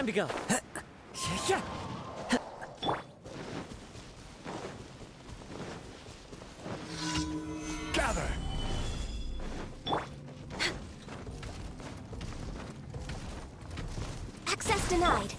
to go. Gather. Access denied.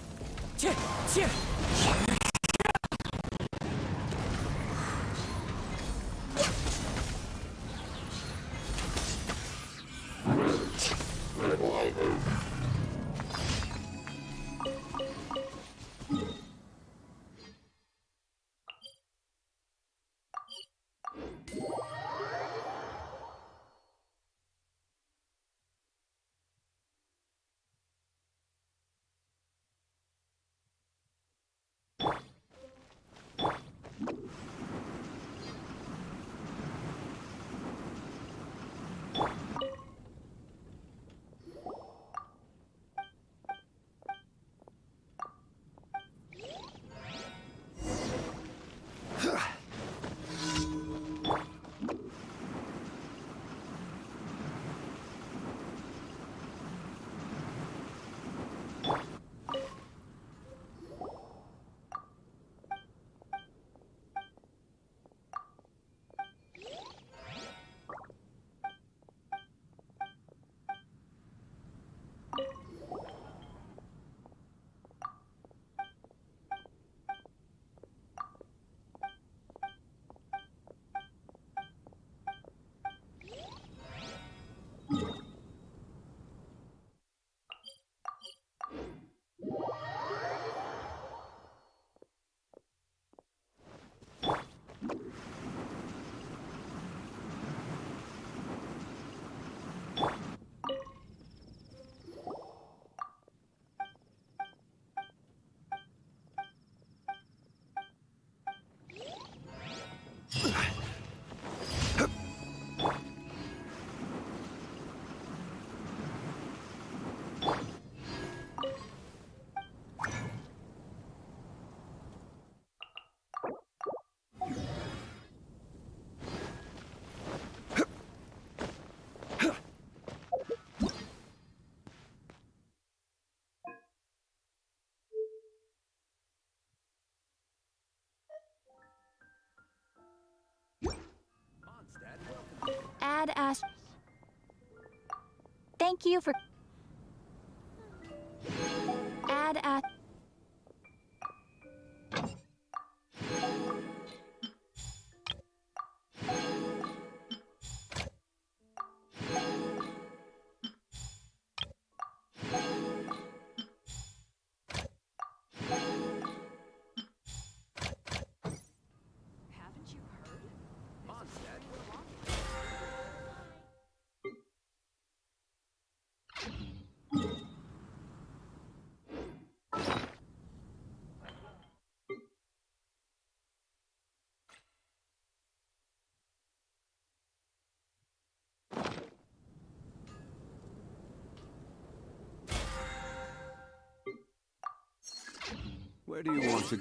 Add as. Thank you for. Add as. Haven't you heard? Mondstadt. Where do you want to...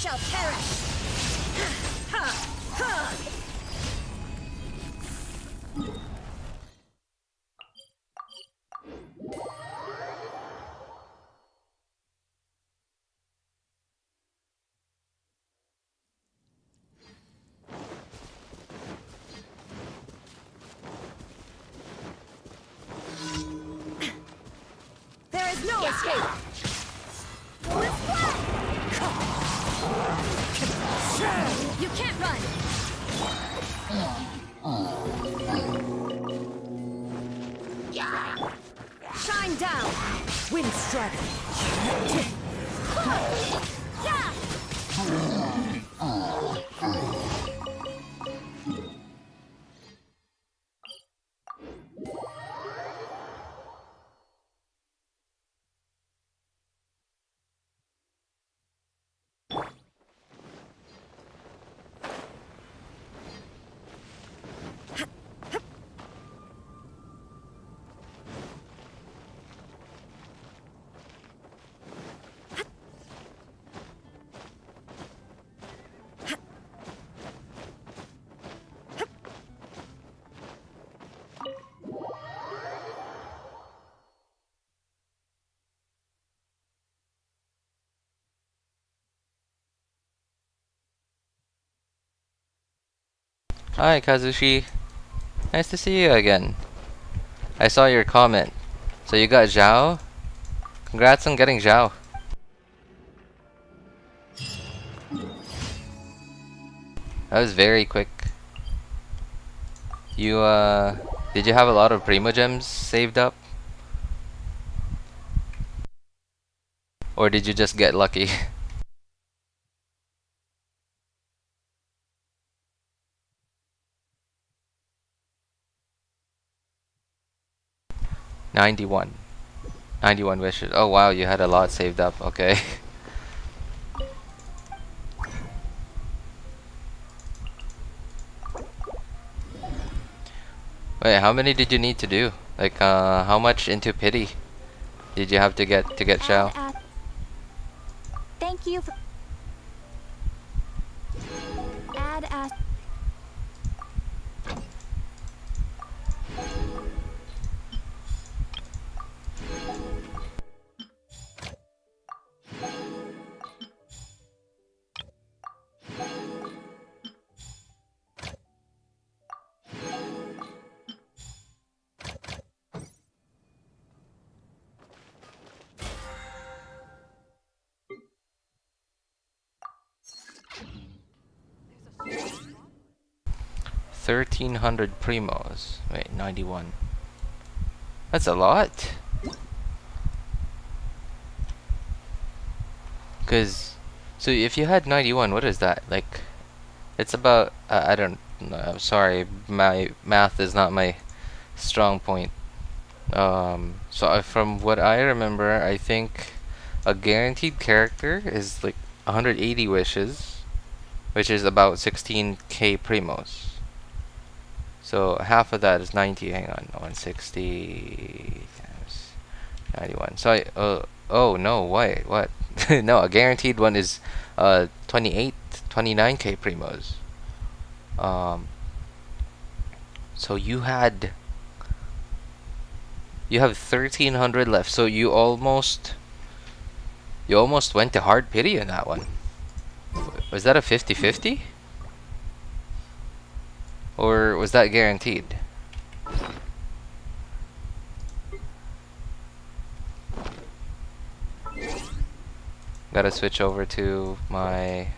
shall perish. There is no escape. You can't run. Shine down. Wind strike. Yeah. Hi, Kazushi. Nice to see you again. I saw your comment. So you got Xiao? Congrats on getting Xiao. That was very quick. You, did you have a lot of Primo Gems saved up? Or did you just get lucky? 91. 91 wishes. Oh wow, you had a lot saved up. Okay. Wait, how many did you need to do? Like, how much into pity did you have to get Xiao? Thank you for... Add as... $1,300 primos. Wait, 91. That's a lot. Cause, so if you had 91, what is that? Like, it's about, I don't know, I'm sorry, my math is not my strong point. From what I remember, I think a guaranteed character is like 180 wishes, which is about 16k primos. So half of that is 90. Hang on, 160 times 91. So oh no, wait, what? No, a guaranteed one is 29k primos. So you have 1,300 left. So you almost went to hard pity in that one. Was that a 50-50? Or was that guaranteed? Gotta switch over to my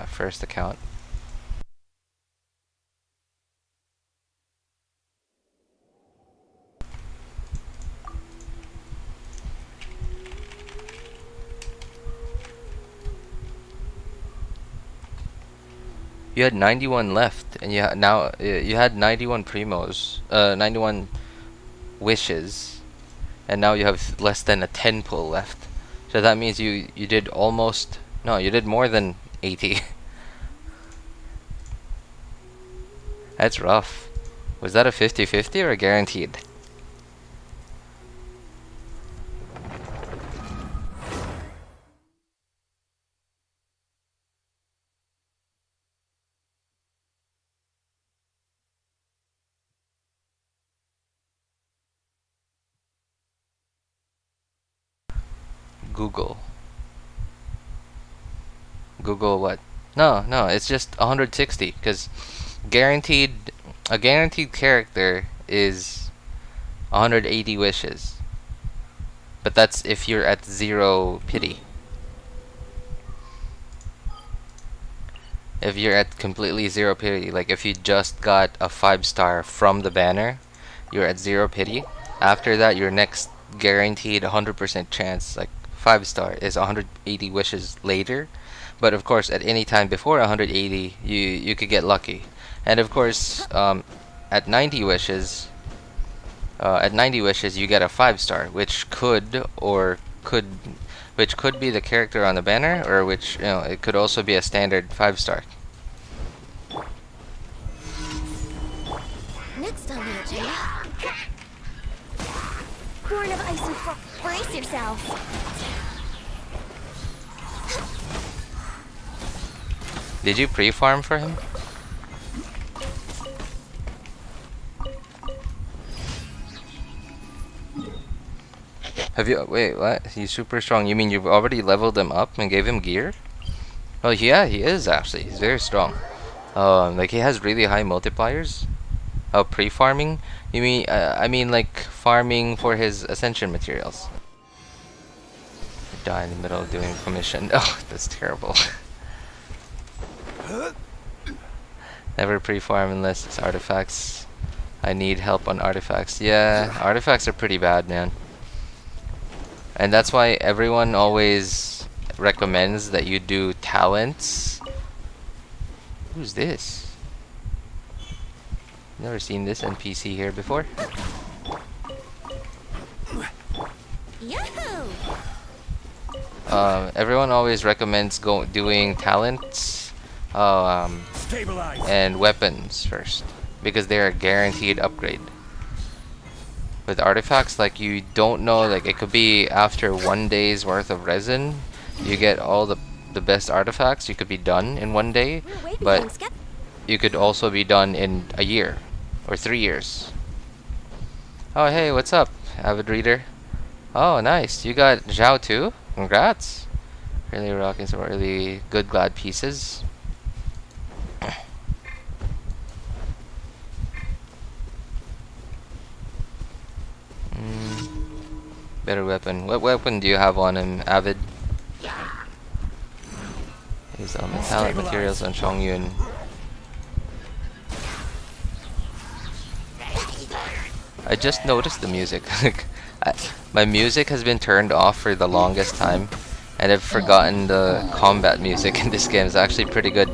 first account. You had 91 left, and you had 91 primos, 91 wishes, and now you have less than a 10 pull left. So that means you did almost, no, you did more than 80. That's rough. Was that a 50-50 or a guaranteed? Google. Google what? No, no, it's just 160 because a guaranteed character is 180 wishes. But that's if you're at 0 pity. If you're at completely 0 pity, like if you just got a 5-star from the banner, you're at 0 pity. After that, your next guaranteed 100% chance, like 5-star, is 180 wishes later. But of course, at any time before 180, you could get lucky. And of course, at 90 wishes, you get a 5-star, which could be the character on the banner, or which, it could also be a standard 5-star. Next time, little Jenny. Born of ice and frost. Brace yourself. Did you pre-farm for him? Have you? Wait, what? He's super strong. You mean you've already leveled him up and gave him gear? Oh yeah, he is actually. He's very strong. Like he has really high multipliers. Oh, pre-farming? You mean? I mean like farming for his ascension materials. Die in the middle of doing a commission. Oh, that's terrible. Never pre-farm unless it's artifacts. I need help on artifacts. Yeah, artifacts are pretty bad, man. And that's why everyone always recommends that you do talents. Who's this? Never seen this NPC here before. Yahoo! Everyone always recommends doing talents Stabilize. and weapons first, because they're a guaranteed upgrade. With artifacts, like you don't know, like it could be after 1 day's worth of resin, you get all the best artifacts. You could be done in 1 day, but you could also be done in a year or 3 years. Oh hey, what's up, avid reader? Oh nice, you got Xiao too? Congrats! Really rocking some really good glad pieces. Better weapon. What weapon do you have on him, Avid? He's on the talent materials on Chongyun. I just noticed the music. My music has been turned off for the longest time, and I've forgotten the combat music in this game. It's actually pretty good.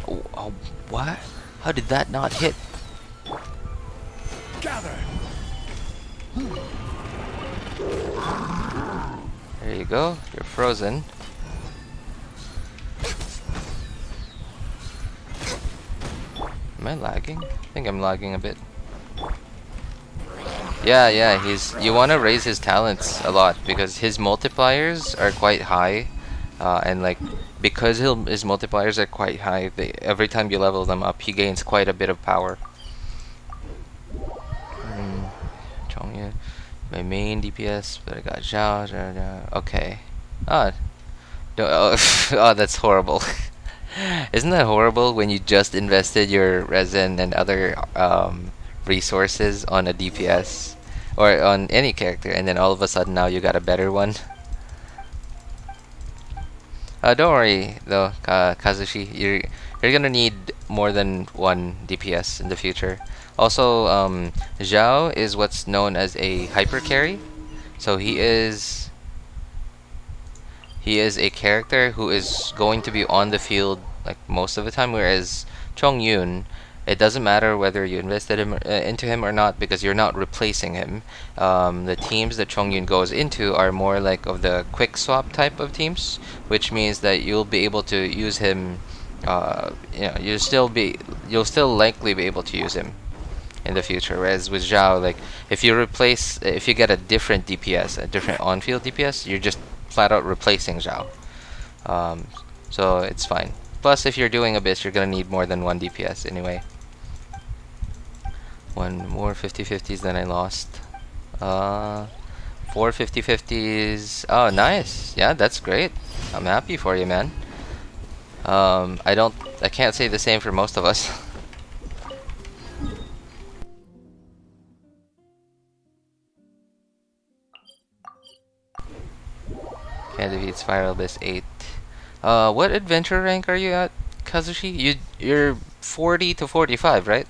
Oh, what? How did that not hit? Gather. There you go. You're frozen. Am I lagging? I think I'm lagging a bit. Yeah, you want to raise his talents a lot because his multipliers are quite high, and like because his multipliers are quite high, every time you level them up, he gains quite a bit of power. Chongya, my main DPS, but I got Xiao. Okay. Oh, that's horrible. Isn't that horrible when you just invested your resin and other resources on a DPS or on any character, and then all of a sudden now you got a better one? Don't worry though, Kazushi. You're gonna need more than one DPS in the future. Also, Xiao is what's known as a hyper carry, so he is a character who is going to be on the field like most of the time, whereas Chongyun, it doesn't matter whether you invested into him or not, because you're not replacing him. The teams that Chongyun goes into are more like of the quick swap type of teams, which means that you'll be able to use him. You'll still likely be able to use him in the future. Whereas with Xiao, like if you get a different DPS, a different on-field DPS, you're just flat out replacing Xiao. So it's fine. Plus, if you're doing Abyss, you're gonna need more than one DPS anyway. One more 50/50s than I lost. 4 50/50s. Oh, nice. Yeah, that's great. I'm happy for you, man. I can't say the same for most of us. Can't defeat Spiral Abyss 8. What adventure rank are you at, Kazushi? You're 40 to 45, right?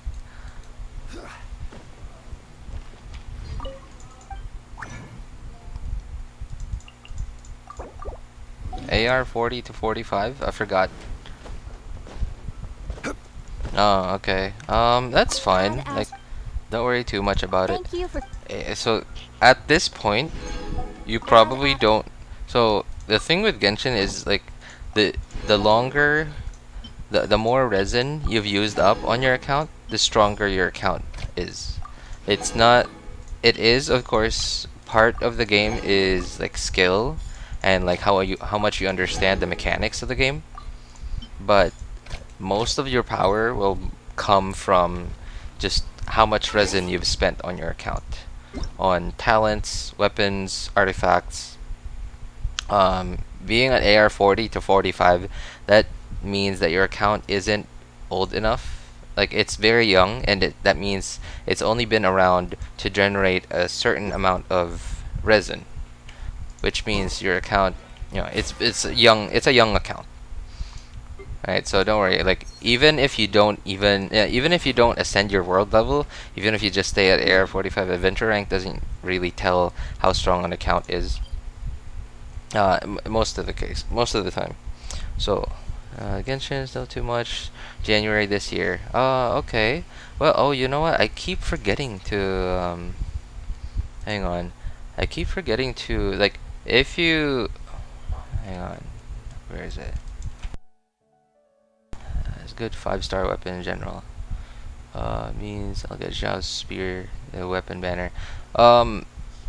AR 40 to 45? I forgot. Oh, okay. That's fine. Like, don't worry too much about it. Thank you for. So, at this point, you probably don't. So, the thing with Genshin is like, the the longer, the more resin you've used up on your account, the stronger your account is. It's not. It is, of course, part of the game is like skill, and like how much you understand the mechanics of the game, but most of your power will come from just how much resin you've spent on your account, on talents, weapons, artifacts. Being an AR 40 to 45, that means that your account isn't old enough. Like, it's very young, and that means it's only been around to generate a certain amount of resin, which means your account, it's a young account. Right, so don't worry. Like, even if you don't ascend your world level, even if you just stay at AR 45, adventure rank doesn't really tell how strong an account is. Most of the time. So, Genshin is still too much. January this year. Okay. Well, oh, you know what? I keep forgetting to hang on. I keep forgetting to, like, if you hang on. Where is it? It's a good 5-star weapon in general. Means I'll get Xiao's spear, the weapon banner.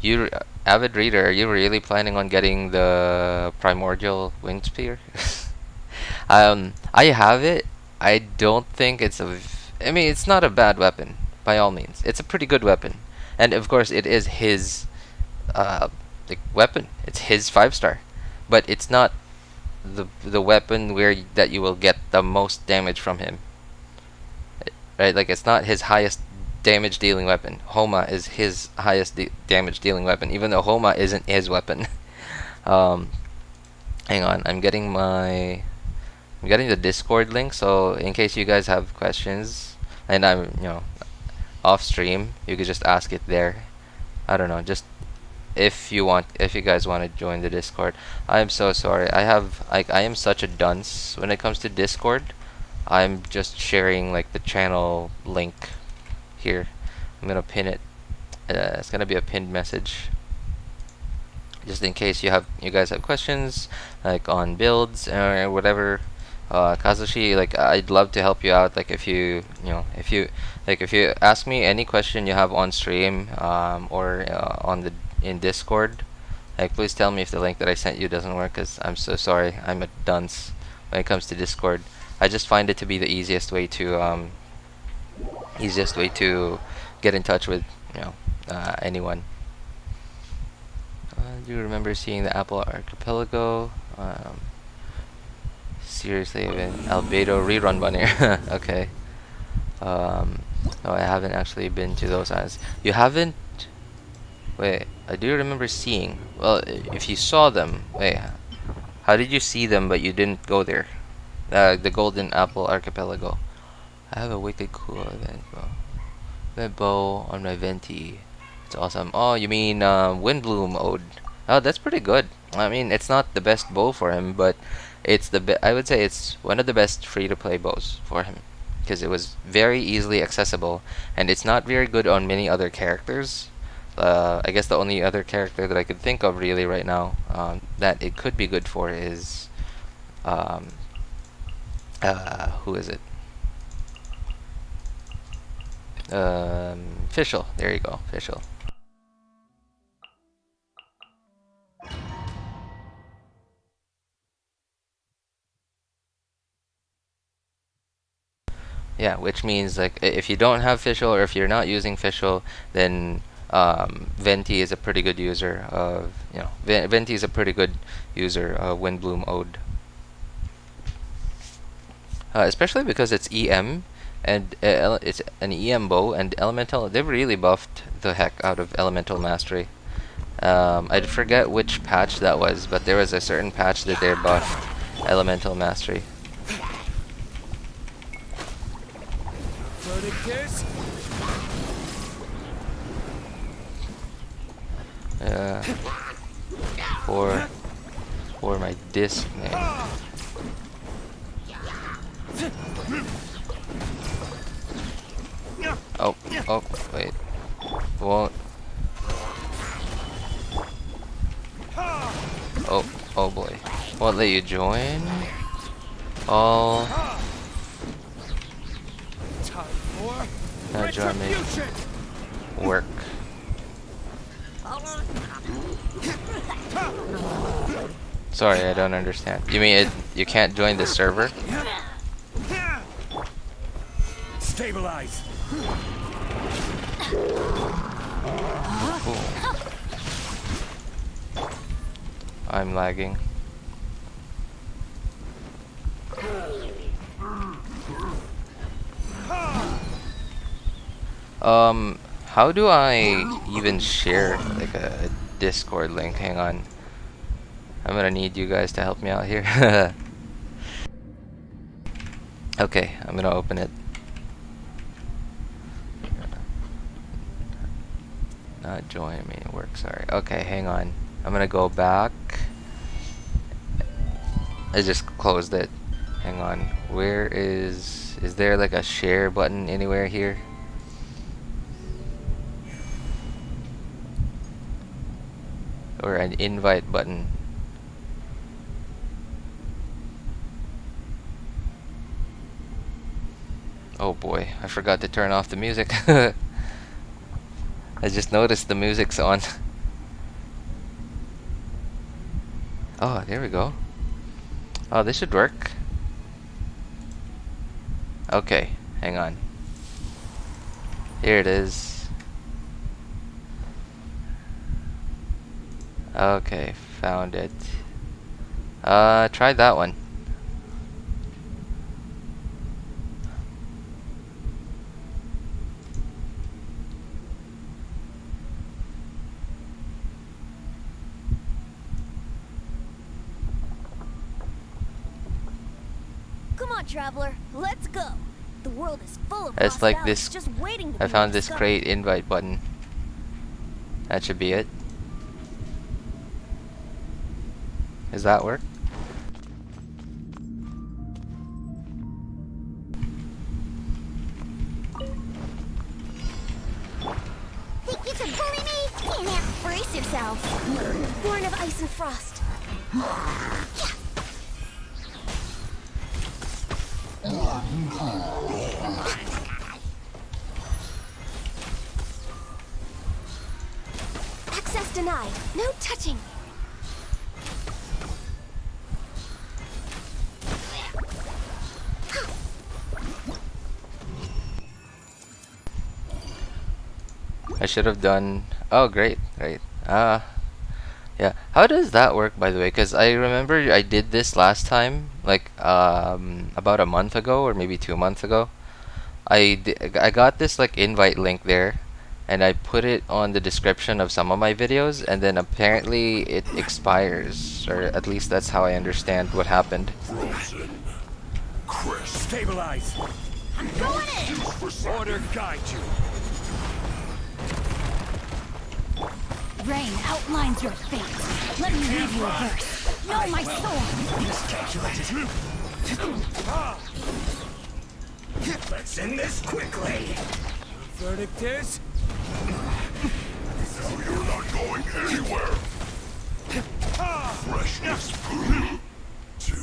You avid reader, are you really planning on getting the primordial winged spear? I have it. I don't think I mean, it's not a bad weapon by all means. It's a pretty good weapon, and of course, it is his uh like weapon. It's his 5-star, but it's not the weapon that you will get the most damage from him. Right? Like, it's not his highest damage dealing weapon. Homa is his highest damage dealing weapon, even though Homa isn't his weapon. um, hang on, I'm getting the Discord link, so in case you guys have questions, and I'm off stream, you could just ask it there. I don't know, just if you guys want to join the Discord. I'm so sorry. I am such a dunce when it comes to Discord. I'm just sharing like the channel link here. I'm gonna pin it. It's gonna be a pinned message, just in case you guys have questions like on builds or whatever. Kazushi, like, I'd love to help you out. Like, if you ask me any question you have on stream, or in Discord, like, please tell me if the link that I sent you doesn't work, cause I'm so sorry. I'm a dunce when it comes to Discord. I just find it to be the easiest way to get in touch with anyone. Do you remember seeing the Apple Archipelago? Seriously, even Albedo rerun bunny. Okay. No, I haven't actually been to those islands. You haven't? Wait, I do remember seeing. Well, if you saw them, wait, how did you see them but you didn't go there? The Golden Apple Archipelago. I have a wicked cool event, bro. Red bow on my venti. It's awesome. Oh, you mean Windbloom Ode? Oh, that's pretty good. I mean, it's not the best bow for him, but I would say it's one of the best free-to-play bows for him, because it was very easily accessible, and it's not very good on many other characters. I guess the only other character that I could think of really right now that it could be good for is who is it? Fischl. There you go, Fischl. Yeah, which means, like, if you don't have Fischl, or if you're not using Fischl, then Venti is a pretty good user of, Venti is a pretty good user of Windbloom Ode. Especially because it's EM, and it's an EM bow, and Elemental, they've really buffed the heck out of Elemental Mastery. I forget which patch that was, but there was a certain patch that they buffed Elemental Mastery. For my disc name. Oh, wait. Won't. Oh boy. Won't let you join? All. Join me. Work. Sorry, I don't understand. You mean you can't join the server? Stabilize. Cool. I'm lagging. How do I even share like a Discord link? Hang on. I'm gonna need you guys to help me out here. Okay, I'm gonna open it. Not join me, work, sorry. Okay, hang on. I'm gonna go back. I just closed it. Hang on. Where is there like a share button anywhere here? Or an invite button? Oh boy, I forgot to turn off the music. I just noticed the music's on. Oh, there we go. Oh, this should work. Okay, hang on. Here it is. Okay, found it. Try that one. Come on, traveler, let's go. The world is full of It's lost like valleys this. just waiting to I be found this discovered. create invite button. That should be it. Does that work? Think you can bully me? Yeah, brace yourself. Born of ice and frost. Access denied. No touching. I should have done. Oh, great. Yeah. How does that work, by the way? Because I remember I did this last time, like about a month ago or maybe 2 months ago. I got this like invite link there, and I put it on the description of some of my videos, and then apparently it expires, or at least that's how I understand what happened. Stabilize. I'm going in. Order guide you. Rain outlines your fate. Let me read you a verse. Know my sword. Let's end this quickly. Verdict is? So you're not going anywhere. Freshness to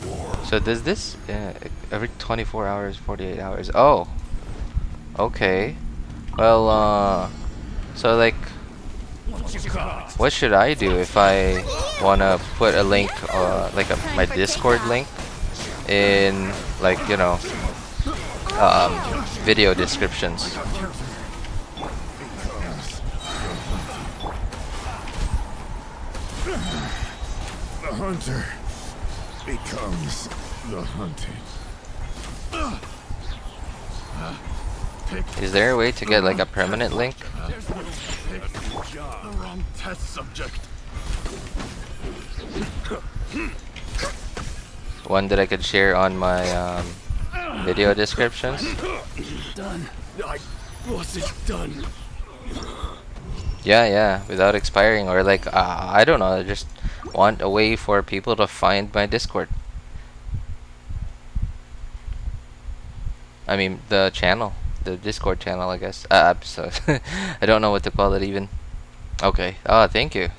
war. So does this every 24 hours, 48 hours? Oh, okay. Well, so like, what should I do if I wanna put a link, like my Discord link, in like video descriptions? The hunter becomes the hunted. Is there a way to get like a permanent link? The wrong test subject. One that I could share on my video descriptions? Done. I wasn't done. Yeah, without expiring, or like, I don't know, I just want a way for people to find my Discord. I mean, the channel. The Discord channel, I guess. Episode. I don't know what to call it even. Okay. Oh, thank you.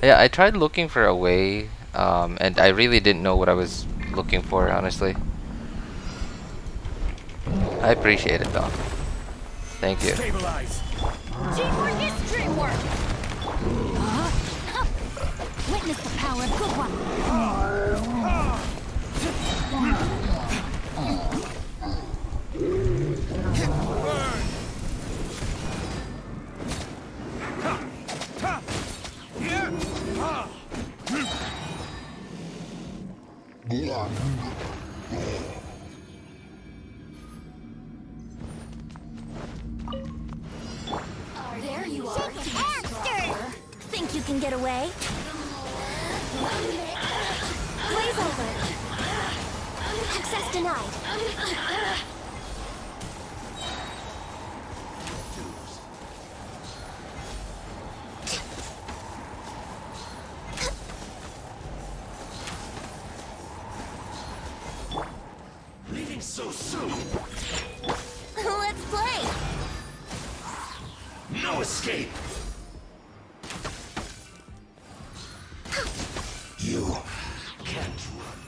Yeah, I tried looking for a way, and I really didn't know what I was looking for, honestly. I appreciate it, though. Thank you. Stabilize. Teamwork is dreamwork. Witness the power of good one. There you are. Shake it and stir. Think you can get away? Blaze over. Access denied. Leaving so soon. Let's play. No escape. You can't run.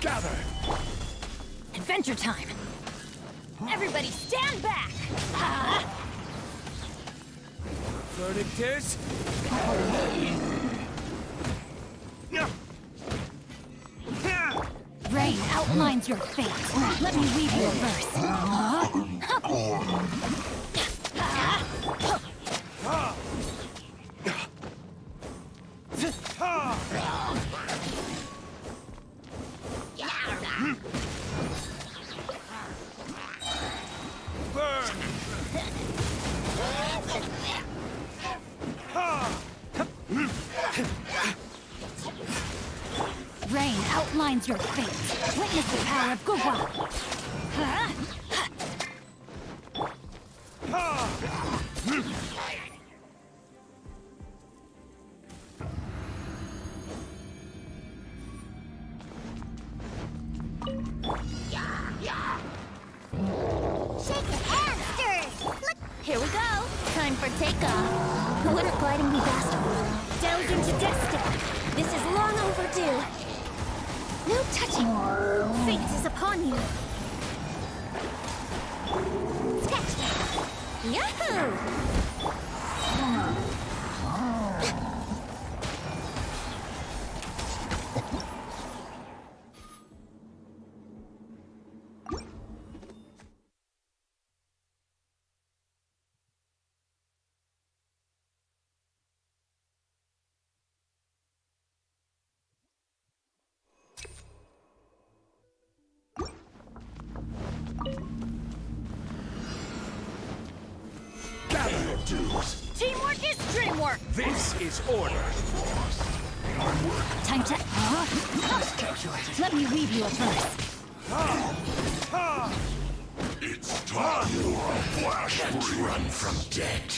Gather. Adventure time. Everybody stand back. Verdict is. Rain outlines your fate. Let me weave you a verse. Rain outlines your fate. Witness the power of good one. Shake it and stir. Look. Here we go. Time for takeoff. Wouldn't gliding be faster? Delve into destiny. This is long overdue. No touching. Fate is upon you. Sketch that. Yahoo! Gather your dues. Teamwork is dreamwork. This is order. Time to. Let me weave you a verse. It's time you are flash free. Run from debt.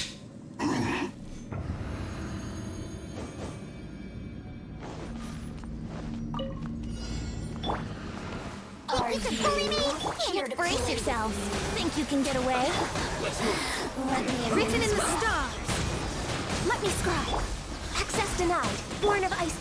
Think you can bully Brace yourselves. Think you can get away? Let me written in the stars. Let me scribe. Access denied. Born of ice.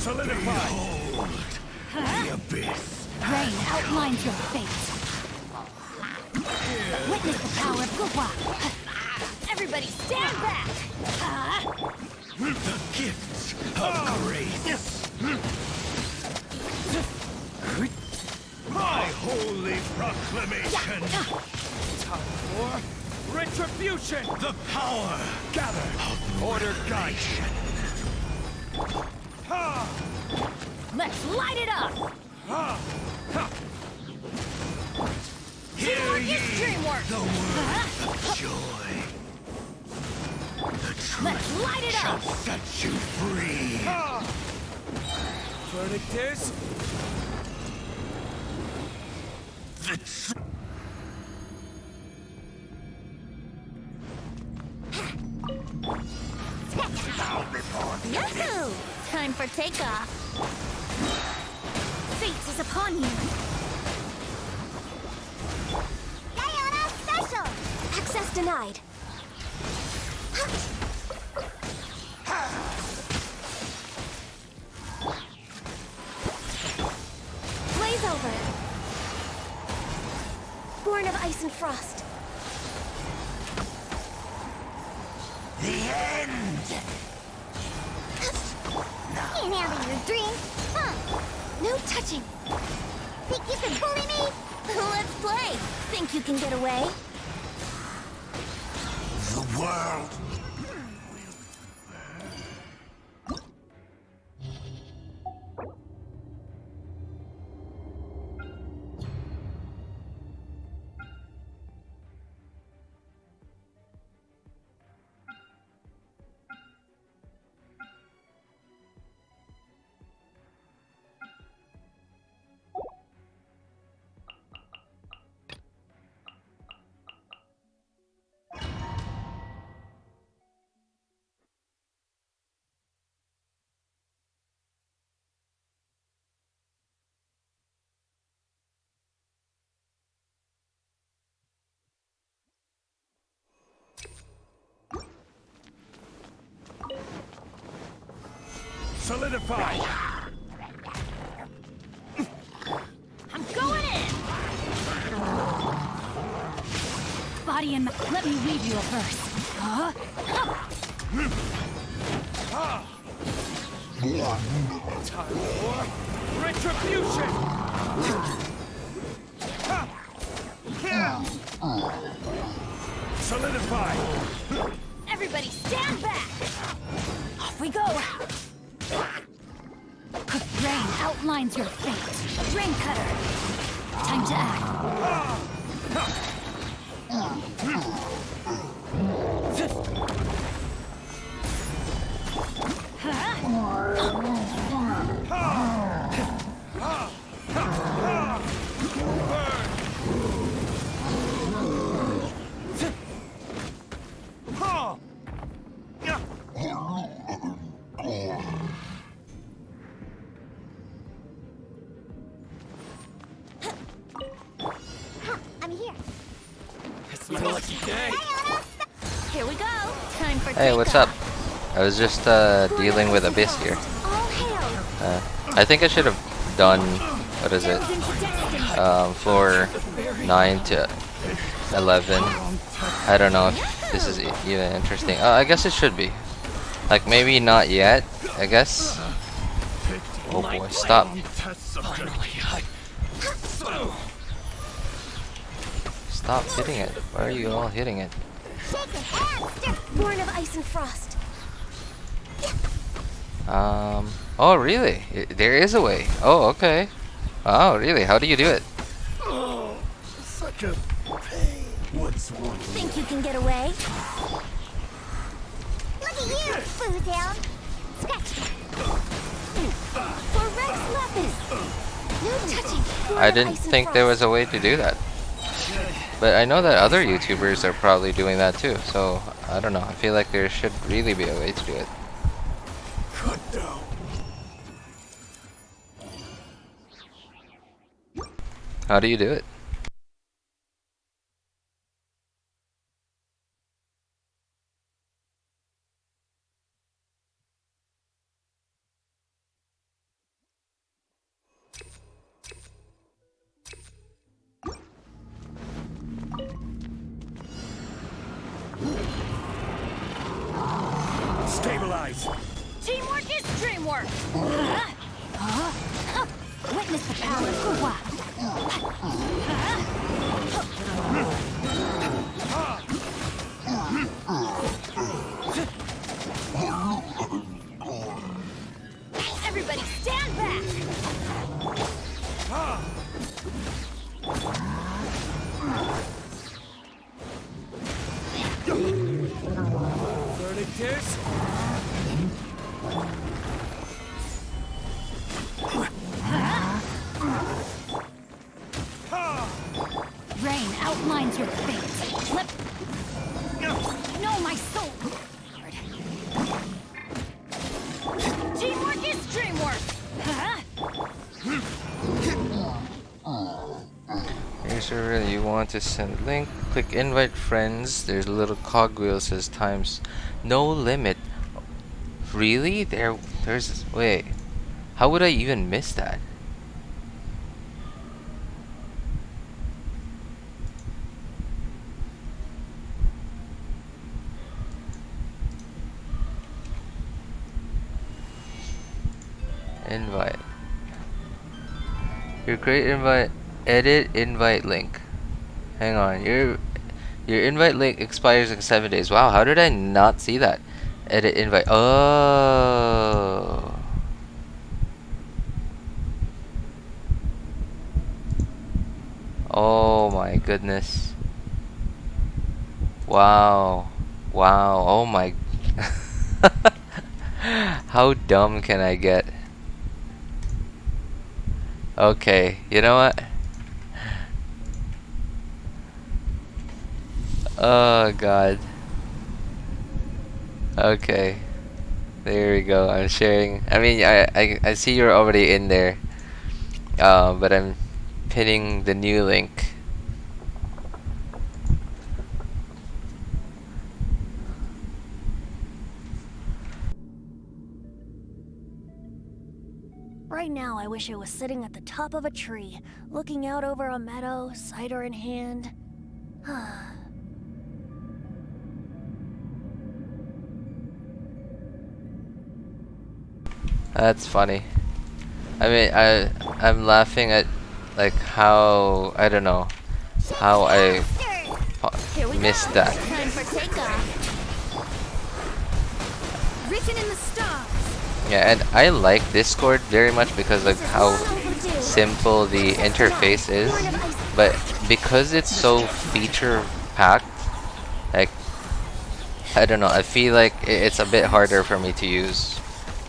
Solidify. The abyss. Rain outlines your fate. Witness the power of Kuki. Everybody stand back. The gifts of grace. My holy proclamation. Time for retribution. The power. Gather. Order guide. Ha! Let's light it up. Ha! Ha! Hear ye DreamWorks. the word of joy. The Let's truth light it shall up. set you free. Ha! Verdict is The truth. Yahoo! Time for takeoff. Fate is upon you. Diana Special! Access denied. Blaze over. Born of ice and frost. The end. You nailed your dream. Huh. No touching. Think you can bully me? Let's play. Think you can get away? The world. solidify. I'm going in. Body and let me read you a verse. Huh? Time for retribution. Solidify. Everybody stand back. Off we go. Rain outlines your fate. Drain cutter. Time to act. I'm here. It's my lucky day. Here we go. Time for Hey, what's up? I was just dealing with Abyss here. All hail. I think I should have done, what is it, floor 9 to 11. I don't know if this is even interesting. I guess it should be. Like, maybe not yet, I guess. Oh boy, stop. Stop hitting it. Why are you all hitting it? Shake it and stir. Born of ice and frost. Oh really? There is a way. Oh, okay. Oh, really? How do you do it? Such a pain. What's one? Think you can get away? Looky here, Boo down. Scratch. For Rex Lapis. No touching. I didn't think there was a way to do that. But I know that other YouTubers are probably doing that too, so I don't know. I feel like there should really be a way to do it. Cut down. How do you do it? Stabilize. Teamwork is dreamwork. Witness the power of Kuwa. Everybody stand back. Burning tears. Rain outlines your fate. No, my soul. Teamwork is dreamwork. Here's a really you want to send link. Click invite friends. There's a little cogwheel says times no limit. Really? There's wait. How would I even miss that? Invite. Your create invite. Edit invite link. Hang on. Your invite link expires in 7 days. Wow, how did I not see that? Edit invite. Oh. Oh my goodness. Wow. Wow. Oh my. How dumb can I get? Okay, you know what? Oh god. Okay. There we go. I'm sharing. I mean, I see you're already in there. But I'm pinning the new link. Right now, I wish I was sitting at the top of a tree, looking out over a meadow, cider in hand. That's funny. I mean, I'm laughing at like how I don't know how I missed that. Time for takeoff. Written in the stars. Yeah, and I like Discord very much because of how simple the interface is, but because it's so feature packed, like I don't know, I feel like it's a bit harder for me to use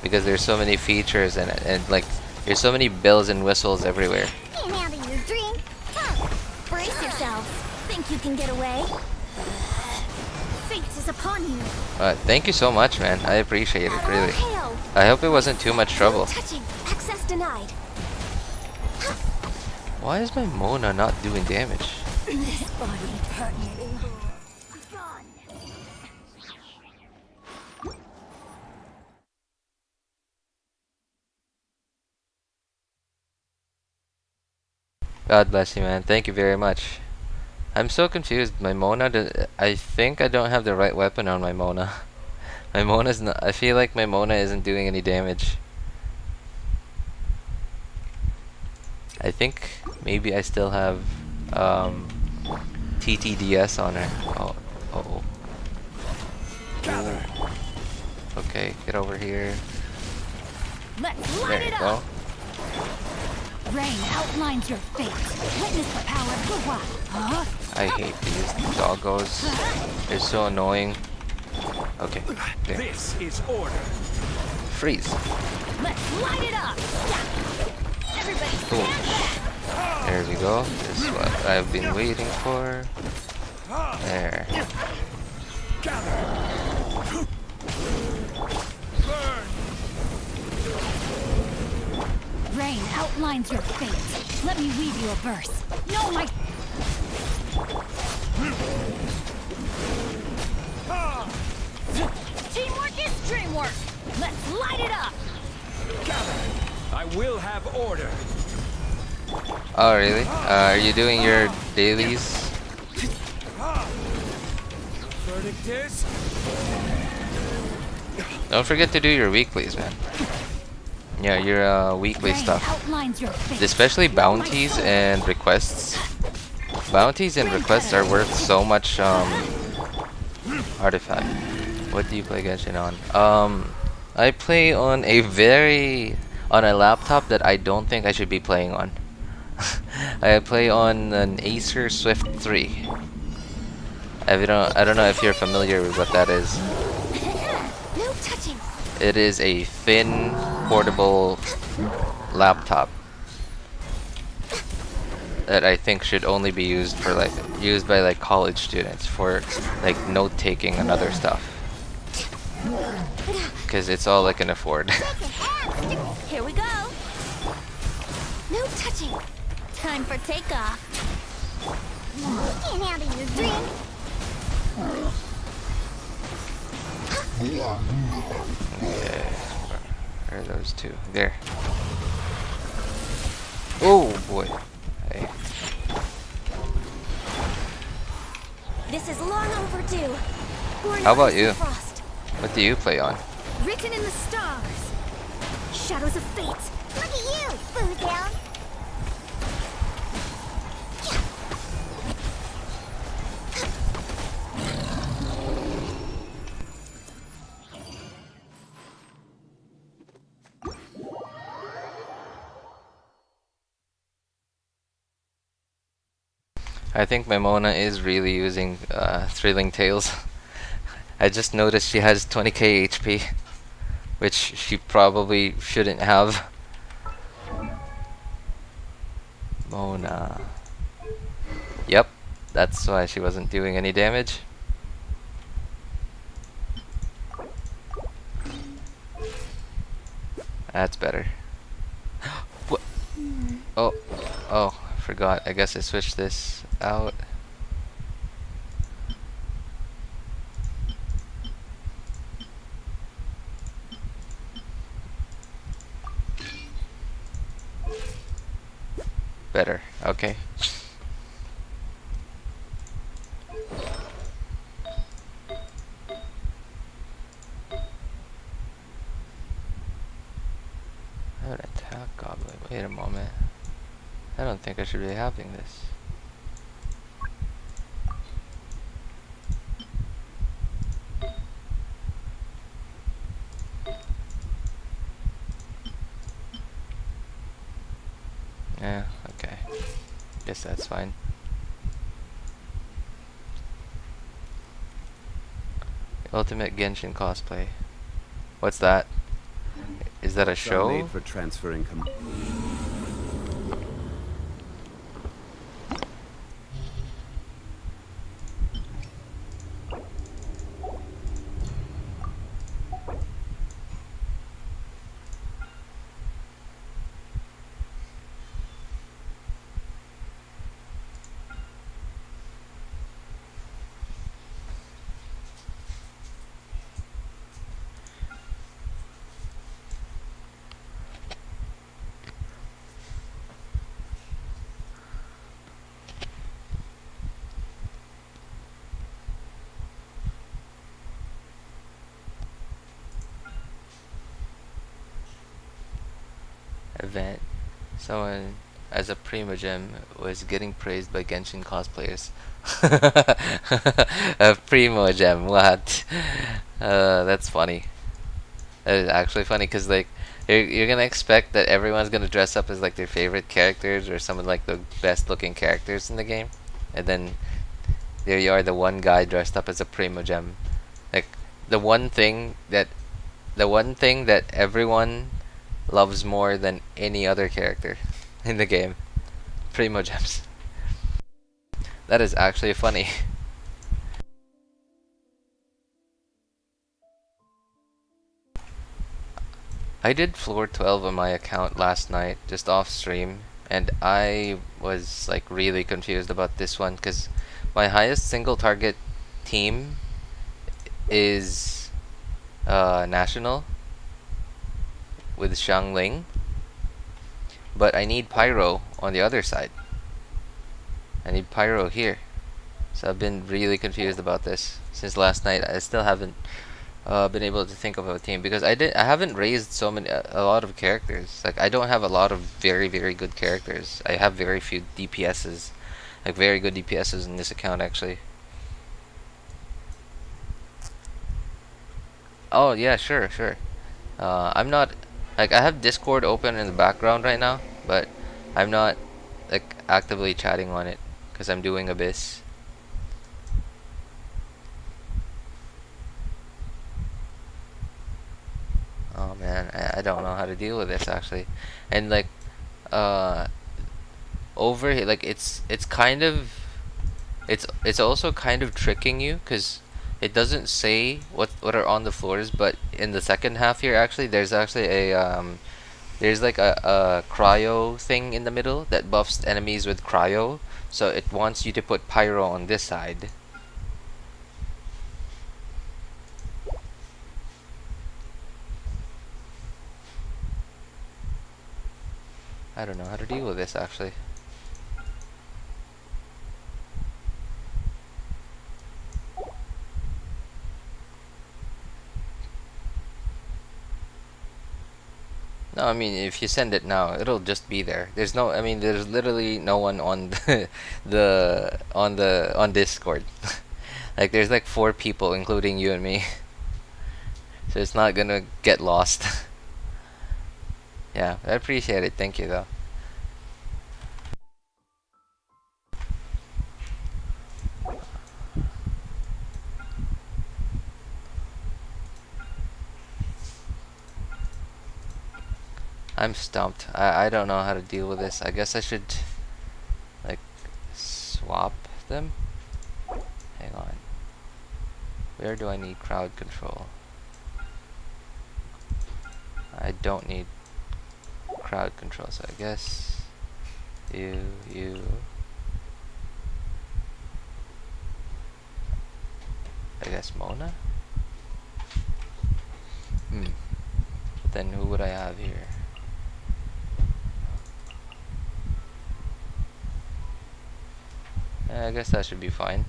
because there's so many features in it, and like there's so many bells and whistles everywhere. Can't handle your drink. Huh. Brace yourselves. Think you can get away? Fate is upon you. Thank you so much, man. I appreciate it, really. Hail. I hope it wasn't too much trouble. Touching. Access denied. Why is my Mona not doing damage? This body permeating. God bless you, man. Thank you very much. I'm so confused. My Mona, I think I don't have the right weapon on my Mona. My Mona's not. I feel like my Mona isn't doing any damage. I think maybe I still have TTDS on her. Oh, uh-oh. Ooh. Okay, get over here. Let's light There it you up. go. Rain outlines your fate. Witness the power of Kuwa. I hate these doggos. They're so annoying. Okay. There. This is order. Freeze. Let's light it up! Everybody Boom. stand back! There we go. This is what I've been waiting for. There. Gather. Burn. Rain outlines your fate. Let me weave you a verse. No, my... Teamwork is dreamwork! Let's light it up! Gather. I will have order. Oh, really? Are you doing your dailies? Verdict is Don't forget to do your weeklies, man. Yeah, your weekly Rain stuff. outlines your fate. Especially bounties and requests. Bounties and requests are worth so much artifact. What do you play Genshin on? I play on a laptop that I don't think I should be playing on. I play on an Acer Swift 3. I don't know if you're familiar with what that is. No touching. It is a thin, portable laptop that I think should only be used by like college students for like note taking and other stuff. Because it's all I can afford. Here we go. No touching. Time for takeoff. Can't handle your dream. Okay. Where are those two? There. Oh boy. Hey. This is long overdue. Born How about of you? Frost. What do you play on? Written in the stars. Shadows of fate. Look at you, Boo Down. I think my Mona is really using Thrilling Tales. I just noticed she has 20k HP, which she probably shouldn't have. Mona. Yep, that's why she wasn't doing any damage. That's better. What? Oh, forgot. I guess I switched this out. Better. Okay. I have an attack goblin. Wait a moment. I don't think I should be having this. Yeah, okay. Guess that's fine. Ultimate Genshin cosplay. What's that? Is that a show? Made for transferring Event. Someone as a Primogem was getting praised by Genshin cosplayers. A Primogem, what? That's funny. That is actually funny because like you're gonna expect that everyone's gonna dress up as like their favorite characters or some of like the best looking characters in the game, and then there you are, the one guy dressed up as a Primogem. Like the one thing that everyone loves more than any other character in the game. Primo gems. That is actually funny. I did floor 12 on my account last night, just off stream, and I was like really confused about this one because my highest single target team is National with Xiangling, but I need Pyro on the other side. I need Pyro here. So I've been really confused about this since last night. I still haven't been able to think of a team because I haven't raised so many a lot of characters. Like I don't have a lot of very good characters. I have very few DPSs, like very good DPSs in this account actually. Oh yeah, sure. I'm not like I have Discord open in the background right now, but I'm not like actively chatting on it because I'm doing Abyss. Oh man, I don't know how to deal with this actually, and like, over here, like it's kind of, it's also kind of tricking you because it doesn't say what are on the floors, but in the second half here actually, there's actually a there's like a cryo thing in the middle that buffs enemies with cryo, so it wants you to put pyro on this side. I don't know how to deal with this actually. No, I mean if you send it now, it'll just be there. There's no, I mean there's literally no one on on Discord. Like there's like 4 people including you and me. So it's not gonna get lost. Yeah, I appreciate it. Thank you though. I'm stumped. I don't know how to deal with this. I guess I should like swap them. Hang on. Where do I need crowd control? I don't need crowd control, so I guess you. I guess Mona? Then who would I have here? I guess that should be fine.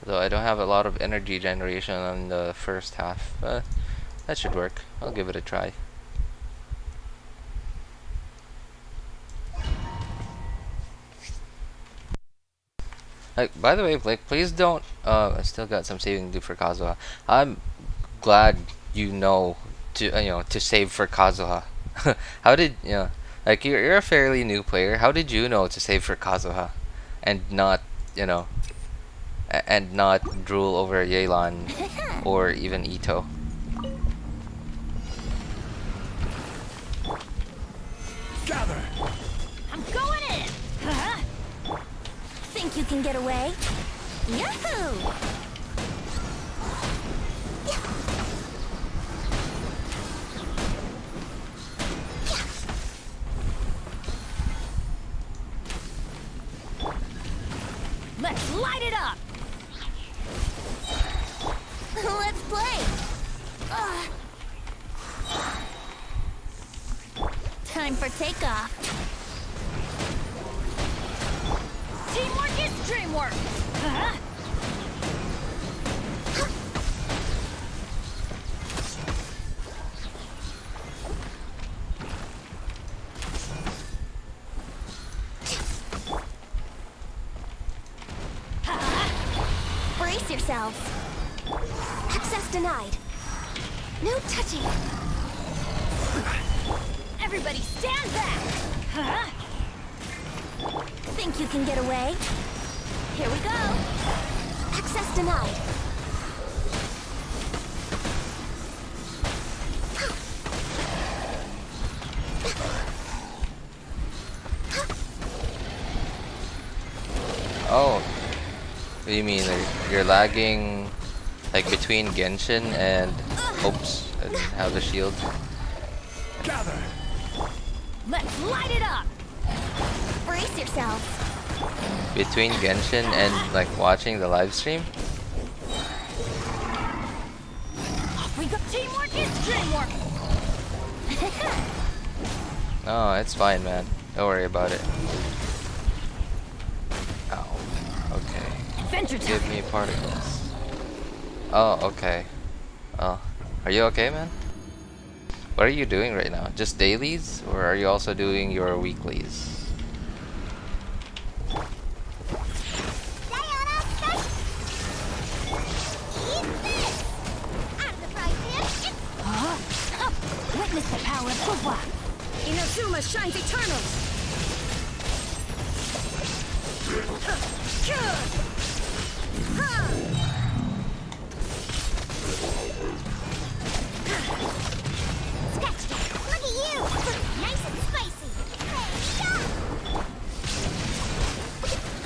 Though I don't have a lot of energy generation on the first half. That should work. I'll give it a try. Like, by the way, like, please don't. I still got some saving to do for Kazuha. I'm glad you know to save for Kazuha. How did like you're a fairly new player. How did you know to save for Kazuha, and not and not drool over Yelan or even Itto? Gather. I'm going in! Think you can get away? Yahoo! Let's light it up! Let's play! Time for takeoff. Teamwork is dreamwork! Brace yourselves. Access denied. No touching. Everybody stand back! Think you can get away? Here we go. Access denied. Oh, what do you mean? Like, you're lagging like between Genshin and oops, I didn't have a shield. Gather. Let's light it up! Brace yourselves. Between Genshin and like watching the live stream? We got teamwork is dreamwork! No, it's fine, man. Don't worry about it. Ow. Okay. Adventure time! Give me particles. Oh, okay. Oh, are you okay, man? What are you doing right now? Just dailies, or are you also doing your weeklies? Witness the power of Kuki! Inazuma shines eternal! Scratch that. Look at you. Nice and spicy.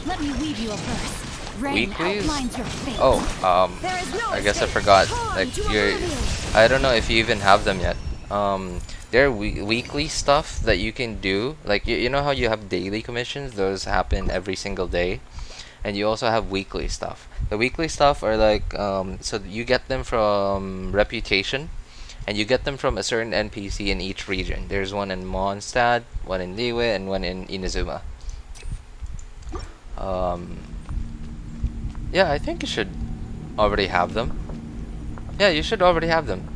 Let me weave you a verse. Rain Weeklies? outlines your fate. Oh, There is no I guess I escape. forgot. Come Like to you're, oblivion. I don't know if you even have them yet. There are weekly stuff that you can do. Like you know how you have daily commissions; those happen every single day, and you also have weekly stuff. The weekly stuff are like so you get them from reputation, and you get them from a certain NPC in each region. There's one in Mondstadt, one in Liyue, and one in Inazuma. Yeah, I think you should already have them. Yeah, you should already have them.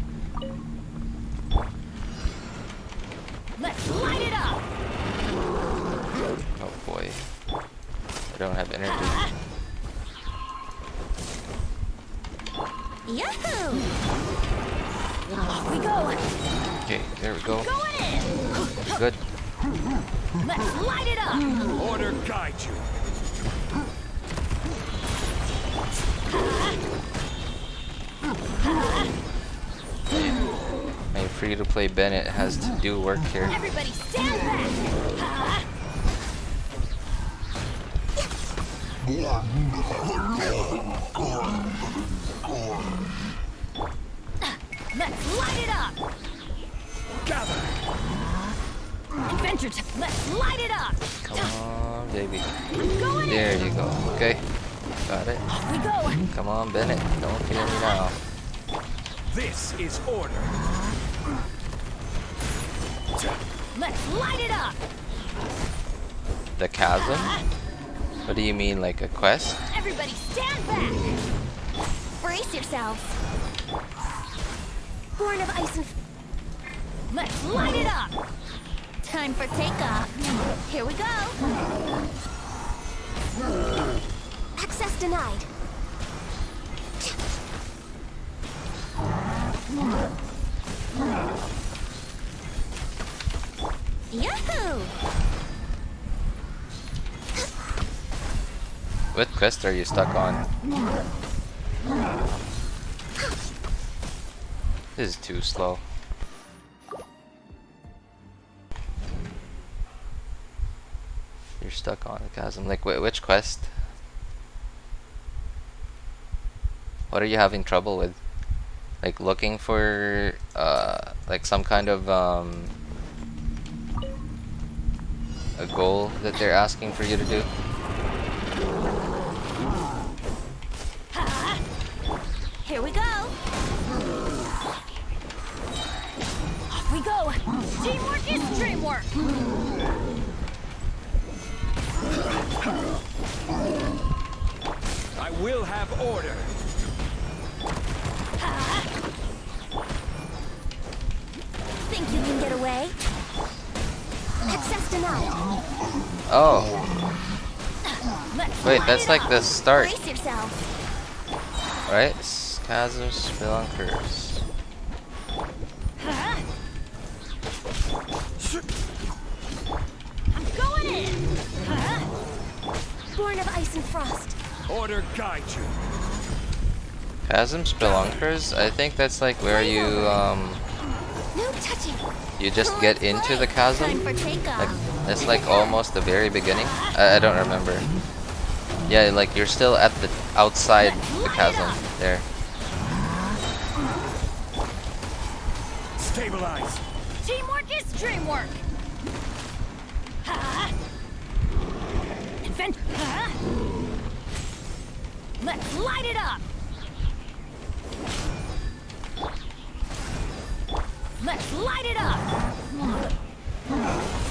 Let's light it up! Oh boy. I don't have energy. Yahoo! Off we go! Okay, there we go. Going in! Good. Let's light it up! Order guide you. My free-to-play Bennett has to do work here. Everybody stand back! Let's light it up! Gather. Adventure time! Let's light it up! Come on, baby. Going There in! you go. Okay. Got it. Off we go! Come on, Bennett. Don't kill me now. This is order. Let's light it up! The chasm? What do you mean, like a quest? Everybody stand back! Brace yourselves. Born of ice and... Let's light it up! Time for takeoff. Here we go. Access denied. Yahoo! What quest are you stuck on? This is too slow. You're stuck on the chasm. Like, which quest? What are you having trouble with? Like, looking for, like some kind of, a goal that they're asking for you to do? Here we go. Off we go! Teamwork is dreamwork! I will have order. Think you can get away? Access denied. Oh, Let's wait, light that's it like up. the start, Brace yourselves. right? Chasm Spelunkers. I'm going in! Born of ice and frost. Order guide you. Chasm Spelunkers, I think that's like where you No touching. you just get into the Time chasm. for takeoff. Like it's like almost the very beginning. I don't remember. Yeah, like you're still at the outside the chasm there. Stabilize. Teamwork is dreamwork. Ha! Invent. Ha! Let's light it up. Let's light it up.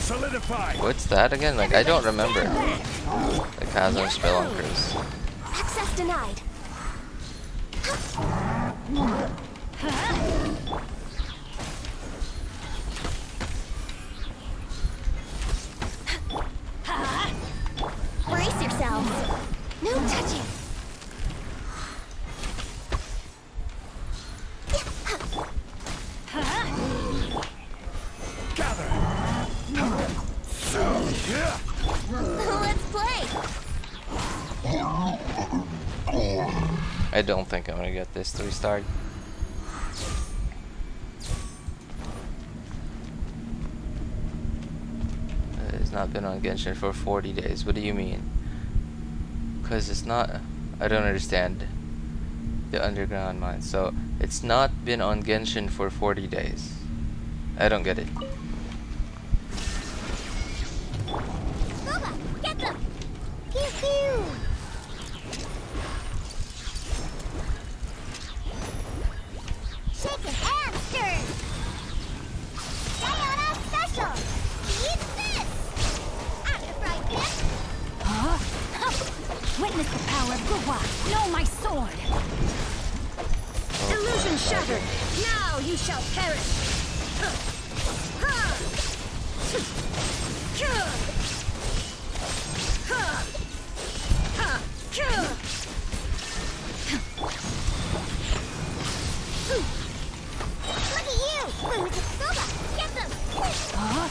Solidify. What's that again? Like I don't remember. The chasm Spelunkers. Access denied. Brace yourselves. No touching. Gather. Let's play. I don't think I'm gonna get this 3-star. It's not been on Genshin for 40 days. What do you mean? Because it's not. I don't understand. The underground mine. So it's not been on Genshin for 40 days. I don't get it. Boba, get them. Pew pew. Shake it and stir. Sayonara special. Eat this. After fried fish. Huh? Witness the power of Guwa. Know my sword. Illusion shattered. Now you shall perish. Look at you. Boba, get them. Huh?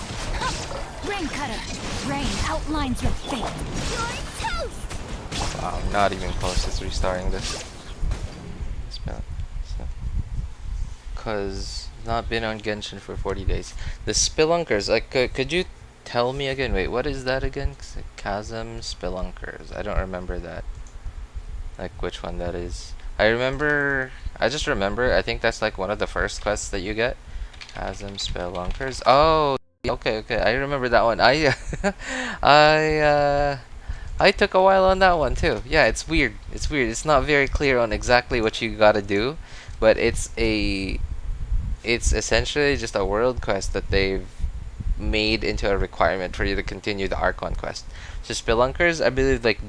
Rain cutter. Rain outlines your fate. You're toast. Wow, not even close to 3-starring this. Because not been on Genshin for 40 days. The Spelunkers, like, could you tell me again? Wait, what is that again? Chasm Spelunkers. I don't remember that. Like, which one that is. I just remember, I think that's like one of the first quests that you get. Chasm Spelunkers. Oh, okay, I remember that one. I took a while on that one too. Yeah, it's weird. It's not very clear on exactly what you gotta do, but it's essentially just a world quest that they've made into a requirement for you to continue the Archon quest. So Spelunkers, I believe, like,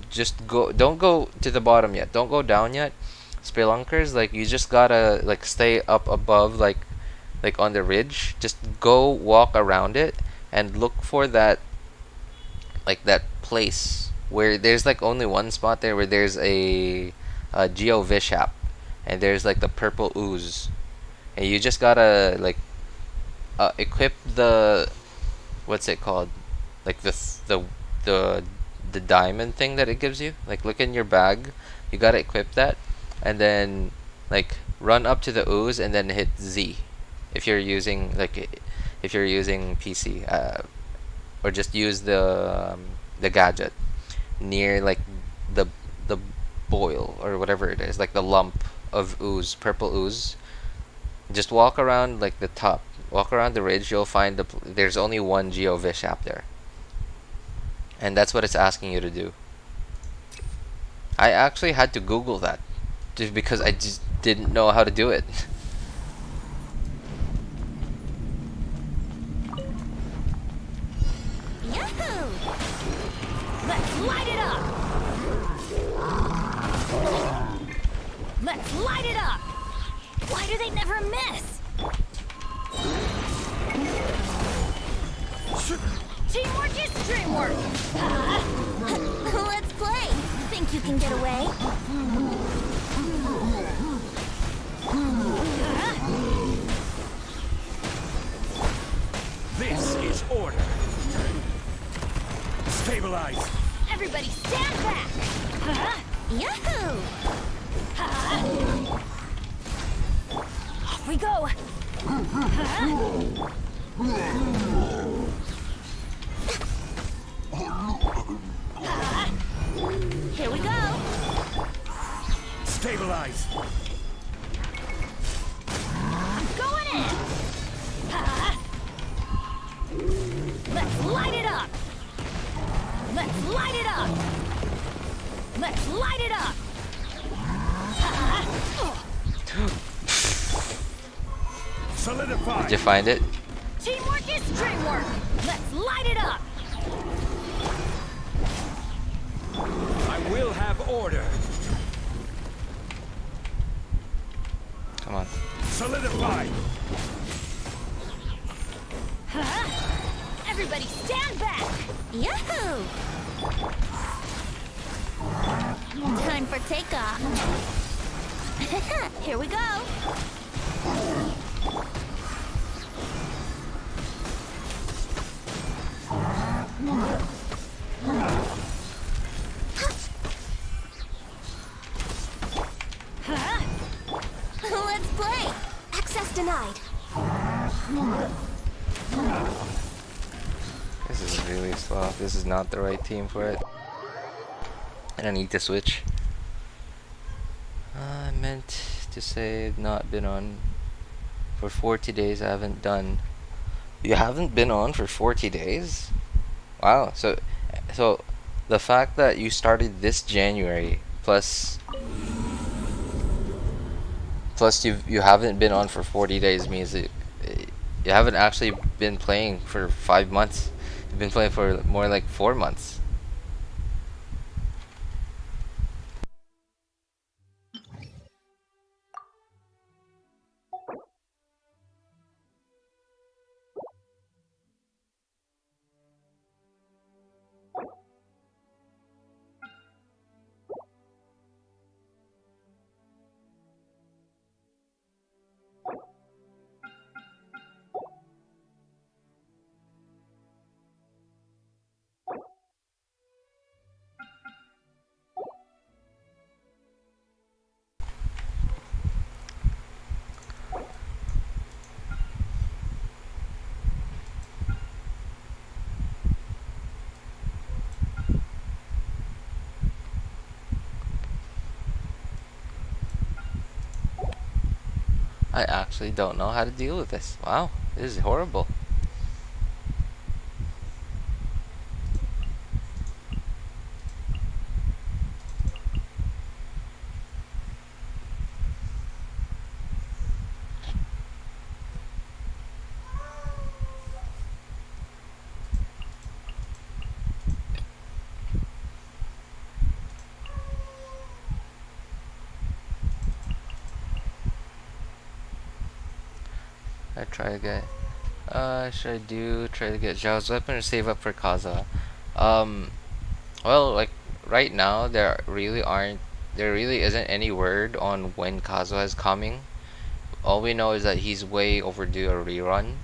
don't go to the bottom yet. Don't go down yet. Spelunkers, like, you just gotta, like, stay up above, like on the ridge. Just go walk around it and look for that, like, that place where there's, like, only one spot there where there's a Geo Vishap, and there's, like, the purple ooze, and you just gotta, like, equip the, what's it called, like the diamond thing that it gives you. Like, look in your bag, you gotta equip that, and then, like, run up to the ooze and then hit Z if you're using, like, if you're using PC, or just use the gadget near, like, the boil or whatever it is, like the lump of ooze, purple ooze. Just walk around, like, the top, walk around the ridge. You'll find there's only one Geo Vishap there, and that's what it's asking you to do. I actually had to Google that just because I just didn't know how to do it. Yahoo! Let's light it up. Let's light it up. Why do they never miss? Teamwork is dreamwork. Let's play. Think you can get away? This is order. Stabilize. Everybody stay stand back! Yahoo! Off we go! Here we go! Stabilize. Going in! Let's light it up! Let's light it up! Let's light it up! Solidify. Did you find it? Teamwork is dreamwork! Let's light it up! I will have order. Come on. Solidify. Everybody stand back! Yahoo! Time for takeoff. Here we go. Let's play. Access denied. This is really slow. This is not the right team for it. I need to switch. I meant to say not been on for 40 days. I haven't done. You haven't been on for 40 days? Wow. So the fact that you started this January plus you haven't been on for 40 days means that you haven't actually been playing for 5 months. You've been playing for more like 4 months. I actually don't know how to deal with this. Wow, this is horrible. I try to get should I try to get Xiao's weapon or save up for Kaza? Well, like right now there really isn't any word on when Kazuha is coming. All we know is that he's way overdue a rerun,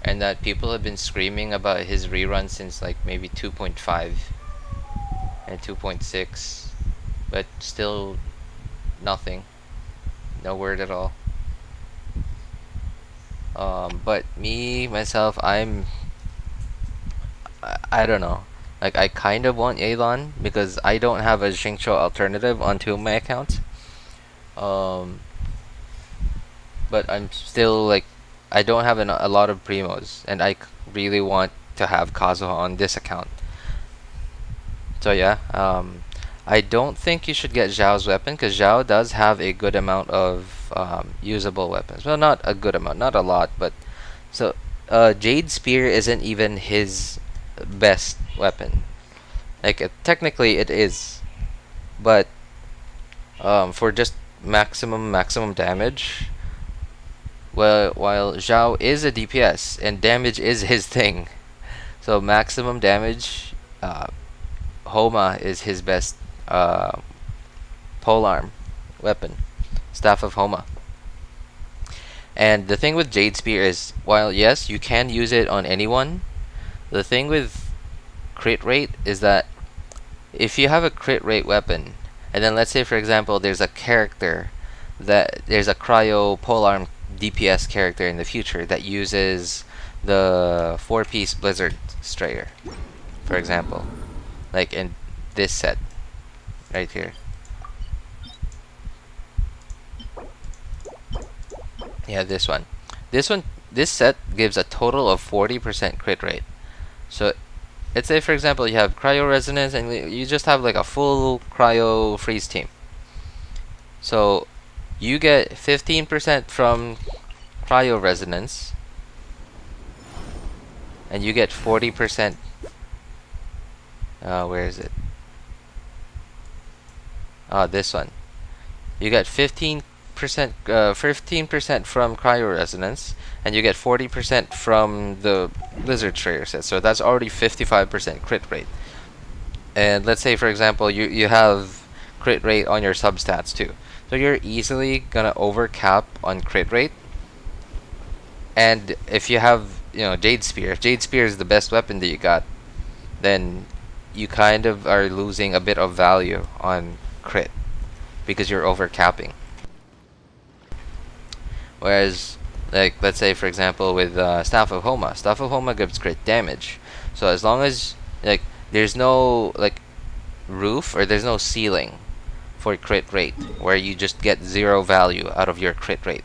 and that people have been screaming about his rerun since like maybe 2.5 and 2.6, but still nothing, no word at all. But me myself, I don't know. Like I kind of want Yelan because I don't have a Xingqiu alternative on two of my accounts. But I'm still like I don't have a lot of primos, and I really want to have Kazuha on this account. So yeah, I don't think you should get Xiao's weapon because Xiao does have a good amount of usable weapons. Well, not a good amount, not a lot, but so Jade Spear isn't even his best weapon. Like technically it is, but for just maximum damage. Well, while Xiao is a DPS and damage is his thing, so maximum damage, Homa is his best polearm weapon, Staff of Homa. And the thing with Jade Spear is, while yes, you can use it on anyone, the thing with crit rate is that if you have a crit rate weapon, and then let's say for example there's a character that there's a cryo polearm DPS character in the future that uses the 4-piece Blizzard Strayer, for example, like in this set right here. Yeah, this one. This set gives a total of 40% crit rate. So let's say for example you have cryo resonance and you just have like a full cryo freeze team. So you get 15% from cryo resonance and you get 40%. Where is it? This one. You get 15% from cryo resonance, and you get 40% from the Blizzard Strayer set. So that's already 55% crit rate. And let's say for example you have crit rate on your substats too. So you're easily gonna overcap on crit rate. And if you have, Jade Spear, if Jade Spear is the best weapon that you got, then you kind of are losing a bit of value on crit because you're overcapping. Whereas, like, let's say for example with Staff of Homa gives crit damage. So as long as like there's no like roof or there's no ceiling for crit rate where you just get 0 value out of your crit rate.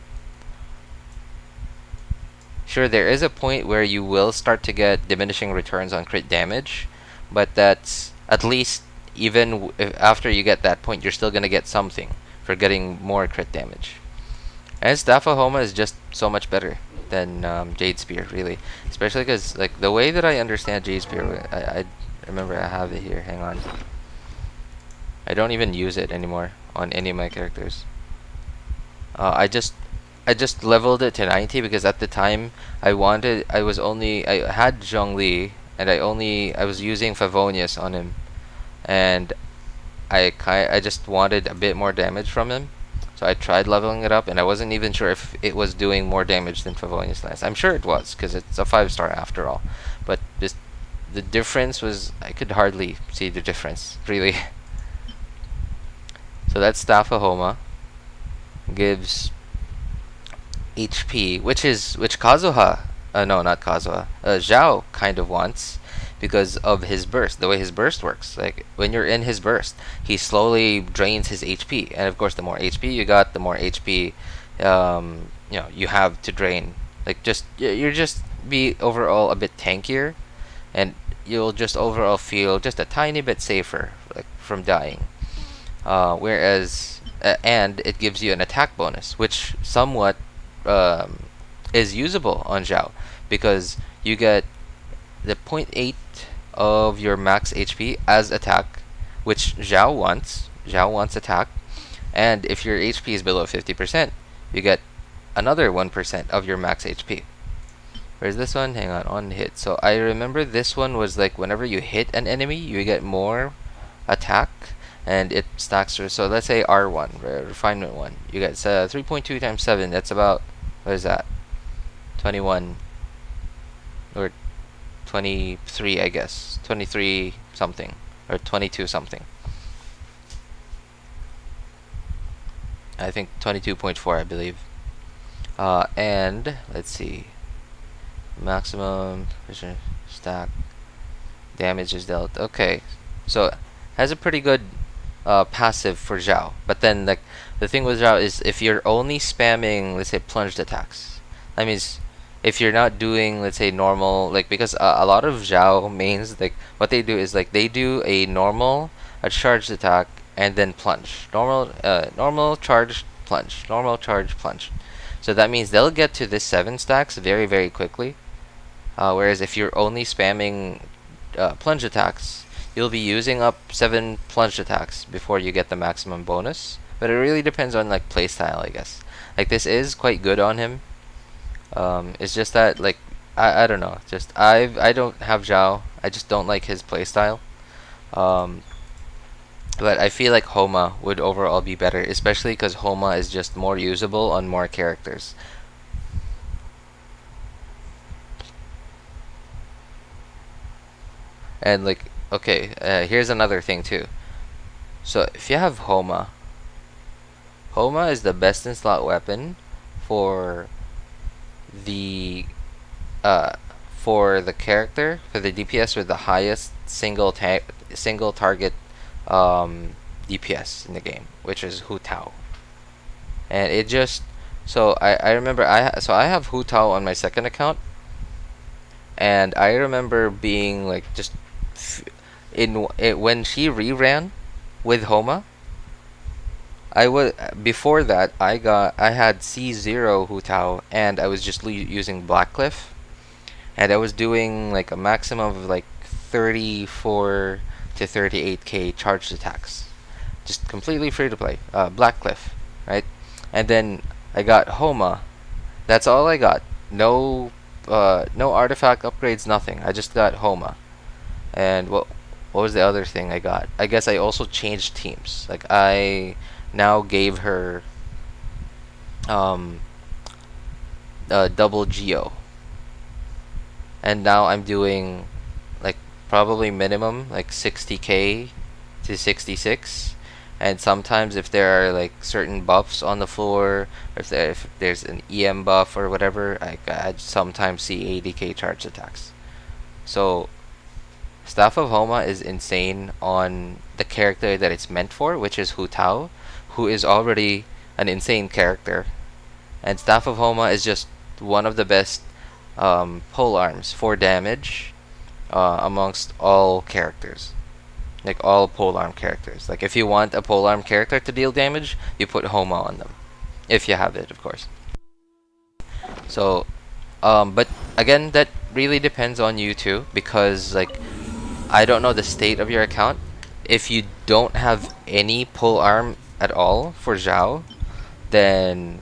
Sure, there is a point where you will start to get diminishing returns on crit damage, but that's at least even after you get that point, you're still gonna get something for getting more crit damage. And Staff of Homa is just so much better than Jade Spear, really. Especially because, like, the way that I understand Jade Spear, I remember I have it here. Hang on. I don't even use it anymore on any of my characters. I just leveled it to 90 because at the time I had Zhongli and I was using Favonius on him, and I just wanted a bit more damage from him. So I tried leveling it up, and I wasn't even sure if it was doing more damage than Favonius Lance. I'm sure it was, because it's a 5-star after all. But just the difference was, I could hardly see the difference, really. So that Staff of Homa gives HP, which Kazuha, no, not Kazuha, Xiao kind of wants, because of his burst, the way his burst works. Like, when you're in his burst, he slowly drains his HP, and of course the more HP you got, the more HP you have to drain. Like, you're just be overall a bit tankier, and you'll just overall feel just a tiny bit safer, like, from dying. Whereas and it gives you an attack bonus, which somewhat is usable on Xiao, because you get the 0.8 of your max HP as attack, which Xiao wants. Xiao wants attack, and if your HP is below 50%, you get another 1% of your max HP. Where's this one? Hang on hit. So I remember this one was like whenever you hit an enemy, you get more attack, and it stacks. So let's say R1, refinement 1, you get 3.2 times 7. That's about, what is that? 21 or 23, I guess. 23 something or 22 something. I think 22.4, I believe. And let's see. Maximum stack damage is dealt. Okay, so has a pretty good passive for Xiao. But then, like, the thing with Xiao is if you're only spamming, let's say, plunged attacks. That means if you're not doing, let's say, normal, like, because a lot of Xiao mains, like, what they do is like they do a normal, a charged attack, and then plunge. Normal charge plunge. Normal charge plunge. So that means they'll get to this 7 stacks very, very quickly. Whereas if you're only spamming plunge attacks, you'll be using up 7 plunge attacks before you get the maximum bonus. But it really depends on, like, playstyle, I guess. Like, this is quite good on him. It's just that, like, I don't know. Just I don't have Xiao. I just don't like his playstyle. But I feel like Homa would overall be better, especially because Homa is just more usable on more characters. And, like, okay, here's another thing too. So if you have Homa, Homa is the best in slot weapon for the uh for the character, for the DPS with the highest single target DPS in the game, which is Hu Tao. And it just, so I remember I have Hu Tao on my second account, and I remember being like just when she reran with Homa. I was before that I had C0 Hu Tao, and I was just using Blackcliff, and I was doing like a maximum of like 34 to 38k charged attacks, just completely free to play. Blackcliff, right? And then I got Homa. That's all I got. No artifact upgrades, nothing. I just got Homa. And what was the other thing I got? I guess I also changed teams. Like I now gave her double Geo, and now I'm doing like probably minimum like 60k to 66. And sometimes if there are like certain buffs on the floor, if there's an EM buff or whatever, I sometimes see 80k charge attacks. So Staff of Homa is insane on the character that it's meant for, which is Hu Tao, who is already an insane character. And Staff of Homa is just one of the best pole arms for damage amongst all characters. Like all polearm characters. Like if you want a polearm character to deal damage, you put Homa on them. If you have it, of course. So, but again, that really depends on you too, because like I don't know the state of your account. If you don't have any polearm at all for Xiao, then,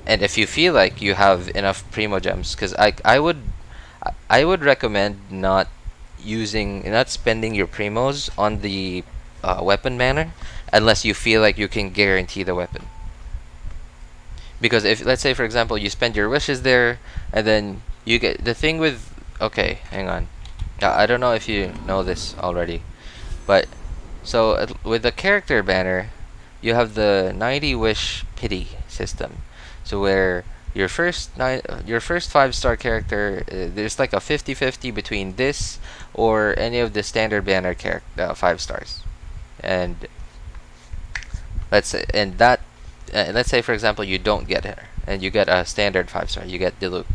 and if you feel like you have enough primo gems, because I would recommend not spending your primos on the weapon banner unless you feel like you can guarantee the weapon. Because if, let's say for example, you spend your wishes there, and then you get the thing with, okay, hang on, I don't know if you know this already, but so with the character banner, you have the 90 wish pity system. So where your first 5-star character, there's like a 50-50 between this or any of the standard banner 5 stars. And let's say for example you don't get her and you get a standard 5-star, you get Diluc.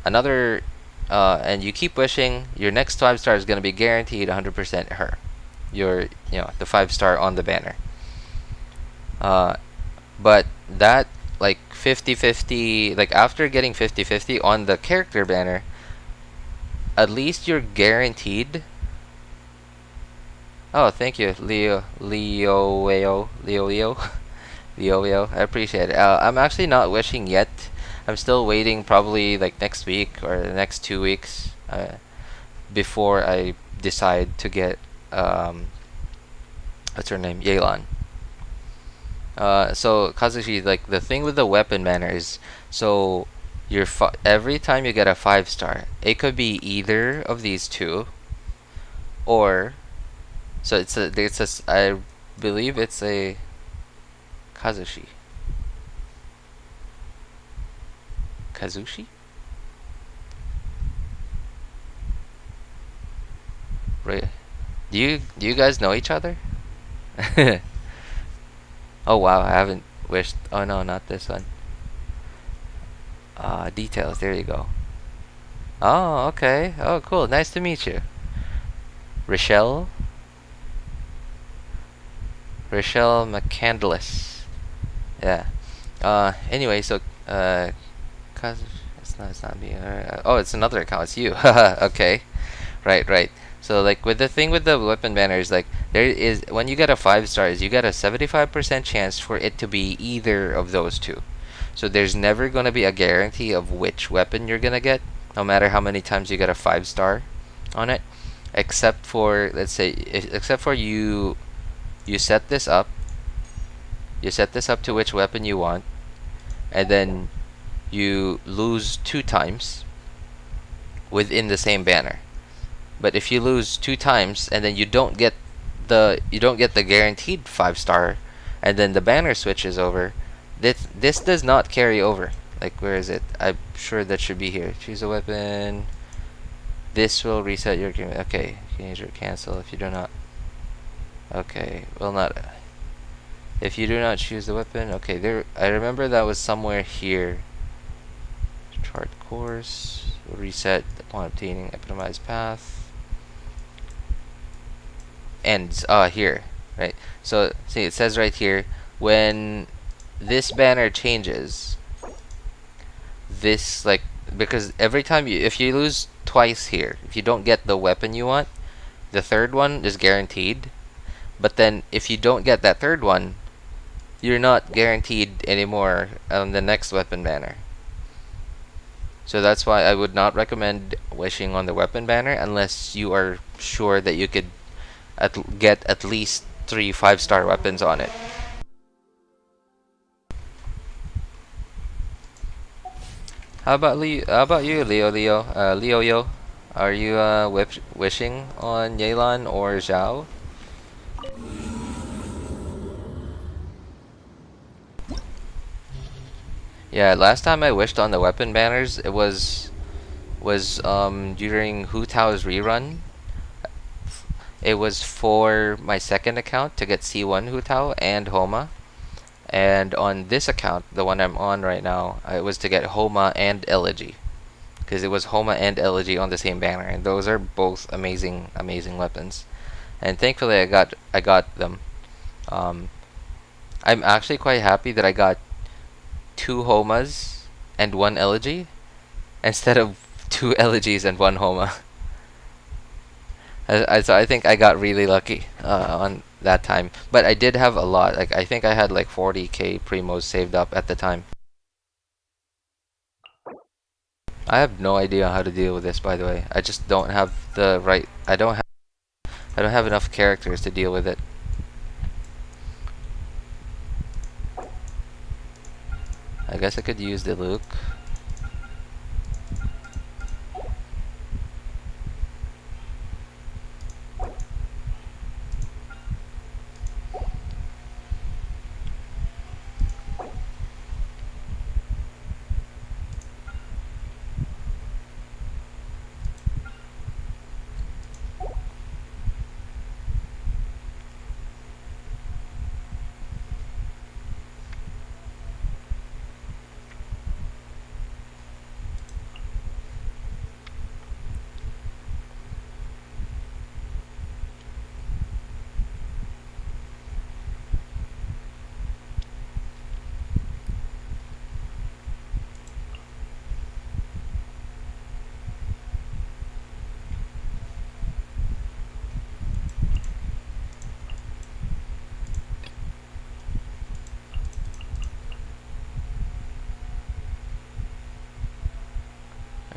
Another and you keep wishing, your next 5-star is going to be guaranteed 100% her. The 5-star on the banner. But that like 50-50, like after getting 50-50 on the character banner, at least you're guaranteed. Oh, thank you, Leo. I appreciate it. I'm actually not wishing yet. I'm still waiting, probably like next week or the next 2 weeks before I decide to get what's her name, Yelan. So Kazushi, like the thing with the weapon banner is, so every time you get a 5-star, it could be either of these two, or so I believe it's a Kazushi. Kazushi? Right. Do you guys know each other? Oh wow, I haven't wished. Oh no, not this one. Details, there you go. Oh, okay. Oh, cool. Nice to meet you. Rochelle McCandless. Yeah. Anyway, so cause it's not me. Oh, it's another account. It's you. Okay. Right. So like with the thing with the weapon banners, like there is, when you get a 5-star, you get a 75% chance for it to be either of those two. So there's never gonna be a guarantee of which weapon you're gonna get, no matter how many times you get a 5-star on it, except for, let's say, except for you set this up. You set this up to which weapon you want, and then you lose 2 times within the same banner. But if you lose 2 times and then you don't get the guaranteed 5-star, and then the banner switches over, this does not carry over. Like, where is it? I'm sure that should be here. Choose a weapon. This will reset your agreement. Okay, change or cancel if you do not. Okay, will not. If you do not choose the weapon, okay, there. I remember that was somewhere here. Chart course. Reset upon obtaining epitomized path. Ends. Here, right? So see, it says right here, when this banner changes, this, like, because every time if you lose twice here, if you don't get the weapon you want, the third one is guaranteed. But then if you don't get that third one, you're not guaranteed anymore on the next weapon banner. So that's why I would not recommend wishing on the weapon banner unless you are sure that you could get at least 3 5-star weapons on it. How about you, Leo? Are you wishing on Yelan or Xiao? Yeah, last time I wished on the weapon banners, it was during Hu Tao's rerun. It was for my second account to get C1 Hu Tao and Homa. And on this account, the one I'm on right now, it was to get Homa and Elegy. Because it was Homa and Elegy on the same banner, and those are both amazing weapons. And thankfully I got them. I'm actually quite happy that I got 2 Homas and 1 Elegy instead of 2 Elegies and 1 Homa. So I think I got really lucky on that time. But I did have a lot. Like, I think I had like 40k primos saved up at the time. I have no idea how to deal with this, by the way. I just don't have the right. I don't have enough characters to deal with it. I guess I could use the Luke.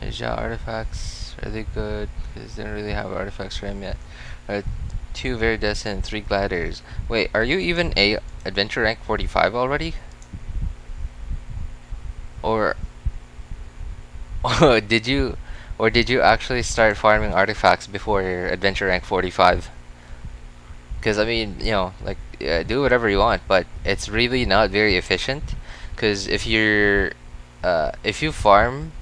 Asia artifacts, really good, because they don't really have artifacts for him yet. 2 very decent, 3 gliders. Wait, are you even a adventure rank 45 already? Or did you actually start farming artifacts before your adventure rank 45? Because I mean, you know, like, do whatever you want, but it's really not very efficient. Because if you farm.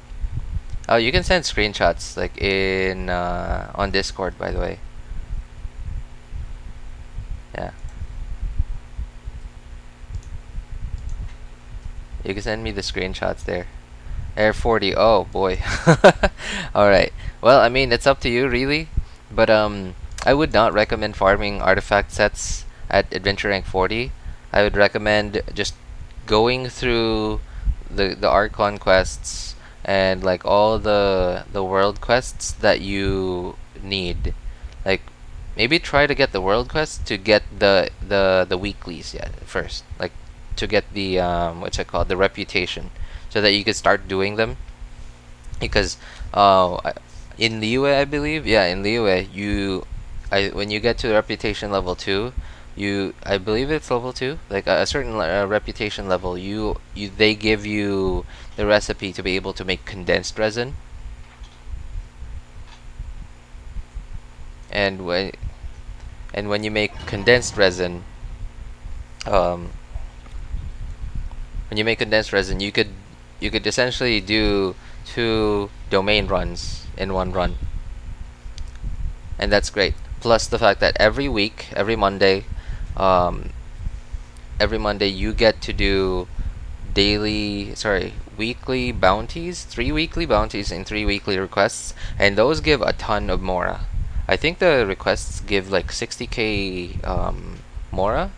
Oh, you can send screenshots, like, in on Discord, by the way. Yeah. You can send me the screenshots there. Air 40. Oh boy. All right. Well, I mean, it's up to you, really. But I would not recommend farming artifact sets at adventure rank 40. I would recommend just going through the Archon quests and like all the world quests that you need. Like, maybe try to get the world quests to get the weeklies first. Like, to get the what's it called, the reputation, so that you can start doing them. Because in Liyue, I believe, yeah, in Liyue, when you get to reputation level 2, I believe it's level 2, like a certain reputation level, they give you the recipe to be able to make condensed resin. and when you make condensed resin, um, you could essentially do 2 domain runs in one run, and that's great. Plus the fact that every week, um, every Monday you get to do weekly bounties, 3 weekly bounties and 3 weekly requests, and those give a ton of Mora. I think the requests give like 60k Mora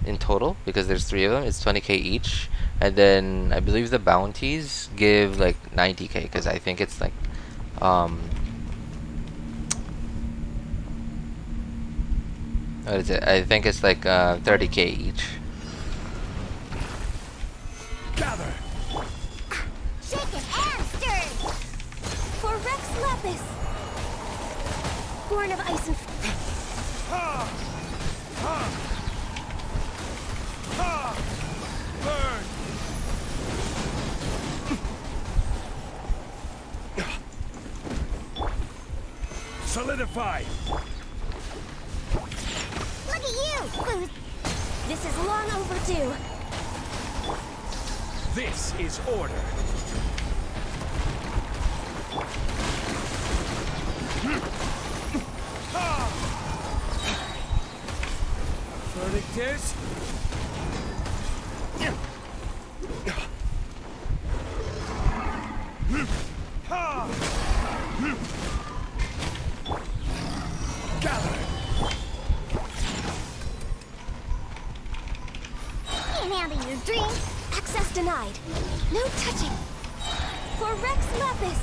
in total because there's 3 of them. It's 20k each, and then I believe the bounties give like 90k because I think it's like what is it? I think it's like 30k each. Gather. Shaken and stirred. For Rex Lepus. Born of ice and Ha! Ha! Ha! Burn! Solidify! look at you, Booth. This is long overdue. This is order. Verdict is... Gather! Can't handle your drink. Access denied. No touching. For Rex Lepus.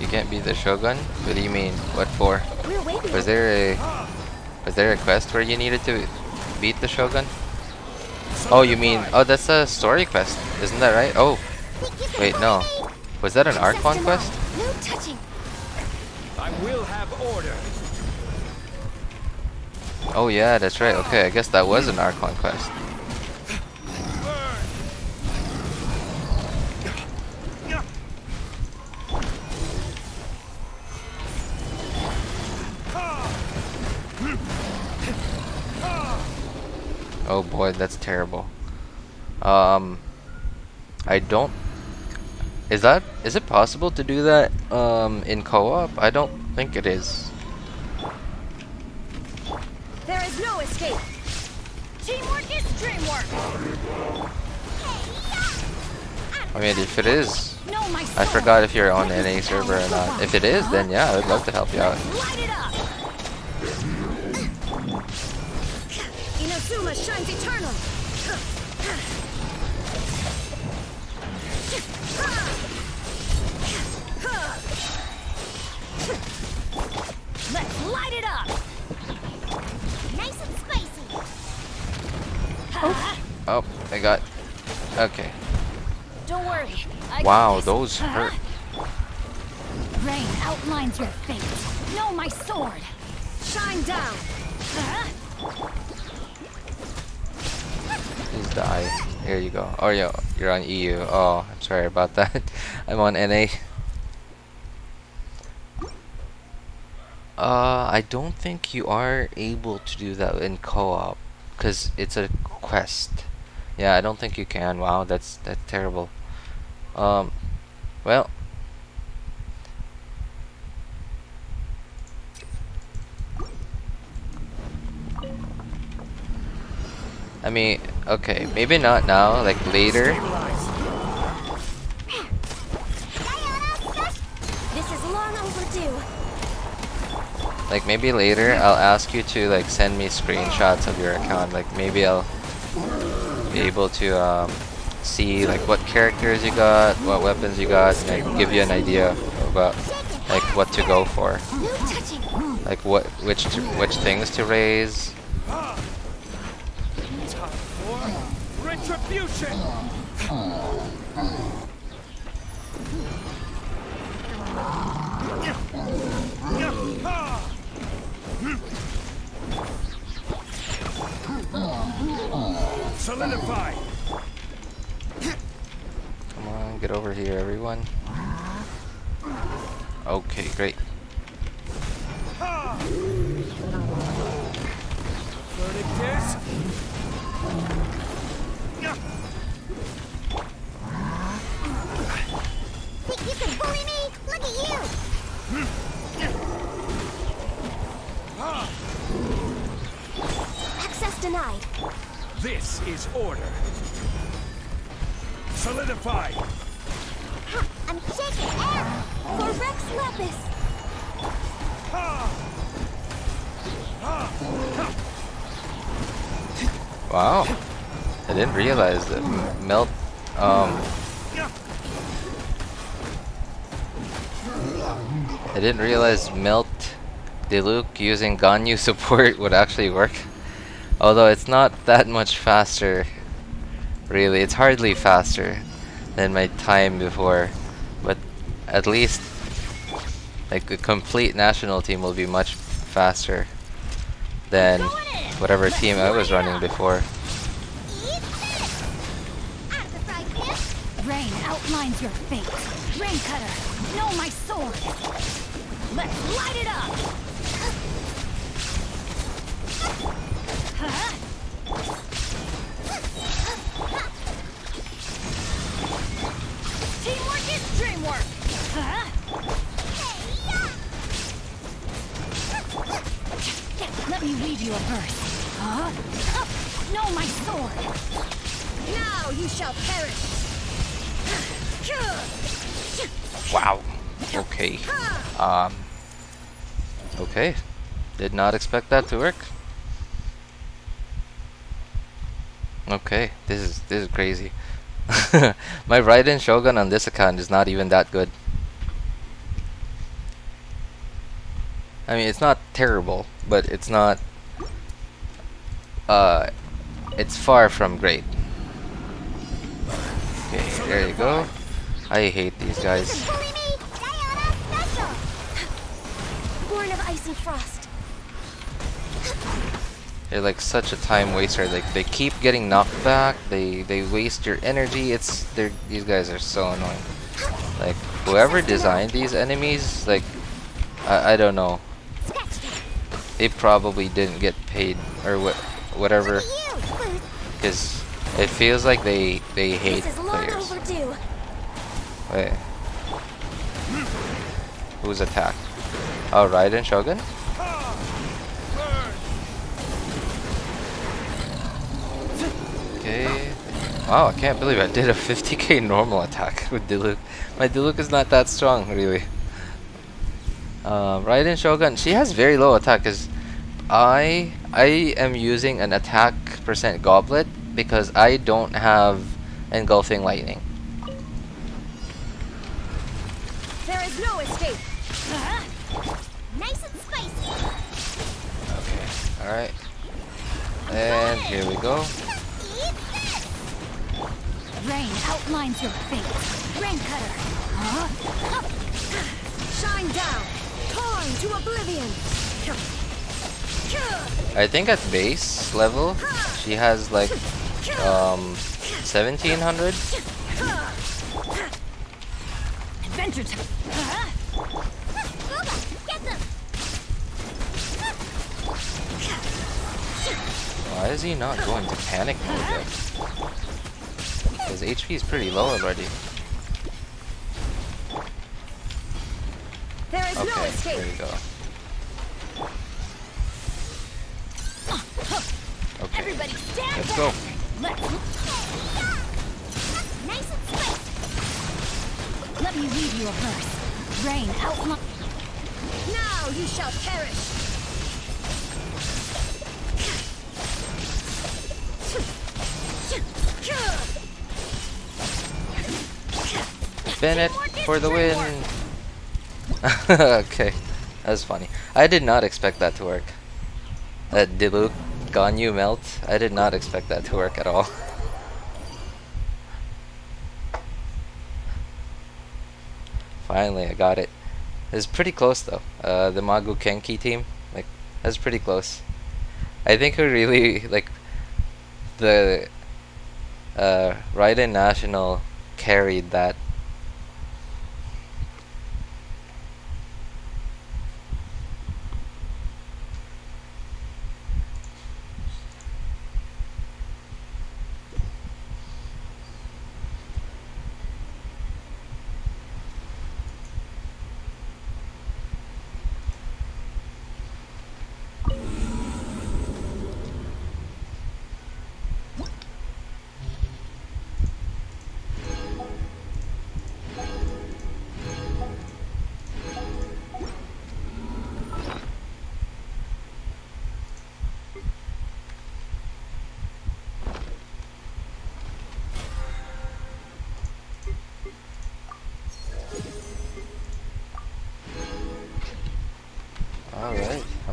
You can't beat the Shogun? What do you mean? What for? We're waiting. Was there a quest where you needed to beat the Shogun? Oh, you mean, oh, that's a story quest, isn't that right? Oh, wait, no. Was that an Archon quest? No touching. I will have order. Oh yeah, that's right. Okay, I guess that was an Archon quest. Oh boy, that's terrible. I don't... Is it possible to do that in co-op? I don't think it is. There is no escape. Teamwork is dreamwork. I mean, if it is, No, my I sword. forgot if you're on any server or not. If it is, then yeah, I would love to help you out. Light it up. Inazuma shines eternal. Let's light it up. Nice and spicy. Oh, I got... Okay. Don't worry. I got Wow, this. those hurt. Rain outlines your fate. No, my sword. Shine down. Please die. Here you go. Oh, you're on EU. Oh, I'm sorry about that. I'm on NA. I don't think you are able to do that in co-op, because it's a quest. Yeah, I don't think you can. Wow, that's terrible. Well, I mean, okay, maybe not now, like later. This is long overdue. Like maybe later I'll ask you to like send me screenshots of your account. Like maybe I'll be able to see like what characters you got, what weapons you got, and like, give you an idea about like what to go for. No touching. Like which things to raise. Time for retribution. Solidify. get over here, everyone. Okay, great. Verdict is... Think you can bully me? Look at you! Access denied. This is order. Solidified. I'm shaking air! For Rex Lapis! Wow. I didn't realize that melt. I didn't realize melt Diluc using Ganyu support would actually work. Although it's not that much faster. Really, it's hardly faster than my time before. But at least like a complete national team will be much faster than whatever team I was running before. Eat this! Out of the frying pan! Rain outlines your fate. Rain cutter, know my sword. Let's light it up. Huh? Teamwork is dreamwork. Huh? Let me weave you a verse. Huh? Know my sword. Now you shall perish. Wow. Okay. Okay. Did not expect that to work. Okay, this is crazy. My Raiden Shogun on this account is not even that good. I mean, it's not terrible, but it's not it's far from great. Okay, there you go. I hate these guys. Bully me! Diana Special! Born of ice and frost. They're like such a time waster. Like they keep getting knocked back. They waste your energy. These guys are so annoying. Like whoever designed these enemies, like I don't know. They probably didn't get paid or whatever, because it feels like they hate This is long players. overdue. Wait, who's attacked? Oh, Raiden Shogun. Okay. Wow, I can't believe I did a 50k normal attack with Diluc. My Diluc is not that strong, really. Raiden Shogun, she has very low attack because I am using an attack percent goblet because I don't have engulfing lightning. There is no escape. Nice and spicy. Okay, alright. And here we go. Eat this! Rain outlines your fate. Rain cutter. Huh? Shine down. Torn to oblivion. I think at base level she has like 1700. Adventure time. Booba, get them! Why is he not going to panic mode yet? His HP is pretty low already. There is no Okay, escape. there we go. Okay, Everybody stand let's back. go. Let's Nice and spicy. let me read you a verse. Rain outline. Now you shall perish. Bennett for the win. Okay, that was funny. I did not expect that to work. That Diluc Ganyu melt. I did not expect that to work at all. Finally, I got it. It's pretty close though. The Magu Kenki team, like, that's pretty close. I think who really like the Raiden National carried that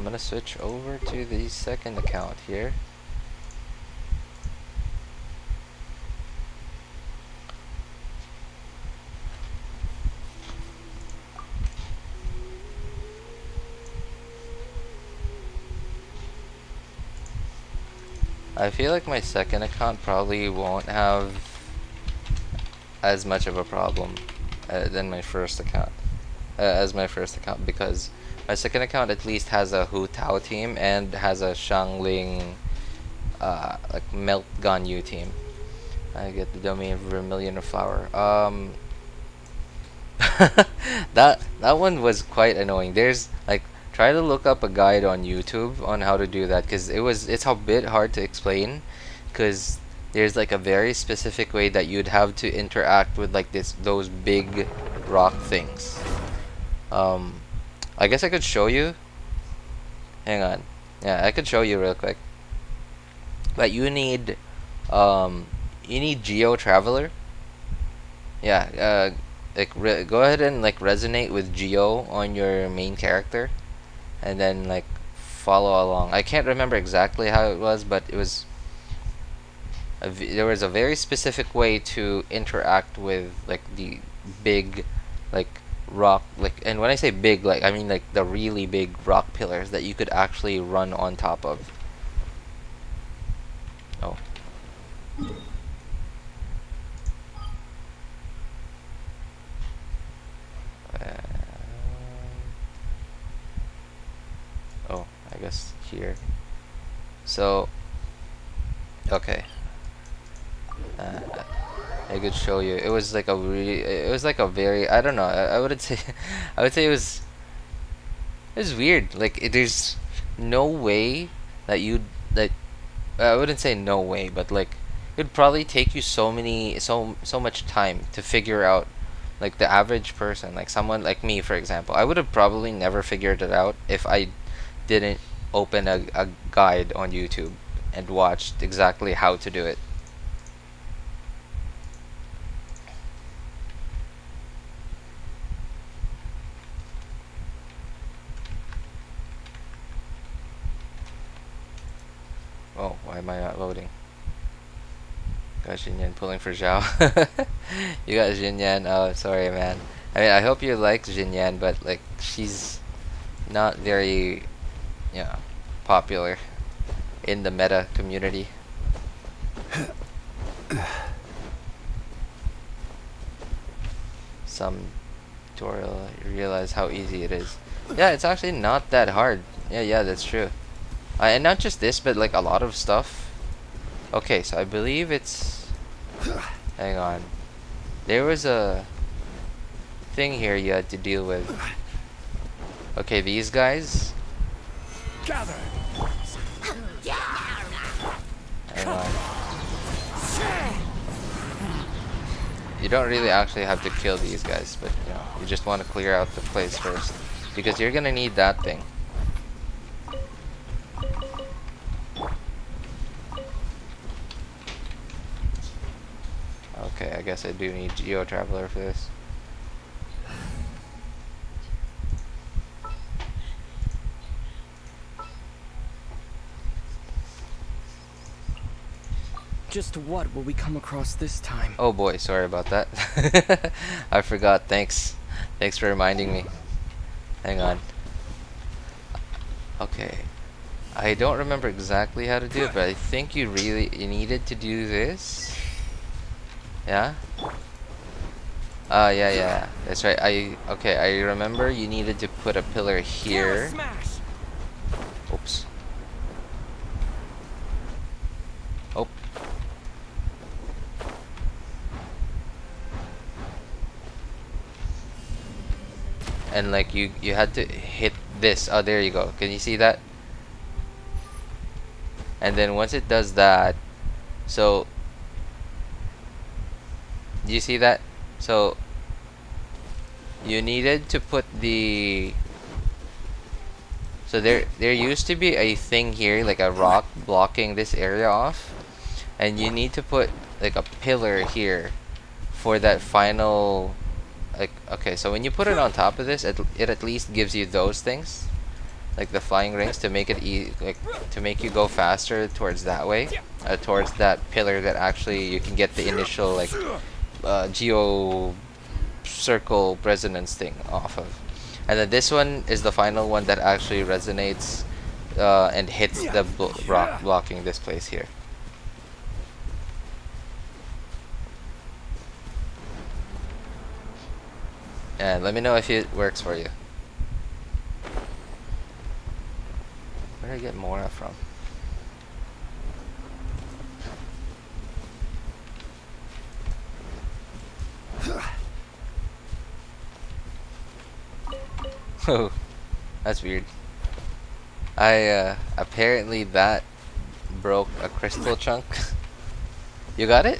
gonna switch over to the second account here. I feel like my second account probably won't have as much of a problem than my first account. As my first account, because my second account at least has a Hu Tao team and has a Shangling like Melt Ganyu team. I get the domain of Vermilion of Flower. That one was quite annoying. There's like, try to look up a guide on YouTube on how to do that, because it's a bit hard to explain, because there's like a very specific way that you'd have to interact with like those big rock things. I guess I could show you. Hang on. Yeah, I could show you real quick. But you need Geo Traveler. Yeah, like go ahead and like resonate with Geo on your main character, and then like follow along. I can't remember exactly how it was, but it was there was a very specific way to interact with like the big like rock, like, and when I say big, like I mean like the really big rock pillars that you could actually run on top of. Oh. Oh, I guess here. So, okay. I could show you. It was like a very, I don't know. I wouldn't say, I would say it was weird. Like there's no way that I wouldn't say no way, but like it'd probably take you so much time to figure out, like the average person, like someone like me, for example. I would have probably never figured it out if I didn't open a guide on YouTube and watched exactly how to do it. Oh, why am I not loading? Got Xinyan pulling for Xiao. You got Xinyan. Oh, sorry, man. I mean, I hope you like Xinyan, but like she's not very, popular in the meta community. Some tutorial, you realize how easy it is. Yeah, it's actually not that hard. Yeah, that's true. And not just this, but like a lot of stuff. Okay, so I believe it's... Hang on. There was a thing here you had to deal with. Okay, these guys. Gather. Hang on. You don't really actually have to kill these guys, but you just want to clear out the place first, because you're gonna need that thing. Okay, I guess I do need Geo Traveler for this. Just what will we come across this time? Oh boy, sorry about that. I forgot. Thanks for reminding me. Hang on. Okay. I don't remember exactly how to do it, but I think you needed to do this. Yeah? Yeah. That's right. I remember you needed to put a pillar here. Oops. Oh. And like you had to hit this. Oh, there you go. Can you see that? And then once it does that, so do you see that? So you needed to put the, so there used to be a thing here, like a rock blocking this area off, and you need to put like a pillar here for that final, like, okay, so when you put it on top of this, it at least gives you those things. like the flying rings, to make it to make you go faster towards that way, towards that pillar that actually you can get the initial like geo circle resonance thing off of. And then this one is the final one that actually resonates and hits the rock blocking this place here. And let me know if it works for you. Where did I get Mora from? Oh, that's weird. Apparently that broke a crystal chunk. You got it?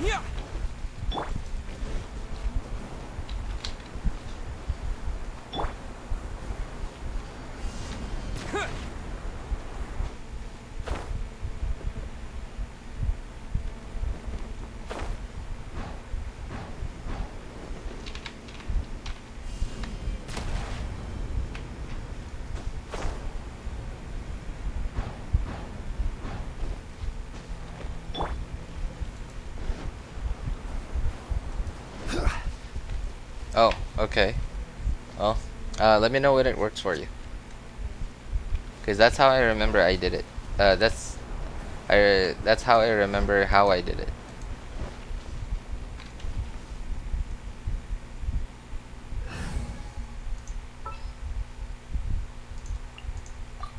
Yeah. Oh, okay. Well, let me know when it works for you. Cause that's how I remember I did it. That's how I remember how I did it.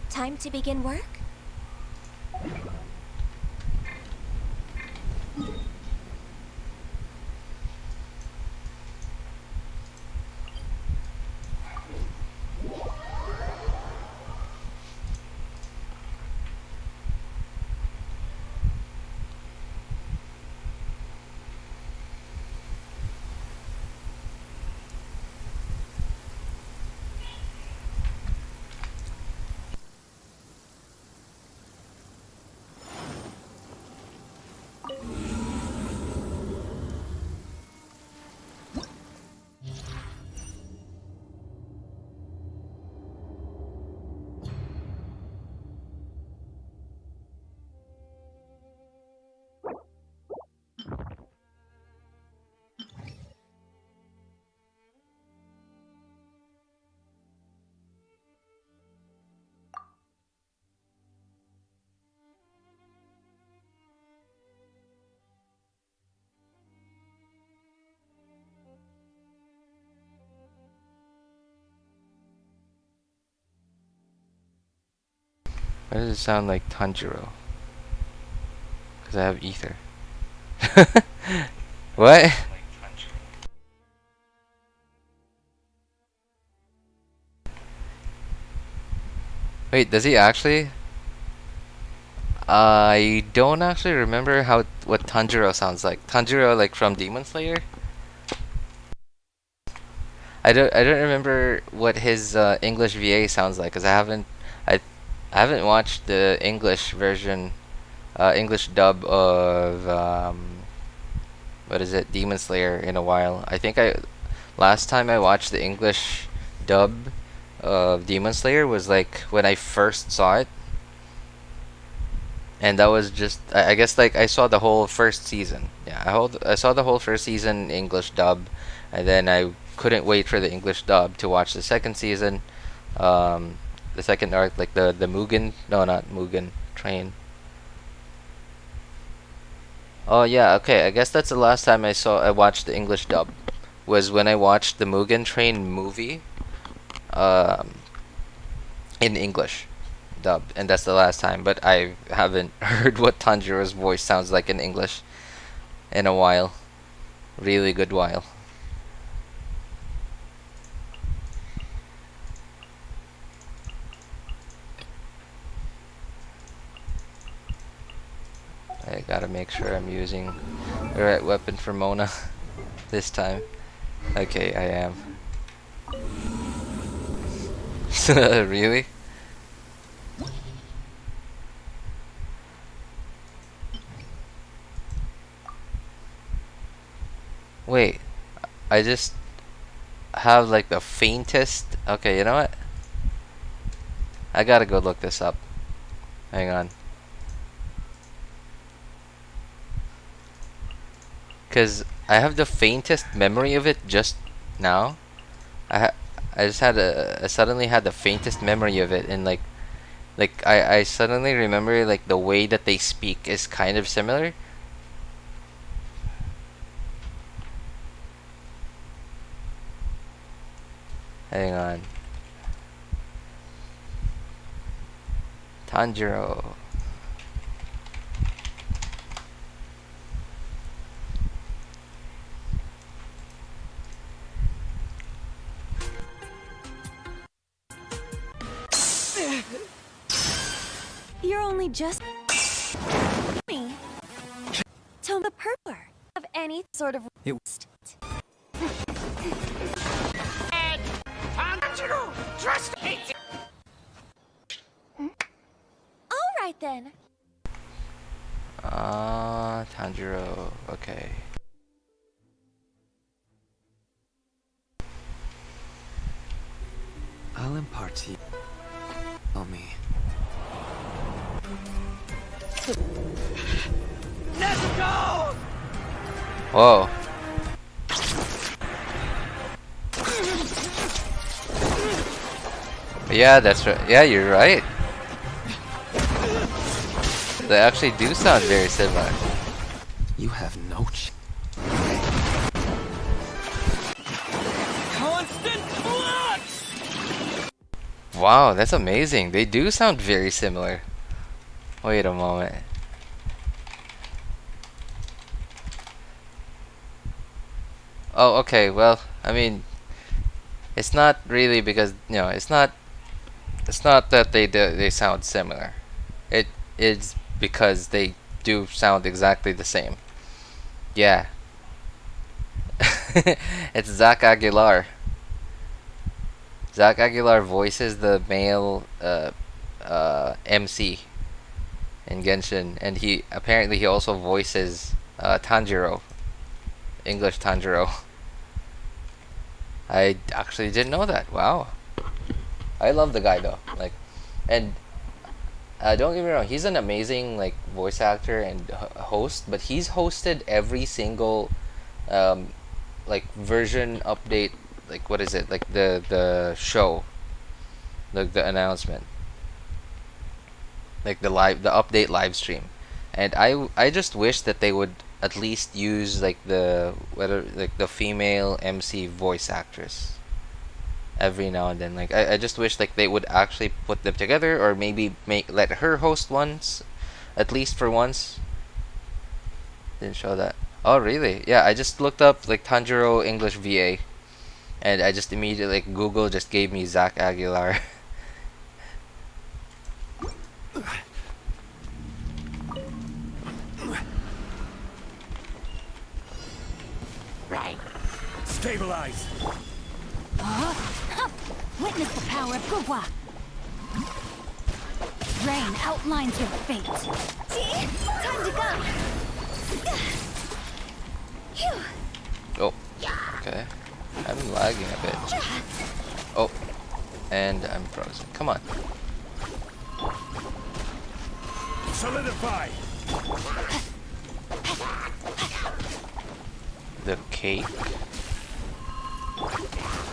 Time to begin work? Why does it sound like Tanjiro? Cause I have ether. What? Wait, does he actually? I don't actually remember what Tanjiro sounds like. Tanjiro, like from Demon Slayer. I don't remember what his English VA sounds like, cause I I haven't watched the English version, English dub of what is it, Demon Slayer in a while. I think last time I watched the English dub of Demon Slayer was like when I first saw it, and that was just I guess like I saw the whole first season. Yeah, I saw the whole first season English dub, and then I couldn't wait for the English dub to watch the second season, the second arc, like the Mugen, no, not Mugen Train. Oh yeah, okay. I guess that's the last time I watched the English dub, was when I watched the Mugen Train movie, um, in English dub, and that's the last time. But I haven't heard what Tanjiro's voice sounds like in English in a while, really good while. I gotta make sure I'm using the right weapon for Mona this time. Okay, I am. Really? Wait, I just have like the faintest. Okay, you know what? I gotta go look this up. Hang on. Cause I have the faintest memory of it just now. I just had I suddenly had the faintest memory of it, and like I suddenly remember like the way that they speak is kind of similar. Hang on. Tanjiro. You're only just me. To the purpler of any sort of All right then. Tanjiro. Okay. I'll impart to you. Tell me. Whoa. Yeah, that's right. Yeah, you're right. They actually do sound very similar. You have no Constant flux! Wow, that's amazing. They do sound very similar. Wait a moment. Oh, okay. Well, I mean, it's not really because it's not. It's not that they sound similar. It is because they do sound exactly the same. Yeah. It's Zach Aguilar. Zach Aguilar voices the male MC in Genshin, and he also voices Tanjiro, English Tanjiro. I actually didn't know that. Wow. I love the guy though. Like, and don't get me wrong, he's an amazing like voice actor and host, but he's hosted every single like version update, like what is it? Like the show, like the announcement, like the update live stream. And I just wish that they would at least use like the female MC voice actress every now and then. Like I just wish like they would actually put them together, or maybe let her host once, at least for once. Didn't show that. Oh really? Yeah, I just looked up like Tanjiro English VA, and I just immediately like Google just gave me Zach Aguilar. Right. Stabilize. Witness the power of Gugwa. Rain outlines your fate. See? Time to go. Phew. Oh, okay. I'm lagging a bit. Oh, and I'm frozen. Come on. Solidify. The cake.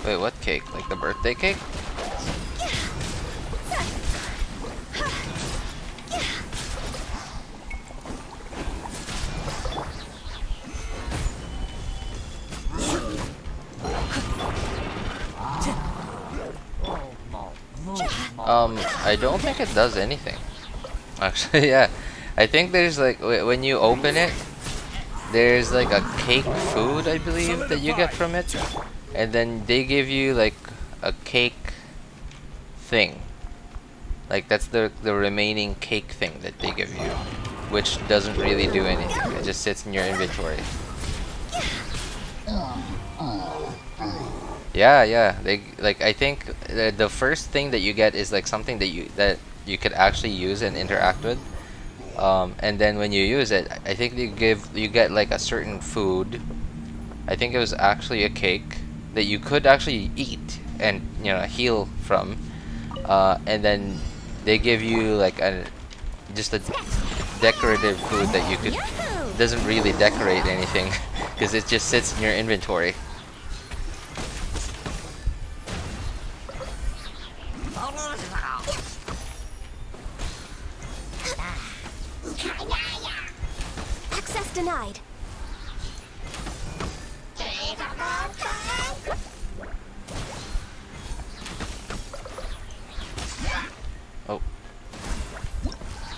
Wait, what cake? Like the birthday cake? I don't think it does anything. Actually, yeah. I think there's like when you open it, there's like a cake food, I believe, that you get from it, and then they give you like a cake thing. Like that's the remaining cake thing that they give you, which doesn't really do anything. It just sits in your inventory. Yeah. They like I think the first thing that you get is like something that you could actually use and interact with. And then when you use it, I think you get like a certain food, I think it was actually a cake that you could actually eat and heal from, and then they give you like just a decorative food that you could doesn't really decorate anything because it just sits in your inventory. Access denied. Oh.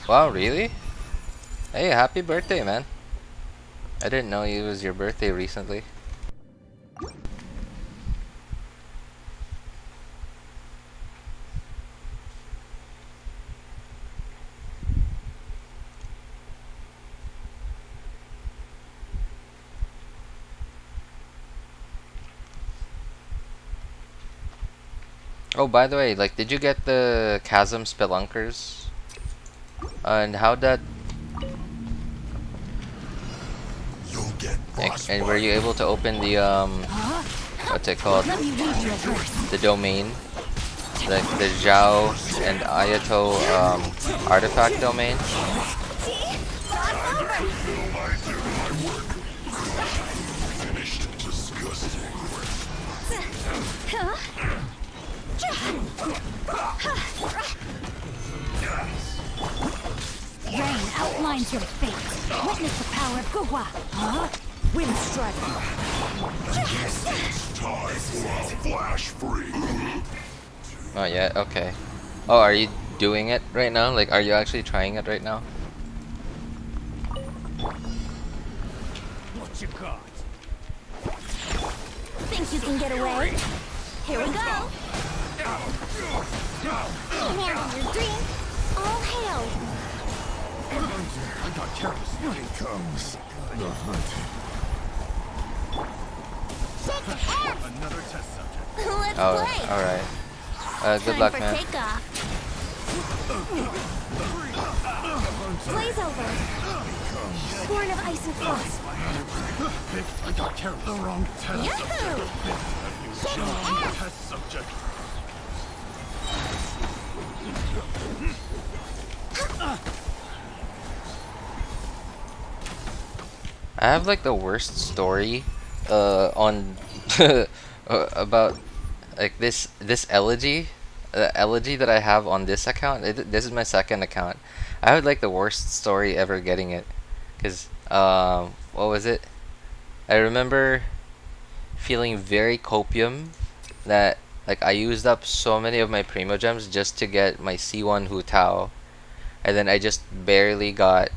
Wow, really? Hey, happy birthday, man. I didn't know it was your birthday recently. Oh, by the way, like, did you get the Chasm Spelunkers? And how that... You'll get And were you able to open the, what's it called? Let me read your verse. The domain? Like, the Xiao and Itto, artifact domain? finished disgusting. Rain outlines your fate. Witness the power of Gugwa. Huh? Wind strike. Time for a flash freak. Oh, yeah, okay. Oh, are you doing it right now? Like, are you actually trying it right now? What you got? Think you can get away? Here we go. Now your dream. All hail. I got careless. Here he comes. The hunting. Another test subject. Let's Oh, play. alright. Good Time luck, for man. takeoff. Blaze over. Born of ice and frost. I got careless. The wrong test Yahoo! Test subject. I have like the worst story on about like this elegy elegy that I have on this account. This is my second account. I had like the worst story ever getting it because what was it? I remember feeling very copium that like I used up so many of my primo gems just to get my C1 Hu Tao, and then I just barely got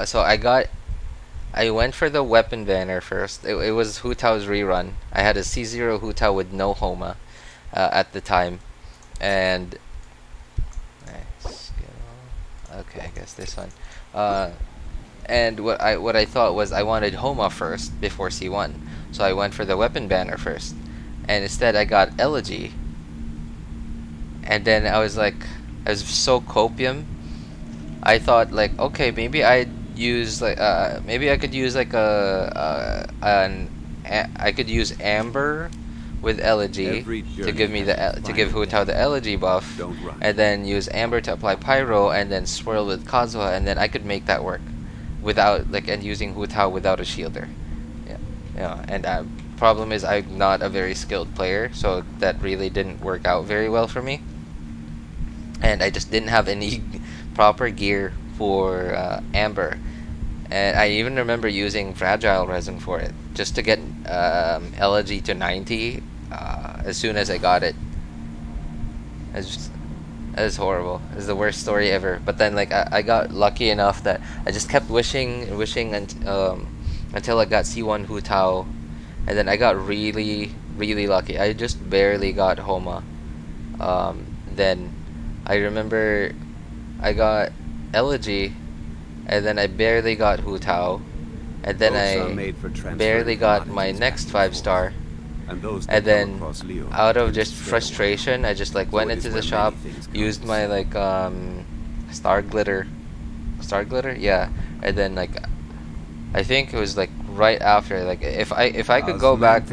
so I went for the weapon banner first. It was Hu Tao's rerun. I had a C0 Hu Tao with no Homa at the time. And nice. Okay, I guess this one. And what I thought was I wanted Homa first before C1. So I went for the weapon banner first. And instead I got Elegy. And then I was so copium. I thought like, okay, maybe I could use like I could use Amber with Elegy to give me to give Hu Tao the Elegy buff, and then use Amber to apply Pyro, and then swirl with Kazuha, and then I could make that work without and using Hu Tao without a shielder. Yeah, and problem is I'm not a very skilled player, so that really didn't work out very well for me, and I just didn't have any proper gear for Amber. And I even remember using Fragile Resin for it, just to get Elegy to 90 as soon as I got it. It's horrible. It's the worst story ever. But then like I got lucky enough that I just kept wishing and wishing until I got C1 Hu Tao, and then I got really lucky. I just barely got Homa. Then I remember I got Elegy, and then I barely got Hu Tao, and then I barely got my next 5-star, and then out of just frustration I just like went into the shop, used my star glitter, yeah, and then like I think it was like right after. Like if I could go back,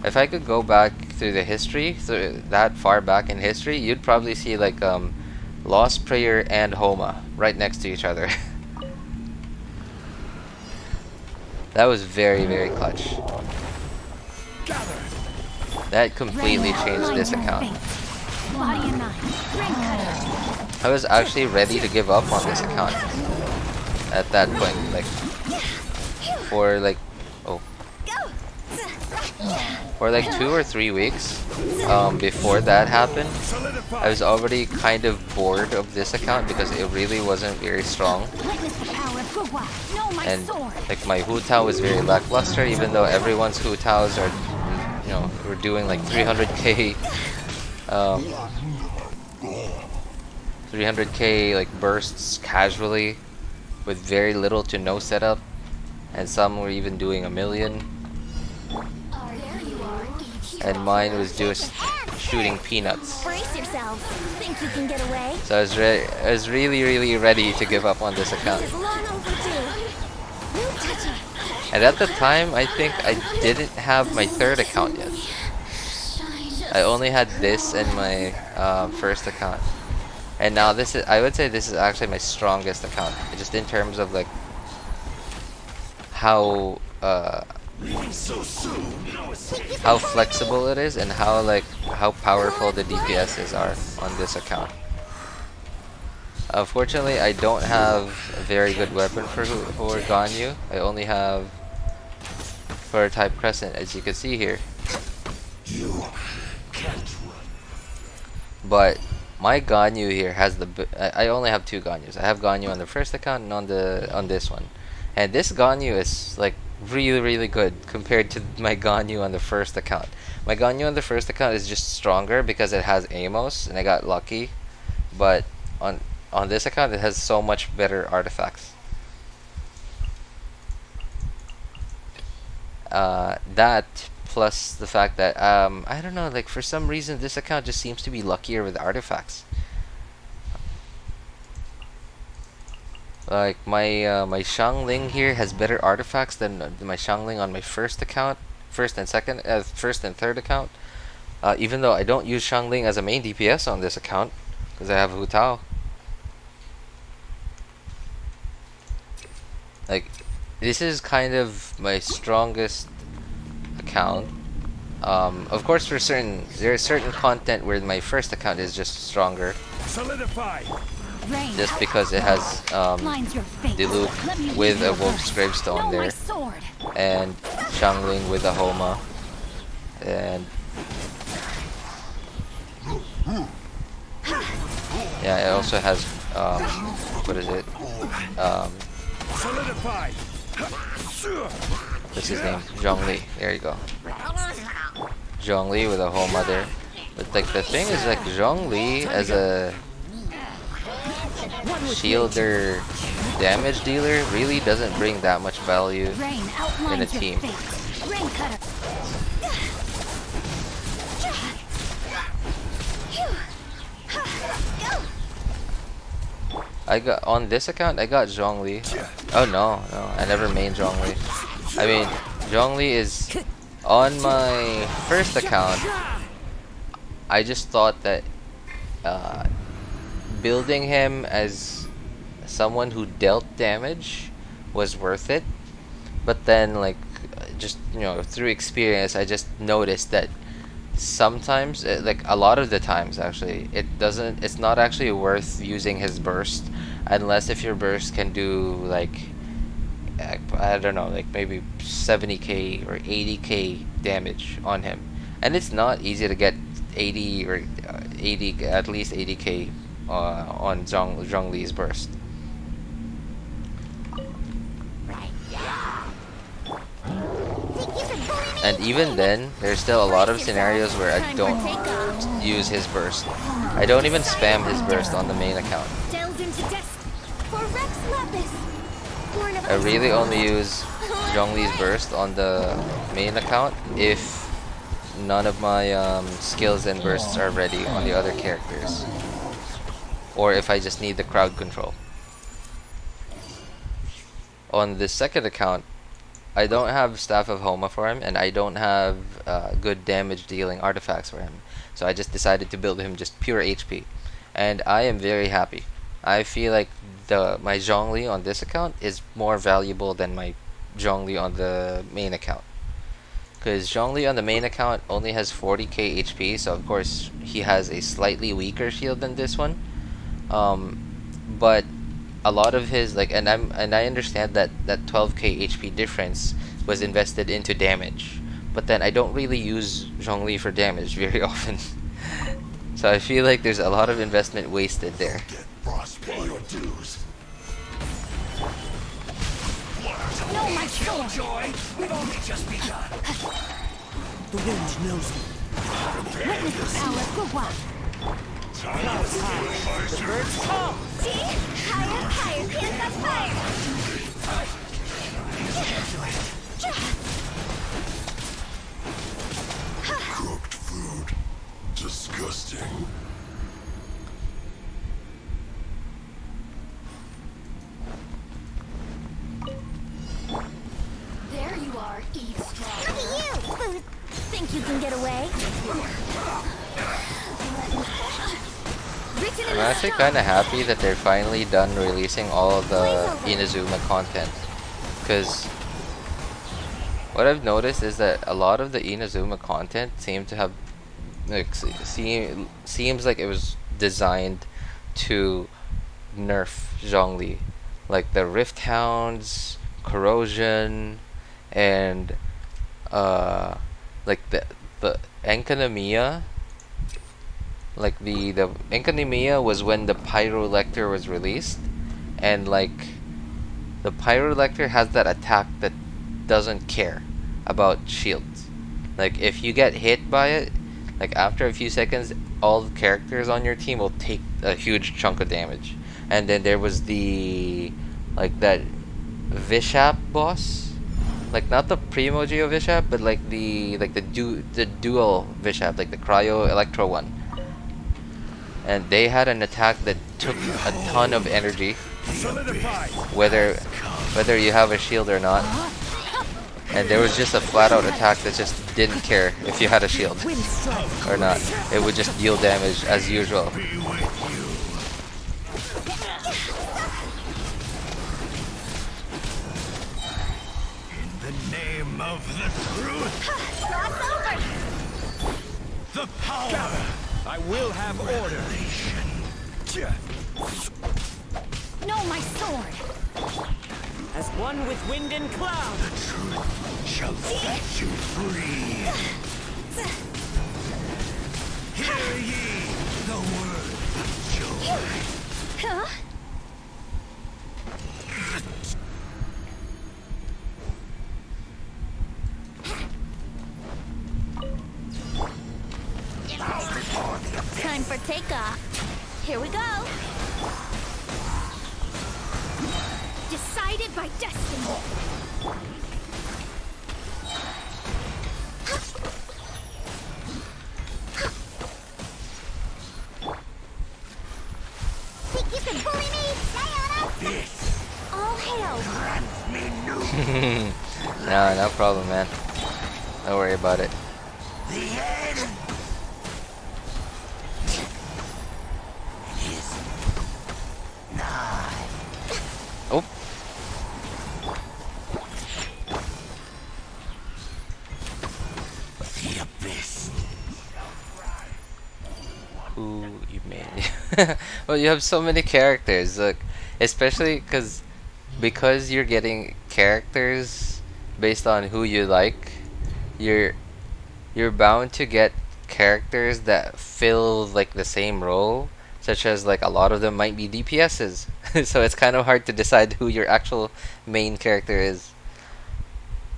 if I could go back through the history, through that far back in history, you'd probably see like Lost Prayer and Homa right next to each other. That was very, very clutch. That completely changed this account. I was actually ready to give up on this account at that point, like for like for like 2 or 3 weeks before that happened. I was already kind of bored of this account because it really wasn't very strong, and like my Hu Tao was very lackluster, even though everyone's Hu Taos are, you know, we're doing like 300k 300k like bursts casually with very little to no setup, and some were even doing 1,000,000, and mine was just shooting peanuts. Brace yourself. Think you can get away? So I was really ready to give up on this account. This is long overdue. No touching. And at the time, I think I didn't have my 3rd account yet. I only had this and my 1st account. And now this is, I would say this is actually my strongest account. Just in terms of like how flexible it is and how powerful the DPSs are on this account. Unfortunately, I don't have a very good weapon for Ganyu. I only have for type Crescent, as you can see here. But my Ganyu here has I only have 2 Ganyus. I have Ganyu on the 1st account and on this one. And this Ganyu is like really good compared to my Ganyu on the 1st account. My Ganyu on the 1st account is just stronger because it has Amos and I got lucky. But on this account it has so much better artifacts. That plus the fact that I don't know, like for some reason this account just seems to be luckier with artifacts. Like my Xiangling here has better artifacts than my Xiangling on my 1st account, 1st and 3rd account. Even though I don't use Xiangling as a main DPS on this account because I have Hu Tao. Like this is kind of my strongest account. Of course, there is certain content where my 1st account is just stronger. Solidify. Just because it has Diluc with a Wolf's Gravestone there, and Xiangling with a Homa, and yeah, it also has what is it? What's his name? Zhongli. There you go. Zhongli with a Homa there. But like the thing is, like Zhongli as a shielder damage dealer really doesn't bring that much value in a team. I got on this account I got Zhongli. Oh no, I never main Zhongli. I mean Zhongli is on my 1st account. I just thought that building him as someone who dealt damage was worth it, but then like just, you know, through experience I just noticed that sometimes, like a lot of the times actually, it's not actually worth using his burst unless if your burst can do like I don't know, like maybe 70k or 80k damage on him, and it's not easy to get 80 or 80, at least 80k on Zhongli's burst. And even then, there's still a lot of scenarios where I don't use his burst. I don't even spam his burst on the main account. I really only use Zhongli's burst on the main account if none of my skills and bursts are ready on the other characters, or if I just need the crowd control. on the second account, I don't have Staff of Homa for him, and I don't have good damage dealing artifacts for him. So I just decided to build him just pure HP, and I am very happy. I feel like my Zhongli on this account is more valuable than my Zhongli on the main account. Because Zhongli on the main account only has 40k HP, so of course he has a slightly weaker shield than this one. But a lot of his and I understand that 12k HP difference was invested into damage, but then I don't really use Zhongli for damage very often. So I feel like there's a lot of investment wasted there. Get frost pay your dues. No, my sword! Joy, we've only just begun. The wind knows me. Witness the power of Kuki. Clouds high, the birds come. See? Higher, higher, pants on fire! Cooked food. Disgusting. There you are, eavesdropper. Look at you, food! Think you can get away? Written in I'm the actually stone. kind of happy that they're finally done releasing all of the Inazuma content, because what I've noticed is that a lot of the Inazuma content seems like it was designed to nerf Zhongli, like the Rift Hounds, Corrosion, and like the Enkanomiya. Like the Enkanomiya was when the Pyrolector was released, and like the Pyrolector has that attack that doesn't care about shields. Like if you get hit by it, like after a few seconds, all the characters on your team will take a huge chunk of damage. And then there was that Vishap boss, like not the Primogeo Vishap, but like the dual Vishap, like the Cryo Electro one. And they had an attack that took a ton of energy, whether you have a shield or not. And there was just a flat out attack that just didn't care if you had a shield or not. It would just deal damage as usual. In the name of the truth, the power. I will have order. No, my sword! As one with wind and cloud. Shall set you free. Hear ye the word of joy. Huh? Time for takeoff. Here we go. Decided by destiny! Think you can bully me? Sayonara! All hail! No problem, man. Don't worry about it. The end is nigh. Oh, The abyss. who you made? Well, you have so many characters. Look, especially because you're getting characters based on who you like. You're bound to get characters that fill like the same role, such as like a lot of them might be DPSs. So it's kind of hard to decide who your actual main character is.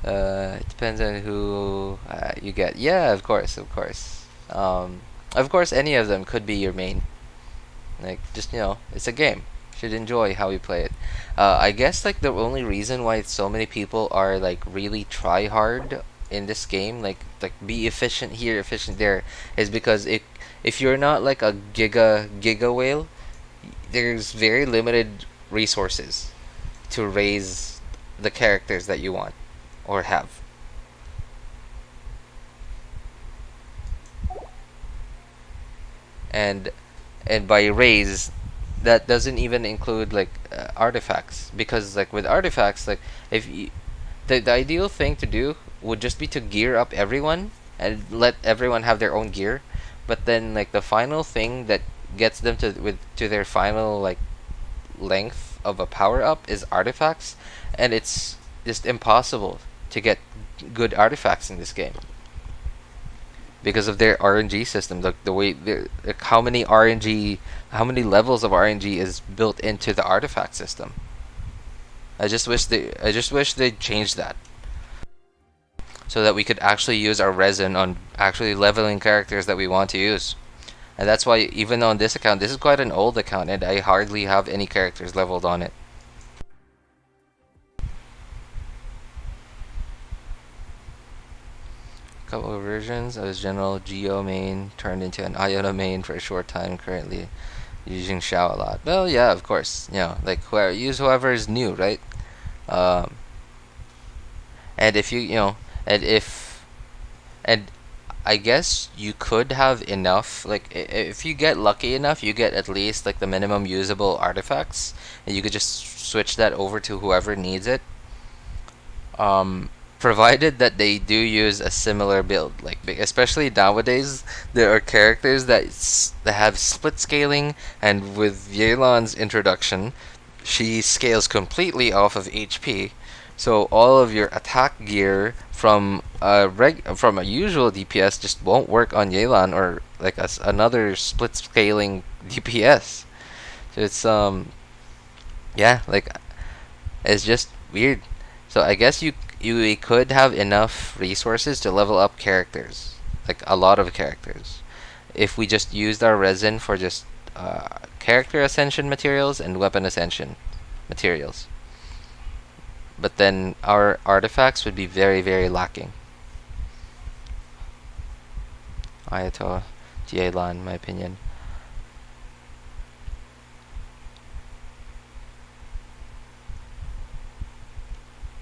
It depends on who you get. Yeah, of course. Of course, any of them could be your main. Like, just, it's a game. You should enjoy how you play it. I guess, like, the only reason why so many people are, like, really try hard in this game, like be efficient here, efficient there, is because if you're not, like, a giga whale, there's very limited resources to raise the characters that you want or have. And by raise, that doesn't even include like artifacts, because like with artifacts, like if you, the ideal thing to do would just be to gear up everyone and let everyone have their own gear, but then like the final thing that gets them to their final like length of a power up is artifacts, and it's just impossible to get good artifacts in this game because of their RNG system. Like the way like how many levels of RNG is built into the artifact system. I just wish they'd change that, so that we could actually use our resin on actually leveling characters that we want to use. And that's why even on this account, this is quite an old account, and I hardly have any characters leveled on it. Couple of versions of his general Geo main turned into an Iona main for a short time, currently using Xiao a lot. Well, yeah, of course, you know, like whoever is new, right? And if and I guess you could have enough, like if you get lucky enough, you get at least like the minimum usable artifacts, and you could just switch that over to whoever needs it. Provided that they do use a similar build, like especially nowadays, there are characters that have split scaling, and with Yelan's introduction, she scales completely off of HP. So all of your attack gear from a usual DPS just won't work on Yelan or like another split scaling DPS. So it's yeah, like it's just weird. So I guess you could have enough resources to level up characters, like a lot of characters, if we just used our resin for just character ascension materials and weapon ascension materials. But then our artifacts would be very, very lacking. Itto, Yelan, in my opinion.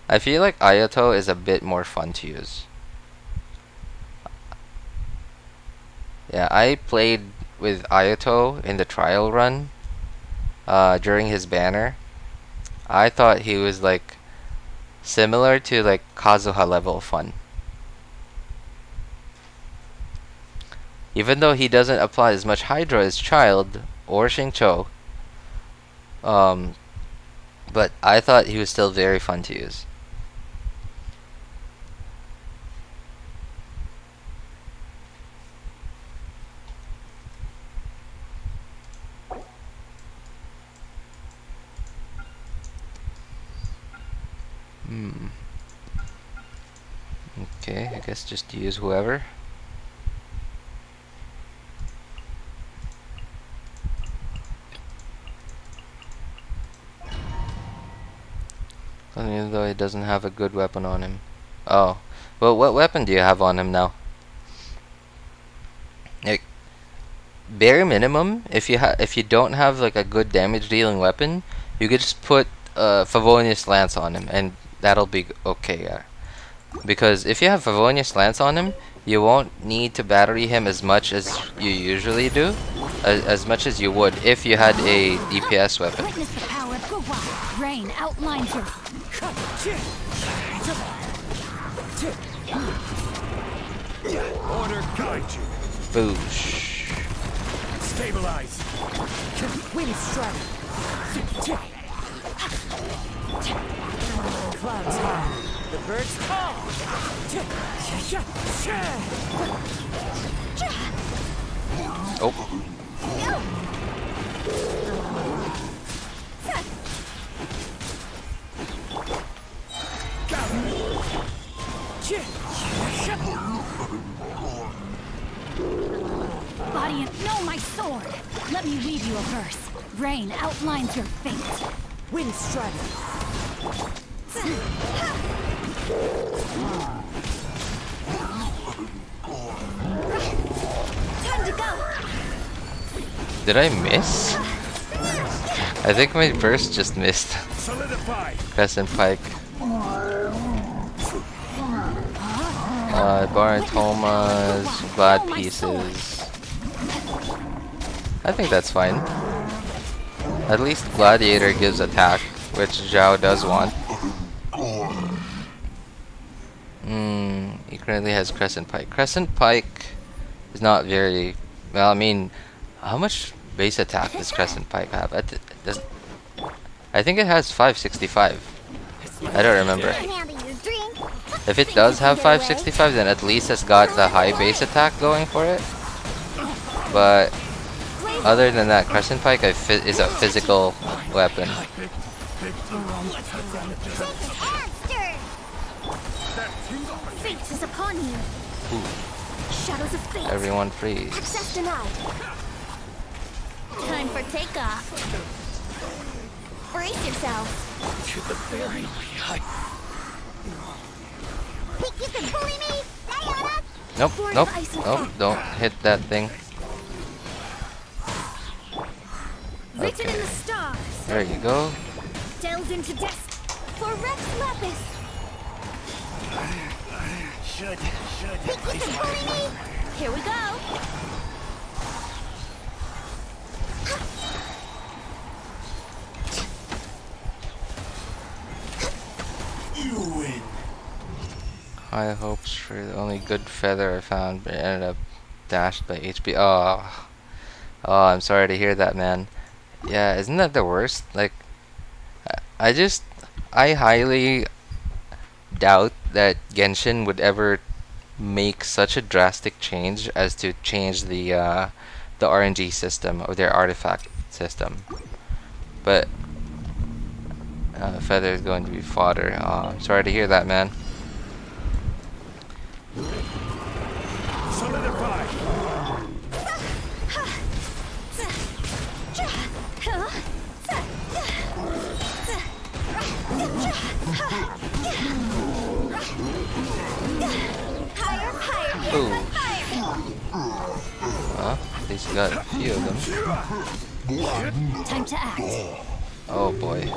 I feel like Itto is a bit more fun to use. Yeah, I played with Itto in the trial run during his banner. I thought he was like similar to like Kazuha level fun. Even though he doesn't apply as much Hydra as Child or Xingqiu, but I thought he was still very fun to use. Okay, I guess just use whoever. Even though he doesn't have a good weapon on him. Oh, well, what weapon do you have on him now? Like, bare minimum, if you don't have like a good damage dealing weapon, you could just put Favonius Lance on him, and that'll be okay. Yeah. Because if you have Favonius Lance on him, you won't need to battery him as much as you usually do, as much as you would if you had a DPS weapon. Witness the power of Kuki. Rain outlines your... Order guide you. Boosh. Stabilize. Wind strike. Clouds high. The birds call. Oh. Body and... No, my sword! Let me weave you a verse. Rain outlines your fate. Wind strike. Time to go! Did I miss? I think my burst just missed. Solidify. Crescent Pike. Barantomas, glad pieces. I think that's fine. At least Gladiator gives attack, which Xiao does want. He currently has Crescent Pike. Crescent Pike is not very well. I mean, how much base attack does Crescent Pike have? I think it has 565. I don't remember. If it does have 565, then at least it's got the high base attack going for it. But other than that, Crescent Pike is a physical weapon. Fate is upon you. Shadows of fate. Everyone freeze. Access denied. Time for takeoff. Brace yourself. To the very Think you can bully me? Diana? Nope, nope, nope, don't hit that thing. Written in the stars. There you go. Delved into depth. For Rex Lapis. should. Think you can bully me? Here we go. You win. High hopes for the only good feather I found, but it ended up dashed by HP. Oh, I'm sorry to hear that, man. Yeah, isn't that the worst? Like, I highly doubt that Genshin would ever make such a drastic change as to change the RNG system or their artifact system. But feather is going to be fodder. Oh, I'm sorry to hear that, man. Solidify. Ooh. Well, at least you got a few of them. Time to act. Oh boy.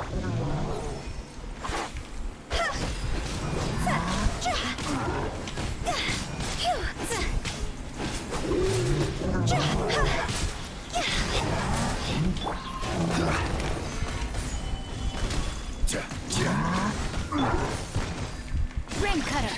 Rim cutter.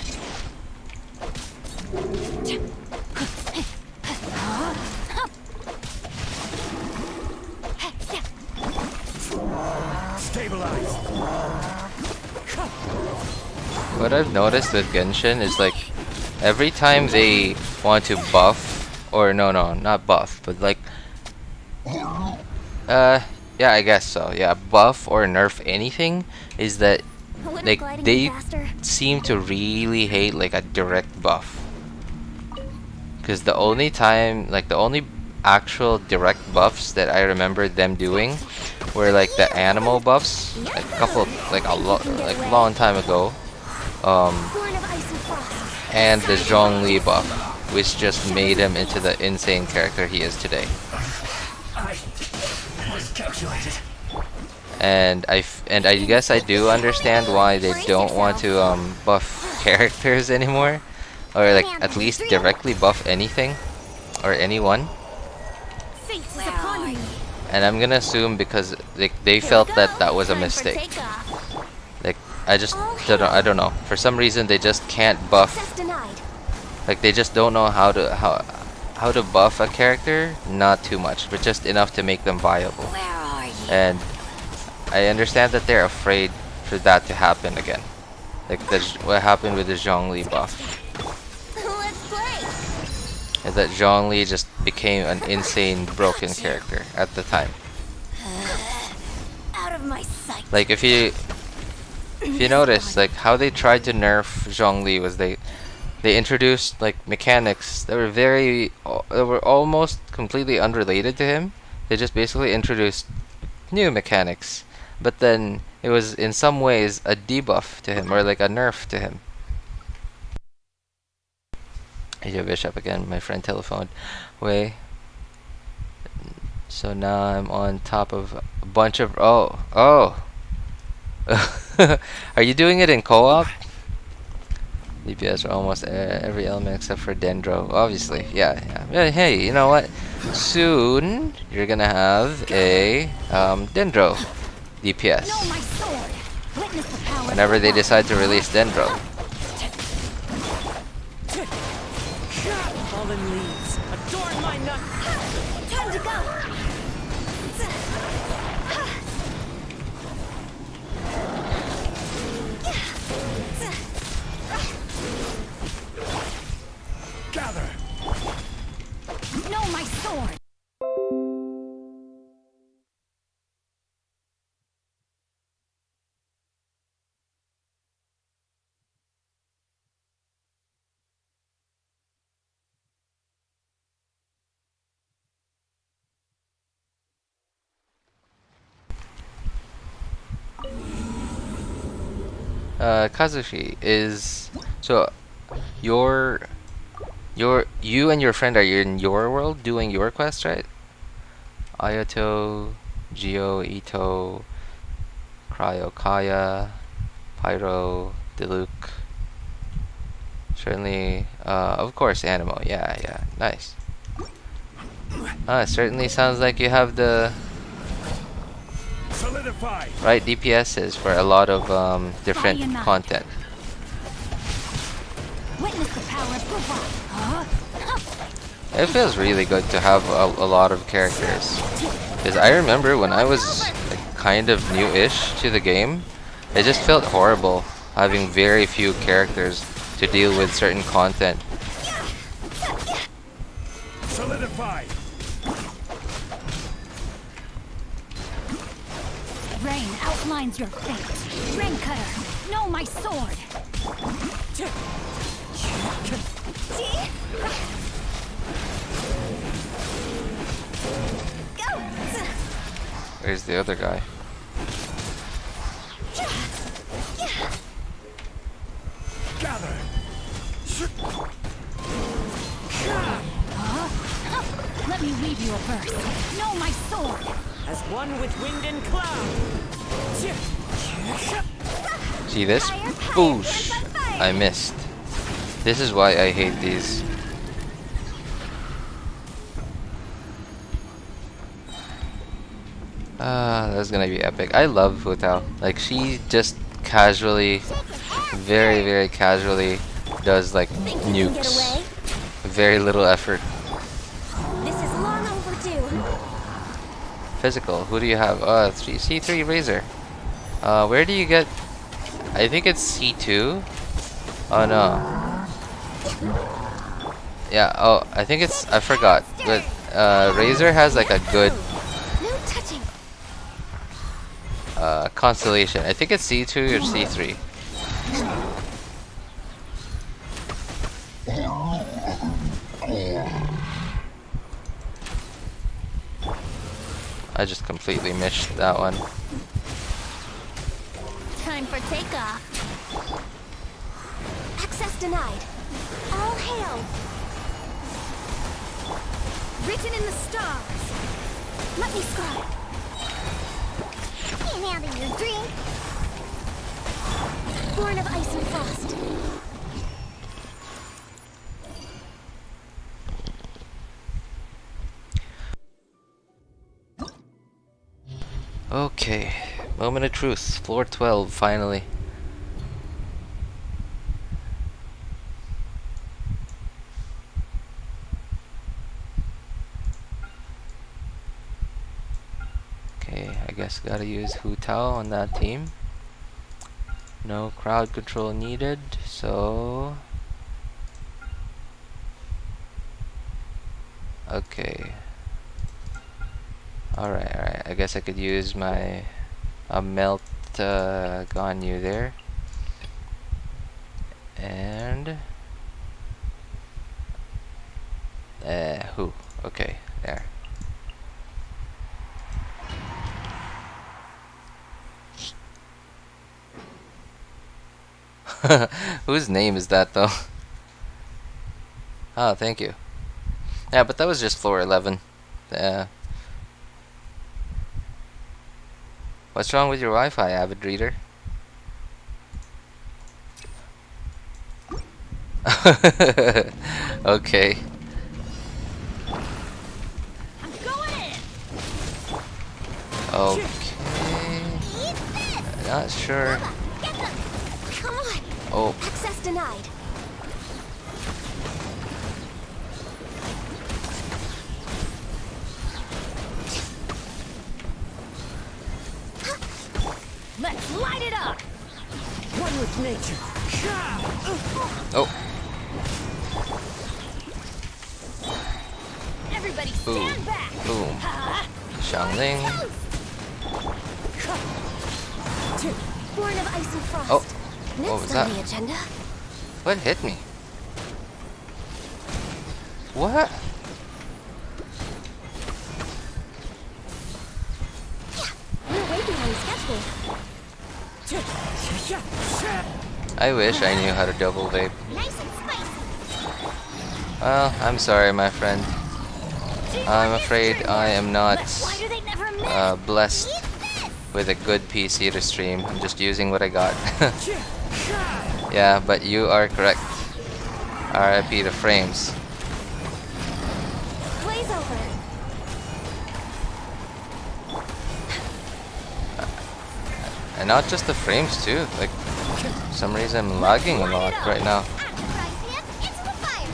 Stabilize. What I've noticed with Genshin is like every time they want to buff, or no, not buff, but like yeah, I guess so. Yeah, buff or nerf anything is that like they seem to really hate like a direct buff. Because the only time, like the only actual direct buffs that I remember them doing were like the animal buffs, like a couple, like a long time ago, and the Zhongli buff, which just made him into the insane character he is today. I miscalculated. And I guess I do understand why they don't want to buff characters anymore, or like at least directly buff anything or anyone. And I'm gonna assume because they felt that that was a mistake. Like I don't know. For some reason they just can't buff. Like they just don't know how to buff a character. Not too much, but just enough to make them viable. And I understand that they're afraid for that to happen again. Like what happened with the Zhongli buff. Is that Zhongli just became an insane broken character at the time. Out of my sight. Like if you notice like how they tried to nerf Zhongli was they introduced like mechanics that were almost completely unrelated to him. They just basically introduced new mechanics, but then it was in some ways a debuff to him or like a nerf to him. Your bishop again, my friend telephoned. Way. So now I'm on top of a bunch of oh. Are you doing it in co-op? DPS for almost every element except for Dendro. Obviously, yeah, yeah. Hey, you know what? Soon you're gonna have a Dendro DPS. Know my sword. Witness the power. Whenever they decide to release Dendro. Fallen leaves, adorn my nut. Time to go. Gather. Know my sword. Kazushi is so you and your friend are in your world doing your quest, right? Ayato, Geo, Itto, Cryo, Kaya, Pyro, Diluc. Certainly, of course, Animo. Yeah, yeah, nice. It certainly sounds like you have the Solidify. right DPSs for a lot of different Body and mind. content. Witness the power of Kuki. It feels really good to have a lot of characters. Because I remember when I was like, kind of new-ish to the game, it just felt horrible having very few characters to deal with certain content. Solidify. Rain outlines your fate. Rain cutter. Know my sword. Go. Where's the other guy? Gather. Let me weave you a verse. Know my sword. As one with wind and cloud. See this? Boosh! I missed. This is why I hate these. That's gonna be epic. I love Futao. Like, she just casually, very casually does like Think you can get nukes. away? Very little effort. This is long overdue. Physical. Who do you have? C3 Razor. Where do you get? I think it's C2. Oh no. Yeah. Oh, I think it's. I forgot. But Razor has like a good No touching. constellation. I think it's C2 or C3. I just completely missed that one. Time for takeoff. Access denied. All hail. Written in the stars. Let me scribe. Can't handle your drink. Born of ice and frost. Okay. Moment of truth. Floor 12, finally. Okay, I guess gotta use Hu Tao on that team. No crowd control needed, so... Okay. Alright, I guess I could use my melt Ganyu there. And who? Okay, there. Whose name is that though? Oh, thank you. Yeah, but that was just floor 11. What's wrong with your Wi-Fi, avid reader? Okay. I'm going in. Okay. Eat this! Not sure. Get them! Come on! Oh, Access denied. Let's light it up. One with nature. oh. Everybody Boom. stand back. Boom. Xiangling. Born of ice and frost. Oh, Next what was on that? the agenda. What hit me? What? We're way behind schedule. I wish I knew how to double vape. Nice and spicy. Well, I'm sorry, my friend. I'm afraid I am not Why do they never miss? blessed Eat this! with a good PC to stream. I'm just using what I got. Yeah, but you are correct. RIP the frames. Glaze over. And not just the frames too. Like, for some reason I'm lagging a lot right now. Add the frying pan into the fire.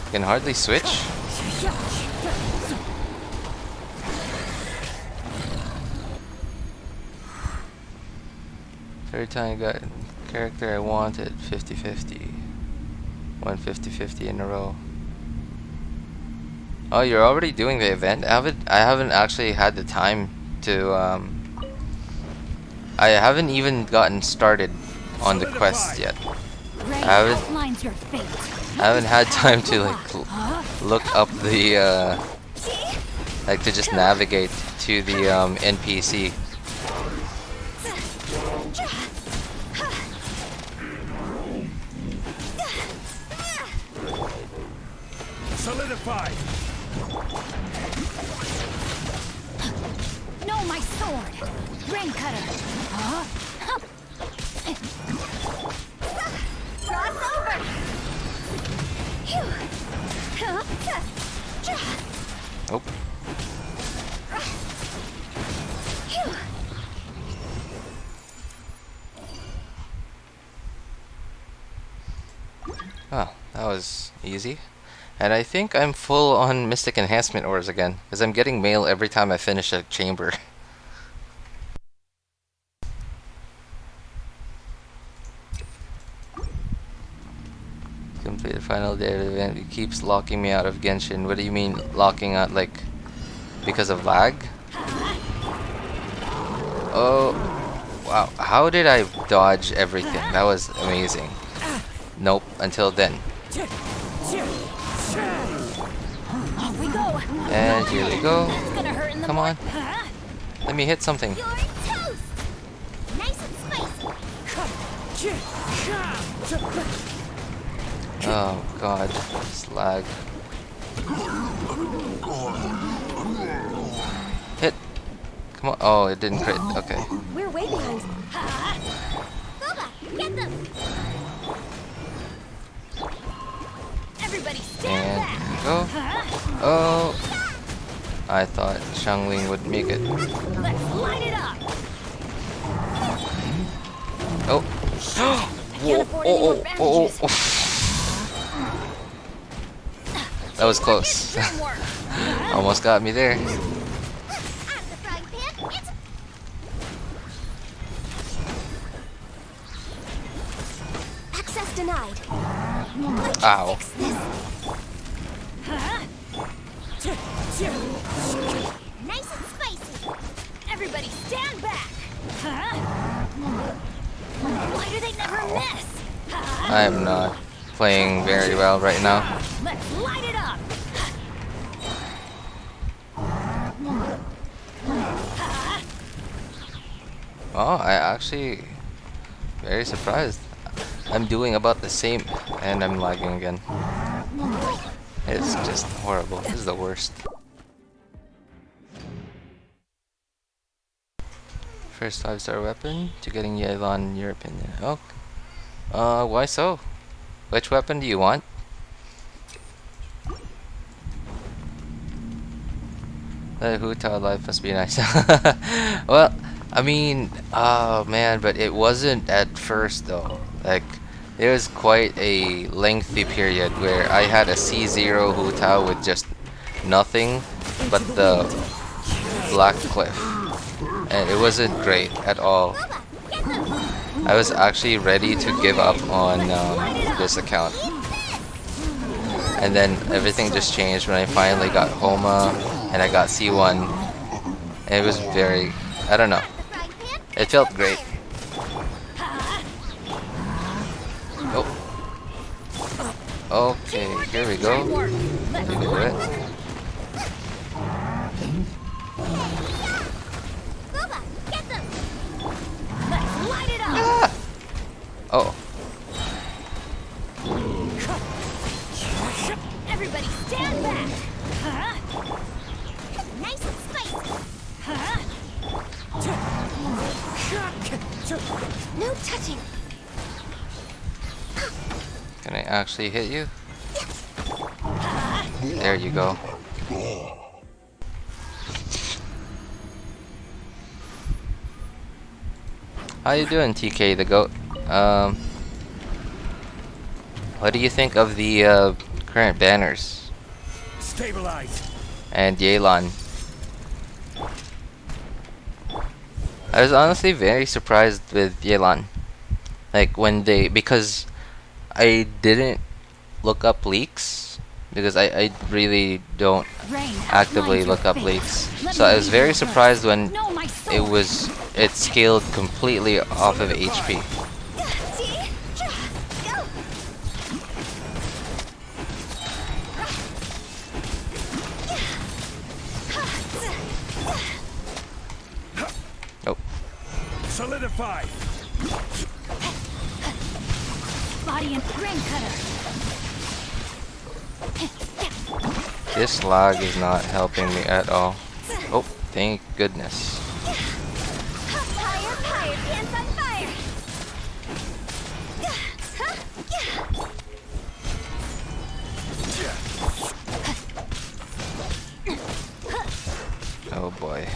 I can hardly switch. Every time I got character I wanted, 50-50. 150-50 in a row. Oh, you're already doing the event? I haven't actually had the time to I haven't even gotten started on the quest yet. Ray I haven't- outlines your fate. I haven't had time to like look up the like to just navigate to the NPC. Solidified. No, my sword. Rain cutter. Cross over. Oh, oh, that was easy. And I think I'm full on Mystic Enhancement Ores again, because I'm getting mail every time I finish a chamber. Complete the final day of the event. It keeps locking me out of Genshin. What do you mean locking out, like, because of lag? Oh, wow. How did I dodge everything? That was amazing. Nope, until then. Off we go. And here we go. That's gonna hurt in the Come on. Huh? Let me hit something. You're toast. Nice and spicy. Oh god, this lag. Hit. Come on. Oh, it didn't crit. Okay. We're way behind. Boba, get them. Everybody stand And back. here we go. Oh, I thought Xiangling would make it. Let's light it up. Oh. Can't afford any more bandages. That was close. Trim work. Almost got me there. Out of the frying pan into... Access denied. Ow. Fix this. Nice and spicy. Everybody stand back. Why do they never miss? I am not playing very well right now. Let's light it up. Oh, I actually very surprised. I'm doing about the same and I'm lagging again. It's just horrible. This is the worst. First 5-star weapon to getting Yelan in your opinion. Oh. Why so? Which weapon do you want? The Huta life must be nice. Well, I mean, oh man, but it wasn't at first though. Like, there was quite a lengthy period where I had a C0 Huta with just nothing but the Black Cliff. And it wasn't great at all. I was actually ready to give up on this account. And then everything just changed when I finally got Homa and I got C1. And it was very, I don't know. It felt great. Oh. Okay, here we go. You can do it. Ah! Oh. Everybody stand back! Nice and spicy! No touching! Can I actually hit you? There you go. How you doing, TK the goat? What do you think of the current banners? Stabilize. And Yelan. I was honestly very surprised with Yelan. Like when they, because I didn't look up leaks, because I really don't actively look up leaks. So I was very surprised when it scaled completely off of HP. Oh. Solidify. Body and brain cutter. This lag is not helping me at all. Oh, thank goodness. Fire, fire, pants on fire. Oh boy.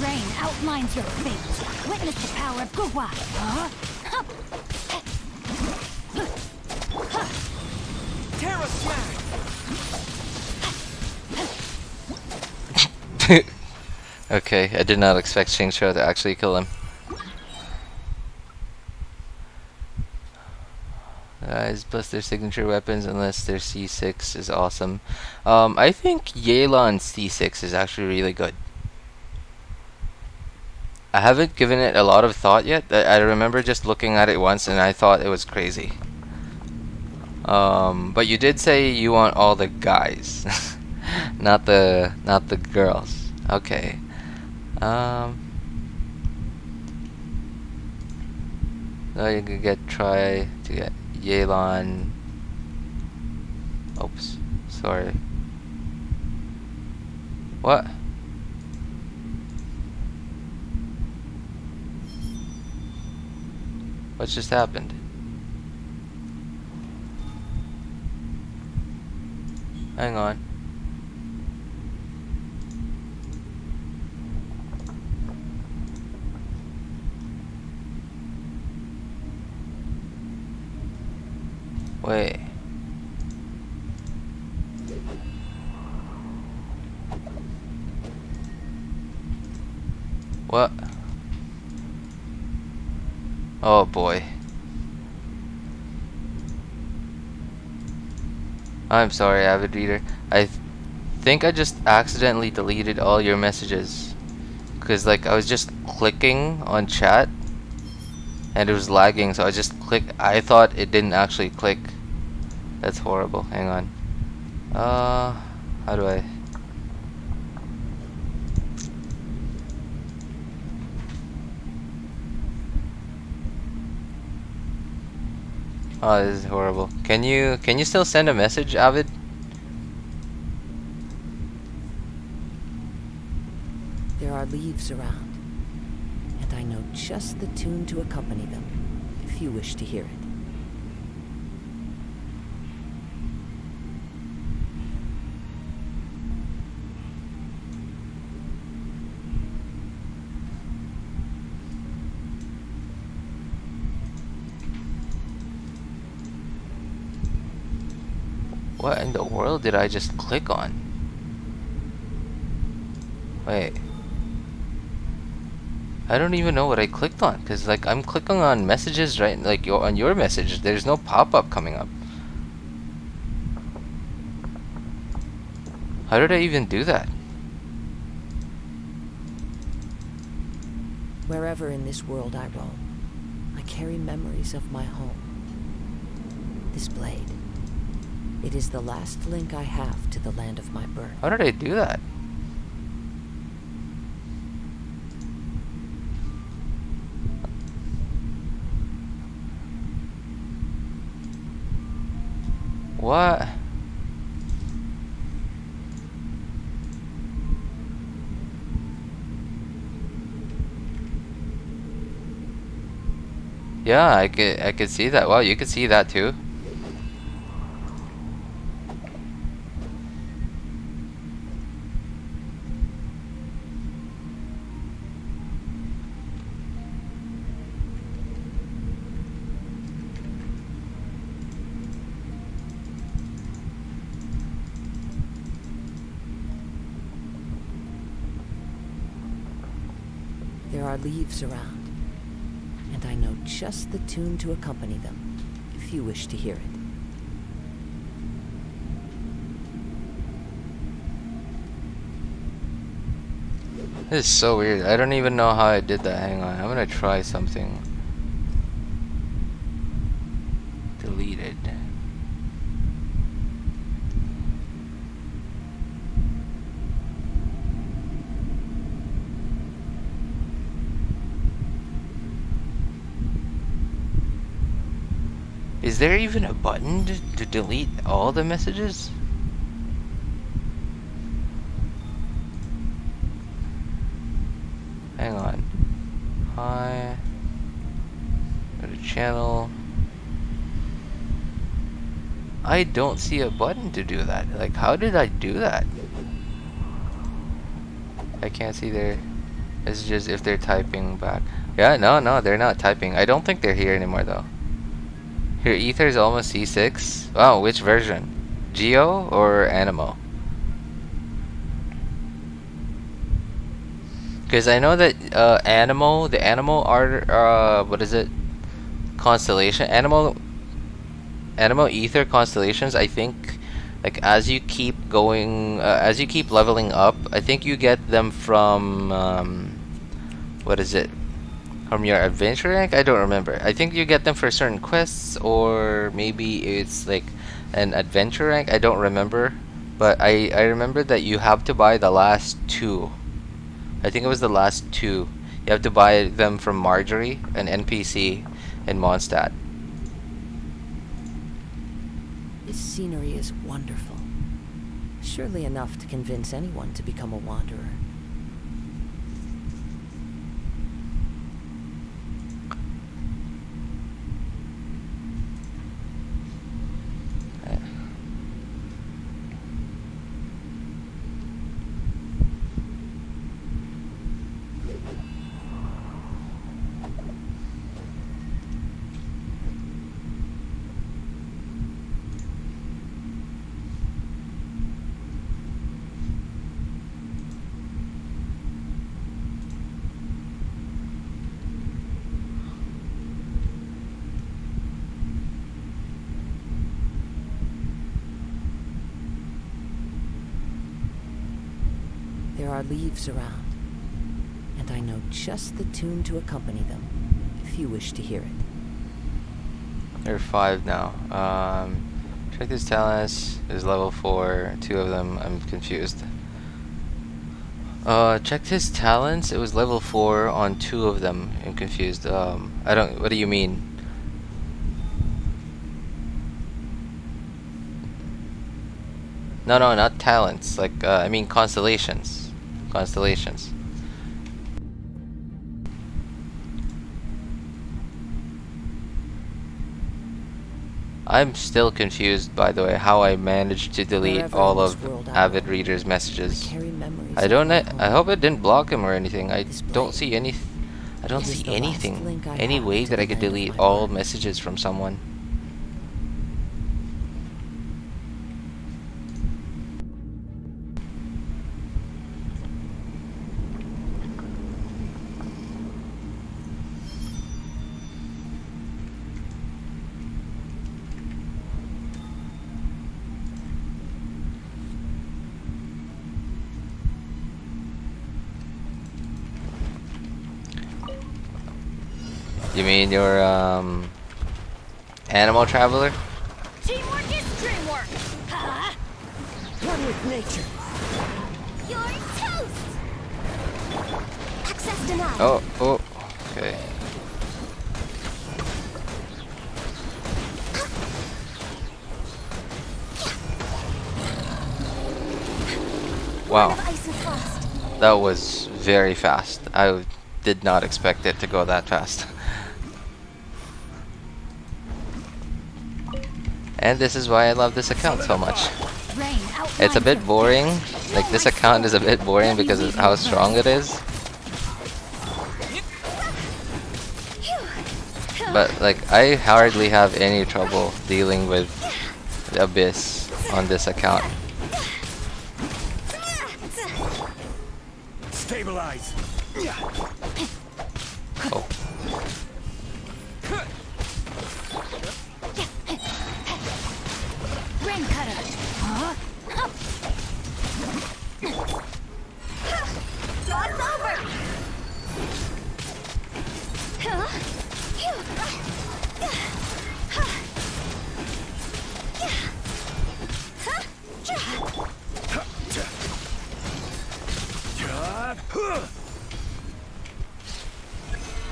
Rain outlines your fate. Witness the power of Guwa. Terra Smash! Okay, I did not expect Xiao to actually kill him. Guys, plus their signature weapons unless their C6 is awesome. I think Yelan's C6 is actually really good. I haven't given it a lot of thought yet. I remember just looking at it once and I thought it was crazy. But you did say you want all the guys, not the girls. Okay. So you could try to get Yelan. Oops, sorry. What? What just happened? Hang on. Wait. What? Oh boy. I'm sorry, avid reader. I think I just accidentally deleted all your messages. Cause like I was just clicking on chat and it was lagging, so I just clicked. I thought it didn't actually click. That's horrible. Hang on. How do I? Oh, this is horrible. Can you still send a message, Avid? There are leaves around, and I know just the tune to accompany them, if you wish to hear it. What in the world did I just click on? Wait. I don't even know what I clicked on, cause like I'm clicking on messages right, like on your message. There's no pop-up coming up. How did I even do that? Wherever in this world I roam, I carry memories of my home. This blade. It is the last link I have to the land of my birth. How did I do that? What? Yeah, I could see that. Wow, you could see that too. There are leaves around, and I know just the tune to accompany them, if you wish to hear it. This is so weird. I don't even know how I did that. Hang on, I'm gonna try something. Deleted. Is there even a button to delete all the messages? Hang on. Hi. Go to channel. I don't see a button to do that. Like, how did I do that? I can't see their messages if they're typing back. Yeah, no, they're not typing. I don't think they're here anymore though. Here, Ether is almost C6. Wow, which version? Geo or Animo? Because I know that Animo, the Animo art, what is it? Constellation, Animo Ether constellations. I think, like as you keep going, as you keep leveling up, I think you get them from what is it? From your adventure rank? I don't remember. I think you get them for certain quests, or maybe it's like an adventure rank. I don't remember, but I remember that you have to buy the last two. I think it was the last two. You have to buy them from Marjorie, an NPC in Mondstadt. This scenery is wonderful. Surely enough to convince anyone to become a wanderer. There are leaves around, and I know just the tune to accompany them, if you wish to hear it. There are 5 now. Check these talents. There's level 4. 2 of them. I'm confused. Checked his talents. It was level 4 on 2 of them. I'm confused. I don't. What do you mean? No, not talents. Like, I mean constellations. Constellations. I'm still confused, by the way, how I managed to delete Wherever all in this of world I Avid roam, Reader's messages. carry memories I of don't. my I home. hope it didn't block him or anything. I This don't blade. see any. I don't It is see the last anything. link I Any have way to that the I could land of delete my all birth. messages from someone. You mean your animal traveler? Teamwork is dreamwork. Huh? One with nature. You're toast! Access denied. Oh, oh, okay. Wow, Of ice and frost. that was very fast. I did not expect it to go that fast. And this is why I love this account so much. Rain It's a outlines bit your boring. fate. Like, this account is a bit boring because of how strong it is. But like, I hardly have any trouble dealing with the Abyss on this account. Stabilize. Oh, Rain cutter. Huh? It's over!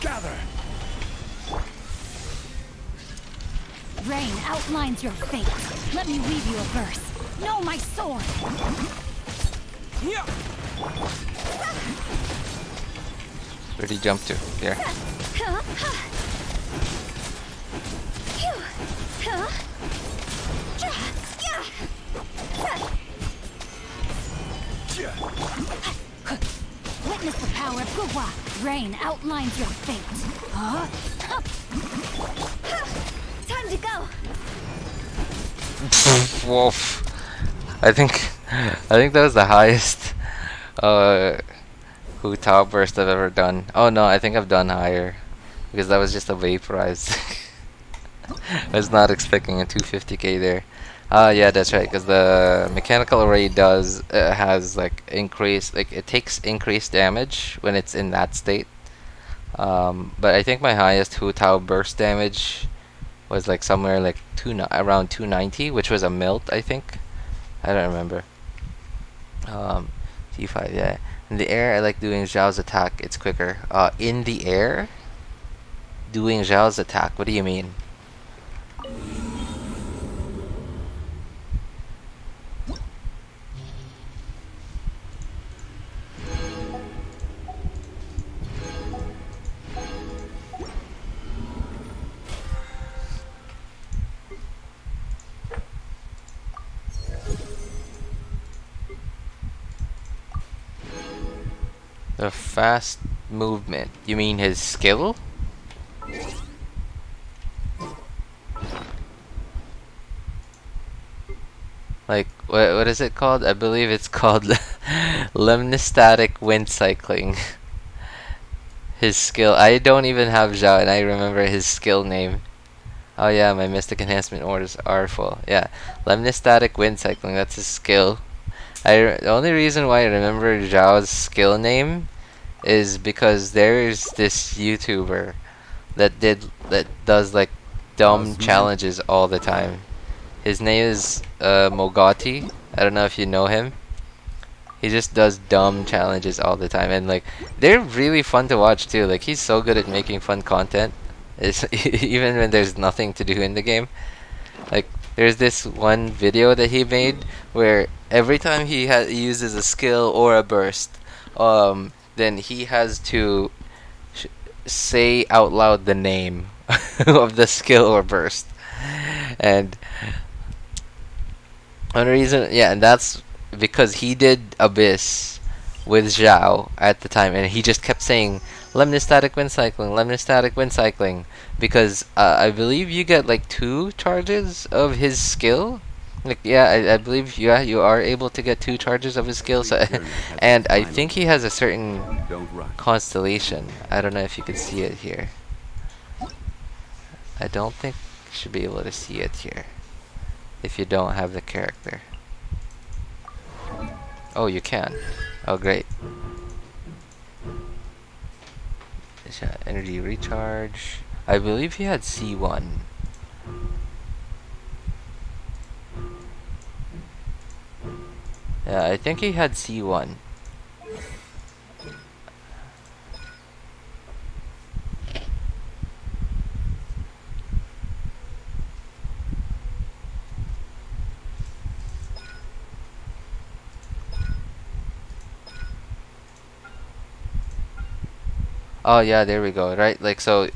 Gather. Rain outlines your fate. Let me weave you a verse. Know my sword. where'd he jump to? Here. Witness the power of Kuwa. Rain outlines your fate. Huh? Time to go! Wolf. I think that was the highest Hu Tao burst I've ever done. Oh no, I think I've done higher because that was just a vaporized. I was not expecting a 250k there. Yeah, that's right. Because the mechanical array does has like increased, like it takes increased damage when it's in that state. But I think my highest Hu Tao burst damage was like somewhere like around 290, which was a melt, I think. I don't remember. T5, yeah. In the air, I like doing Xiao's attack. It's quicker. In the air, doing Xiao's attack. What do you mean? The fast movement. You mean his skill? Like, what is it called? I believe it's called lemnistatic wind cycling. His skill. I don't even have Xiao, and I remember his skill name. Oh yeah, my mystic enhancement orders are full. Yeah, lemnistatic wind cycling. That's his skill. The only reason why I remember Zhao's skill name is because there's this YouTuber that does like dumb challenges all the time. His name is Mogati. I don't know if you know him. He just does dumb challenges all the time, and like they're really fun to watch too. Like he's so good at making fun content. It's even when there's nothing to do in the game. Like there's this one video that he made where every time he uses a skill or a burst, then he has to say out loud the name of the skill or burst. And one reason, yeah, and that's because he did Abyss with Xiao at the time, and he just kept saying lemnistatic wind cycling, lemnistatic wind cycling, because I believe you get like 2 charges of his skill. Like, yeah, I believe you are able to get 2 charges of his skill. So, and I think he has a certain constellation. I don't know if you can see it here. I don't think you should be able to see it here if you don't have the character. Oh, you can. Oh, great. Energy recharge. I believe he had C1. Yeah, I think he had C1. Oh yeah, there we go. Right, like so,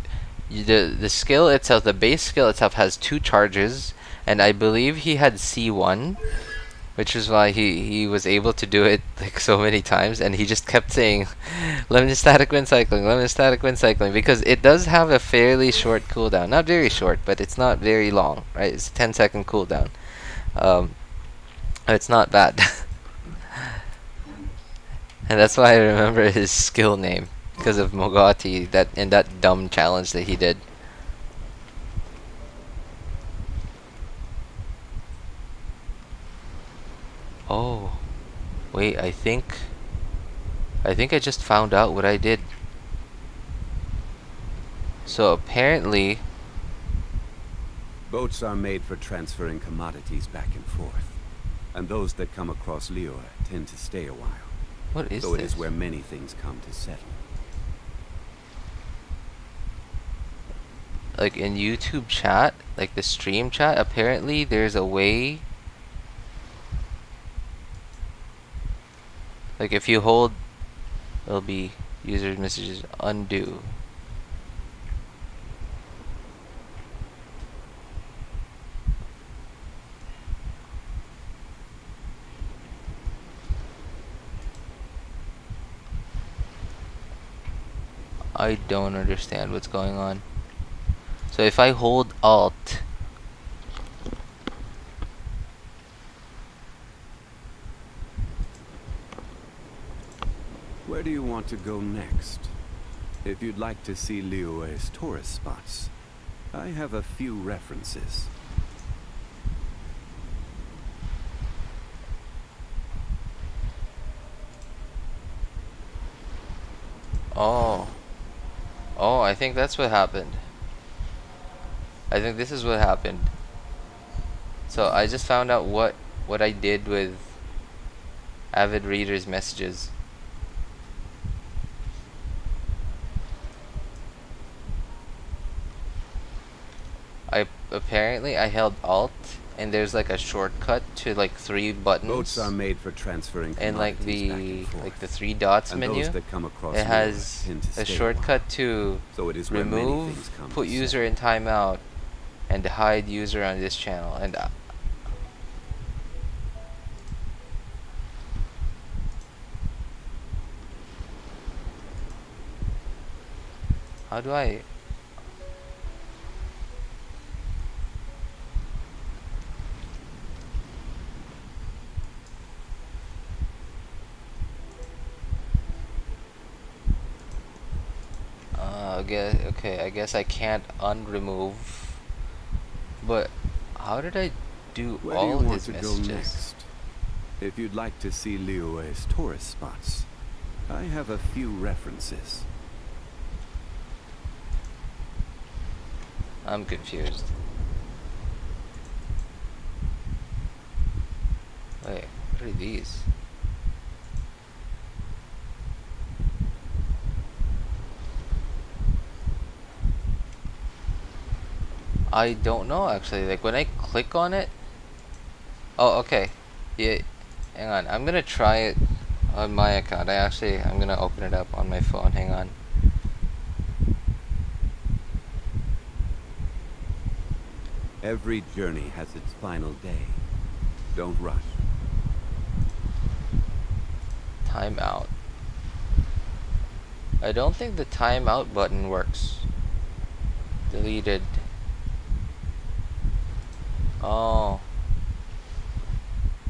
the skill itself, the base skill itself, has 2 charges, and I believe he had C1, which is why he was able to do it like so many times, and he just kept saying, "Lemon static wind cycling, lemon static wind cycling," because it does have a fairly short cooldown. Not very short, but it's not very long. Right, it's a 10-second cooldown. It's not bad. And that's why I remember his skill name, because of Mogati, that in that dumb challenge that he did. Oh, wait, I think I just found out what I did. So apparently, Boats are made for transferring commodities back and forth, and those that come across Liyue tend to stay a while. what is So it this? is where many things come to settle. Like in YouTube chat, like the stream chat, apparently there's a way. Like if you hold, it'll be user messages undo. I don't understand what's going on. So if I hold Alt, Where do you want to go next? If you'd like to see Liyue's tourist spots, I have a few references. oh, oh, I think that's what happened. I think this is what happened. So I just found out what I did with avid readers' messages. Apparently I held Alt, and there's like a shortcut to like 3 buttons. Boats are made for transferring And like commodities back and the forth, 3 dots and menu, those that come across it Liyue has tend to a stay shortcut while. to So it is where many things remove, come put to user in timeout, and hide user on this channel. And how do I? I guess I can't unremove. But how did I do Where do you all want his to go messages? next? If you'd like to see Liyue's tourist spots, I have a few references. I'm confused. Wait, what are these? I don't know actually. Like when I click on it. Oh, okay. Yeah, hang on. I'm gonna try it on my account. I'm gonna open it up on my phone. Hang on. Every journey has its final day. Don't rush. Timeout. I don't think the timeout button works. Deleted. Oh.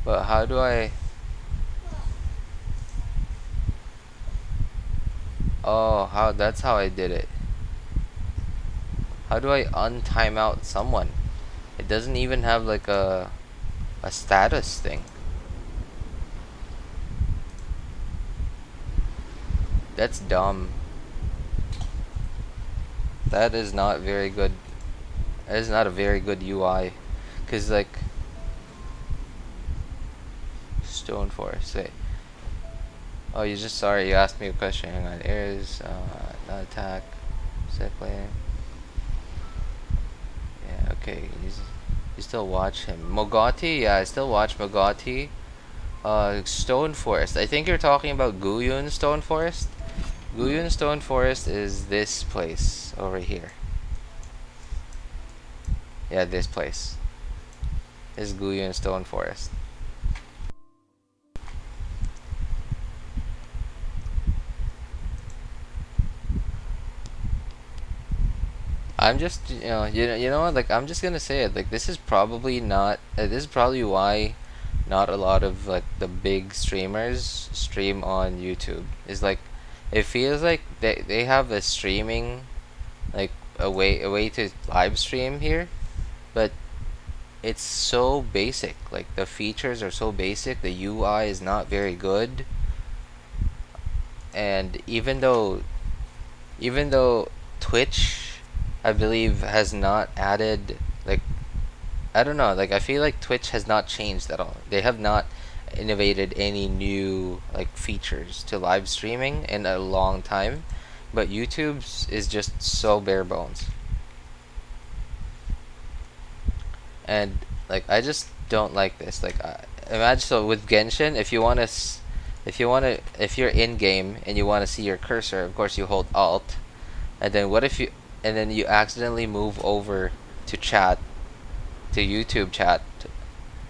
But how do I? Oh, that's how I did it. How do I untime out someone? It doesn't even have like a status thing. That's dumb. That is not very good. That is not a very good UI. Cause like Stone Forest. Wait. Oh, you just sorry. You asked me a question. Hang on. Airs, not attack. Set player. Yeah. Okay. You still watch him. Mogoti. Yeah, I still watch Mogoti. Stone Forest. I think you're talking about Guyun Stone Forest. Guyun Stone Forest is this place over here. Yeah, this place. This is Guyun Stone Forest. I'm just, you know what, like, I'm just gonna say it, like, this is probably not, this is probably why not a lot of, like, the big streamers stream on YouTube. Is like, it feels like they have a streaming, like, a way to live stream here, but it's so basic. Like, the features are so basic, the UI is not very good, and even though Twitch, I believe, has not added, like, I don't know, like, I feel like Twitch has not changed at all. They have not innovated any new, like, features to live streaming in a long time, but YouTube's is just so bare bones. And, like, I just don't like this. Like, imagine, so with Genshin, if you're in game and you want to see your cursor, of course you hold Alt, and then and then you accidentally move over to chat, to YouTube chat,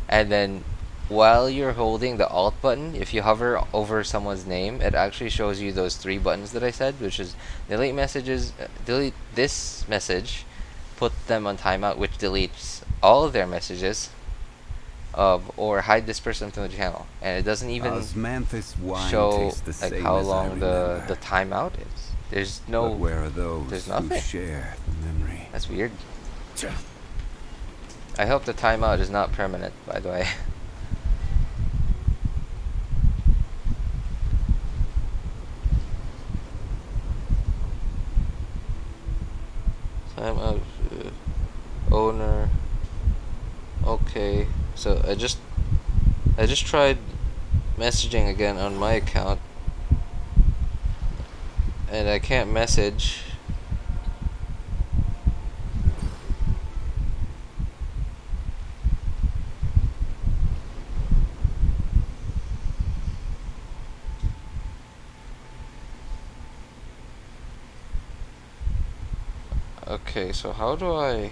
and then while you're holding the Alt button, if you hover over someone's name, it actually shows you those 3 buttons that I said, which is delete messages, delete this message, put them on timeout, which deletes all of their messages, or hide this person from the channel, and it doesn't even Osmanthus wine show, tastes the like, same how as I long the remember. timeout is. There's no. But where are those there's who nothing. share the memory? That's weird. I hope the timeout is not permanent, by the way. Timeout, owner. Okay, so I just tried messaging again on my account, and I can't message. Okay, so how do I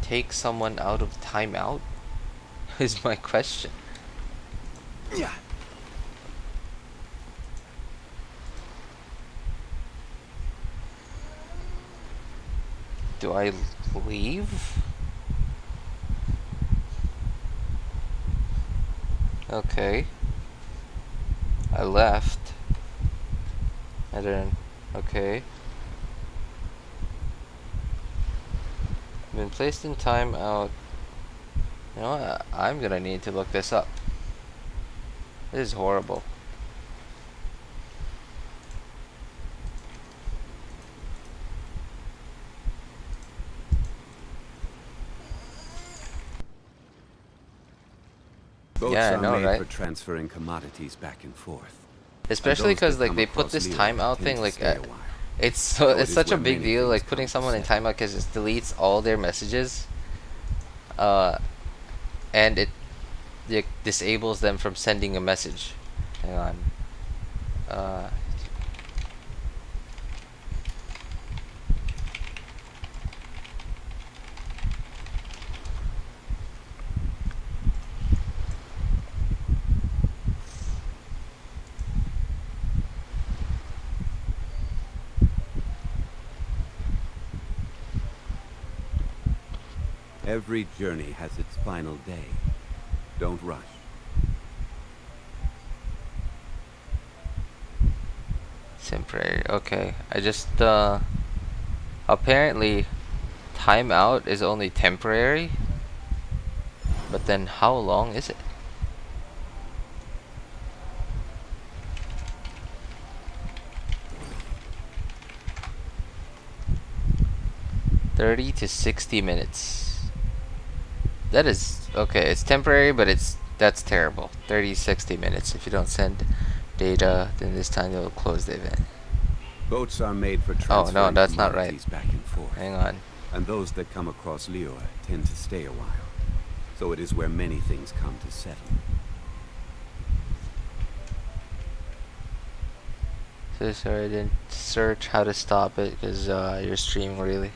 take someone out of timeout? Is my question. Yeah. Do I leave? Okay. I left. And then, okay. Been placed in timeout. You know what? I'm gonna need to look this up. This is horrible. Boats Yeah, I are know, made right? for transferring commodities back and forth. Especially And those because, that like, come they put across this Leo timeout tend thing, to like, stay a while. it's Though it it's is such a where big many deal, things like, come putting to someone in settle. timeout, because it deletes all their messages, and it disables them from sending a message. Hang on. Every journey has its final day. Don't rush. Temporary. Okay. I just apparently timeout is only temporary. But then how long is it? 30 to 60 minutes. That is okay. It's temporary, but that's terrible. 30, 60 minutes. If you don't send data, then this time they'll close the event. Boats are made for Oh no, transferring that's not right. commodities back and forth. Hang on. And those that come across Liyue tend to stay a while. So it is where many things come to settle. So sorry, I didn't search how to stop it because you're streaming really.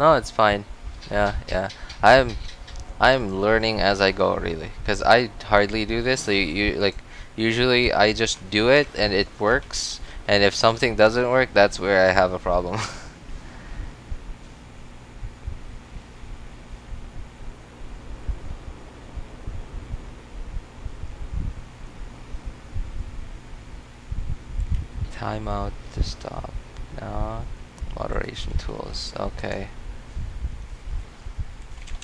No, it's fine. Yeah. I'm learning as I go really, because I hardly do this. So like usually I just do it and it works, and if something doesn't work, that's where I have a problem. Timeout to stop. No. Moderation tools. Okay.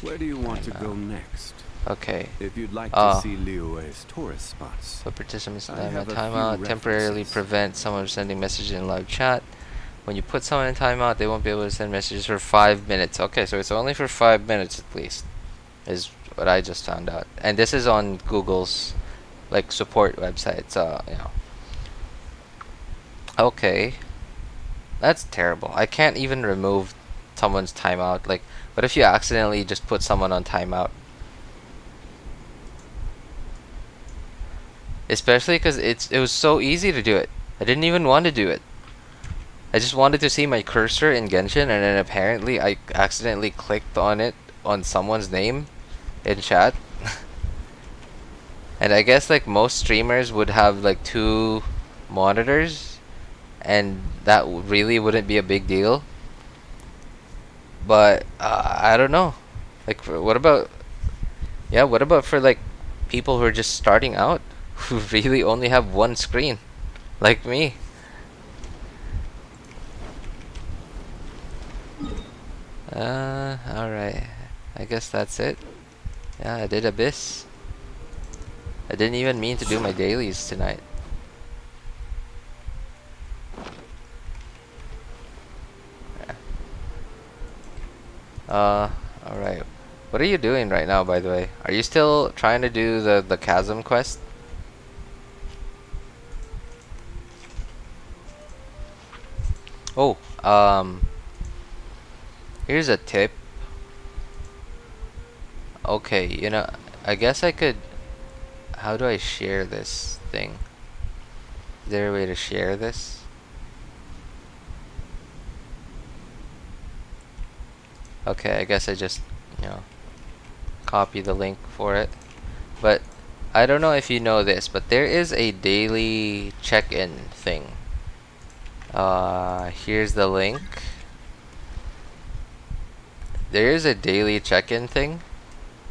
Where do you want to go next? Okay. If you'd like to see Liyue's tourist spots. So participants I have a few timeout temporarily references. prevent someone from sending messages in live chat. When you put someone in timeout, they won't be able to send messages for 5 minutes. Okay, so it's only for 5 minutes at least, is what I just found out. And this is on Google's like support website. So you know. Okay. That's terrible. I can't even remove someone's timeout. Like, what if you accidentally just put someone on timeout? Especially because it was so easy to do it. I didn't even want to do it. I just wanted to see my cursor in Genshin, and then apparently I accidentally clicked on it on someone's name in chat. And I guess like most streamers would have like 2 monitors, and that really wouldn't be a big deal. But I don't know. Like, what about for like people who are just starting out, who really only have one screen, like me? Alright. I guess that's it. Yeah, I did Abyss. I didn't even mean to do my dailies tonight. Alright. What are you doing right now, by the way? Are you still trying to do the chasm quest? Oh, here's a tip. Okay, you know, I guess I could... How do I share this thing? Is there a way to share this? Okay, I guess I just, you know, copy the link for it. But I don't know if you know this, but there is a daily check-in thing. Here's the link. There is a daily check-in thing,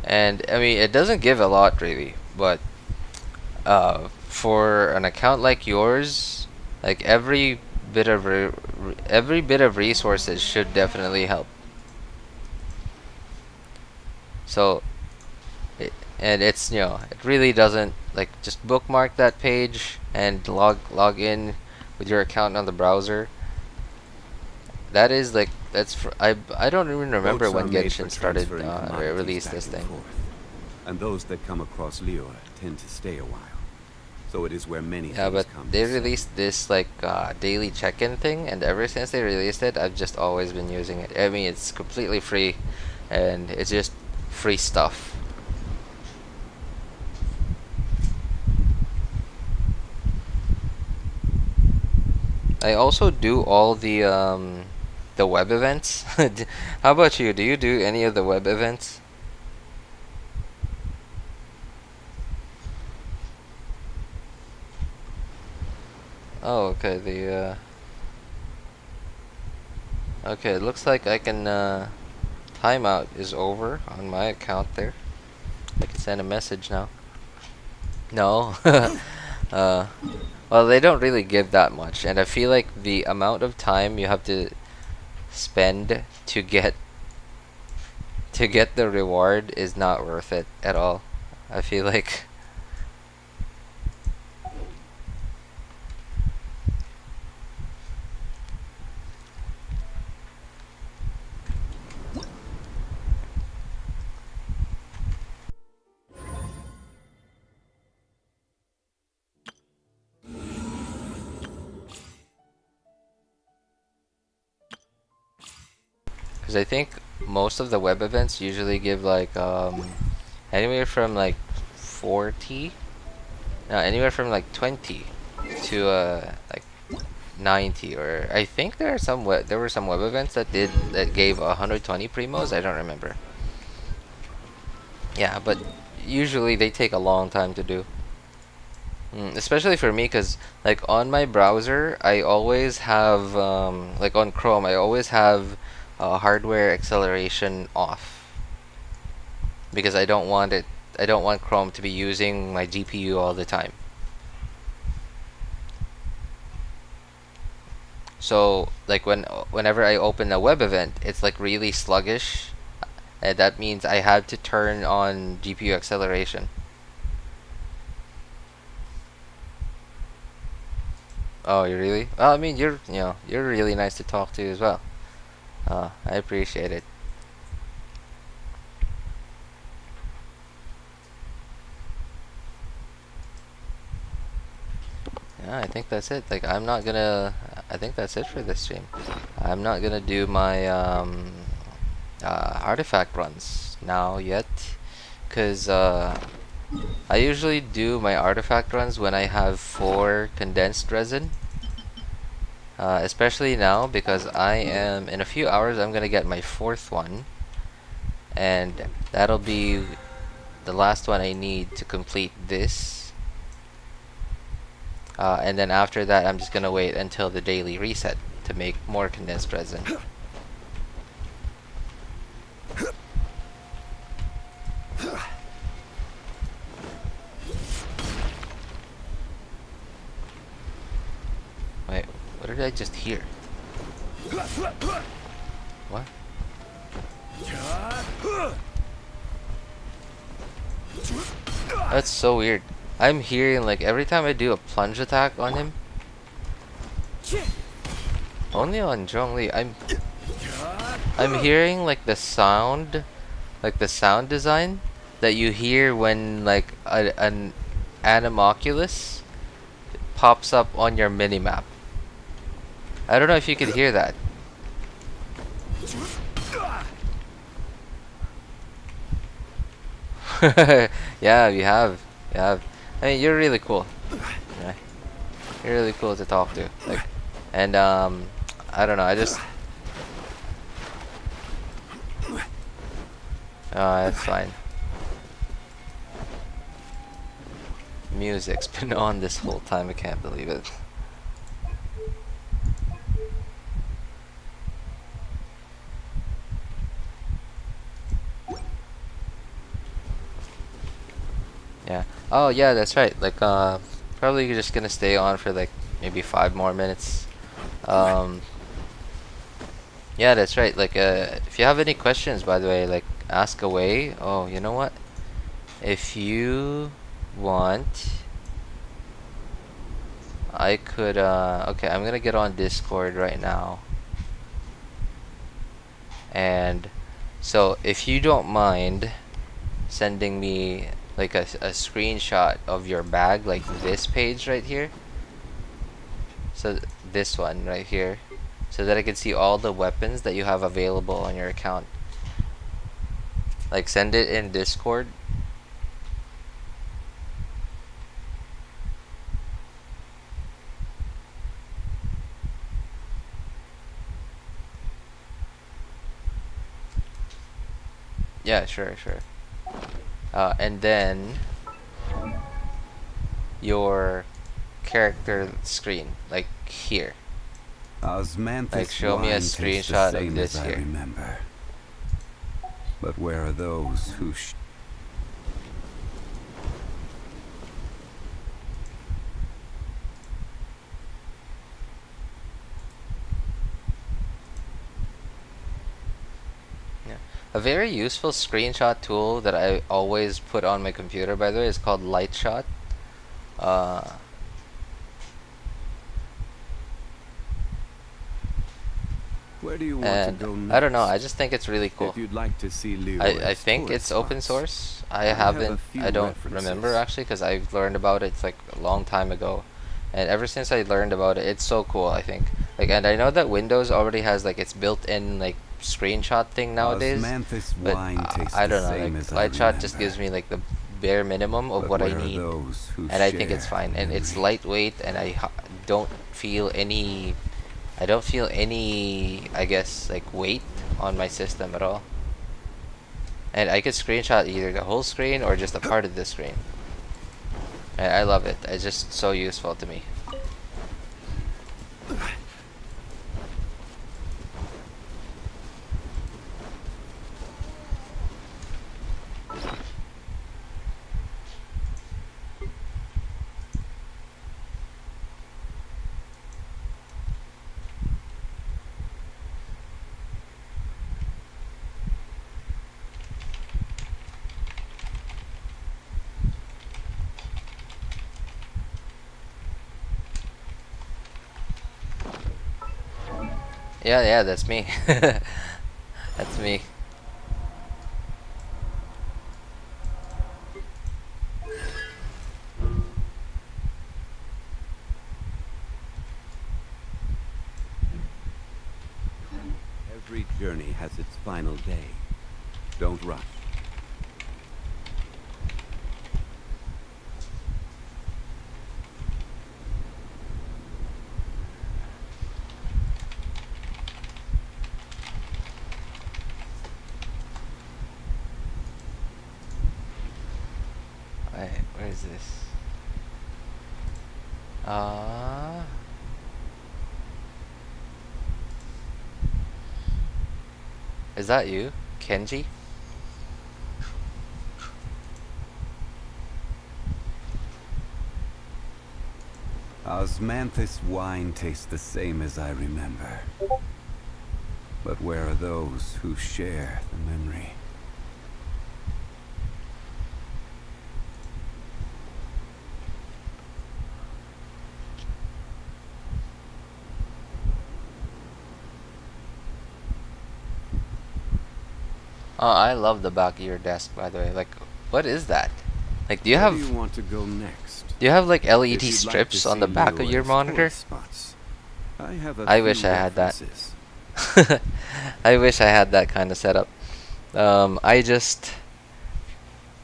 and I mean it doesn't give a lot really, but for an account like yours, like every bit of resources should definitely help. So, it's, you know, it really doesn't, like, just bookmark that page and log in with your account on the browser. That is like, I don't even remember when Genshin started released this thing. And those that come across Liyue tend to stay a while. So it is where many Yeah, things but come they to settle. released this like daily check-in thing, and ever since they released it, I've just always been using it. I mean, it's completely free, and it's just free stuff. I also do all the web events. How about you? Do you do any of the web events? Oh, okay. Okay, it looks like I can timeout is over on my account there. I can send a message now. No. Well, they don't really give that much, and I feel like the amount of time you have to spend to get the reward is not worth it at all. I feel like Because I think most of the web events usually give like anywhere from like 40, no, anywhere from like 20 to like 90, or I think there were some web events that gave 120 primos. I don't remember. Yeah, but usually they take a long time to do. Especially for me, because like on my browser, I always have like on Chrome, I always have hardware acceleration off because I don't want it. I don't want Chrome to be using my GPU all the time. So like whenever I open a web event, it's like really sluggish, and that means I have to turn on GPU acceleration. Oh, you really? Well, I mean, you're really nice to talk to as well. I appreciate it. Yeah, I think that's it. Like, I think that's it for this stream. I'm not gonna do my artifact runs now yet, cause I usually do my artifact runs when I have 4 condensed resin. Especially now because in a few hours I'm gonna get my 4th one, and that'll be the last one I need to complete this. And then after that I'm just gonna wait until the daily reset to make more condensed resin. Wait, what did I just hear? What? That's so weird. I'm hearing like every time I do a plunge attack on him. Only on Zhongli, I'm hearing like the sound design that you hear when like an Animoculus pops up on your minimap. I don't know if you could hear that. Yeah, you have. I mean, you're really cool. Yeah. You're really cool to talk to. Like, and I don't know. I just. Oh, that's fine. Music's been on this whole time. I can't believe it. Yeah. Oh, yeah, that's right. Like, probably just gonna stay on for like maybe 5 more minutes. Yeah, that's right. Like, if you have any questions, by the way, like, ask away. Oh, you know what? If you want, I could, okay, I'm gonna get on Discord right now. And so, if you don't mind sending me like a screenshot of your bag, like this page right here, so this one right here, so that I can see all the weapons that you have available on your account. Like, send it in Discord. Yeah, sure. And then your character screen, like here. Like, show me a screenshot of this here. Remember. But where are those who A very useful screenshot tool that I always put on my computer, by the way, is called Lightshot. Where do you want to go next? I don't know, I just think it's really cool. If you'd like to see I think it's open source. I don't remember actually, because I've learned about it like a long time ago. And ever since I learned about it, it's so cool, I think. Like, and I know that Windows already has like its built-in like screenshot thing nowadays. Osmanthus But wine tastes I the don't know. same Like as I light shot just remember. gives me like the bare minimum of But what I where are need, those who and I think it's share fine. the And it's memory? lightweight, and don't feel any. I don't feel any. I guess like weight on my system at all. And I could screenshot either the whole screen or just a part of the screen. I love it. It's just so useful to me. Yeah, that's me. That's me. Every journey has its final day. Don't rush. Alright, where is this? Is that you, Kenji? Osmanthus wine tastes the same as I remember. But where are those who share the memory? Oh, I love the back of your desk, by the way. Like, what is that? Like, do you Where do have you want to go next? do you have like If LED you'd like to strips on see the back of your Liyue's monitor? tourist spots, I have a I few wish I had that. references. I wish I had that kind of setup.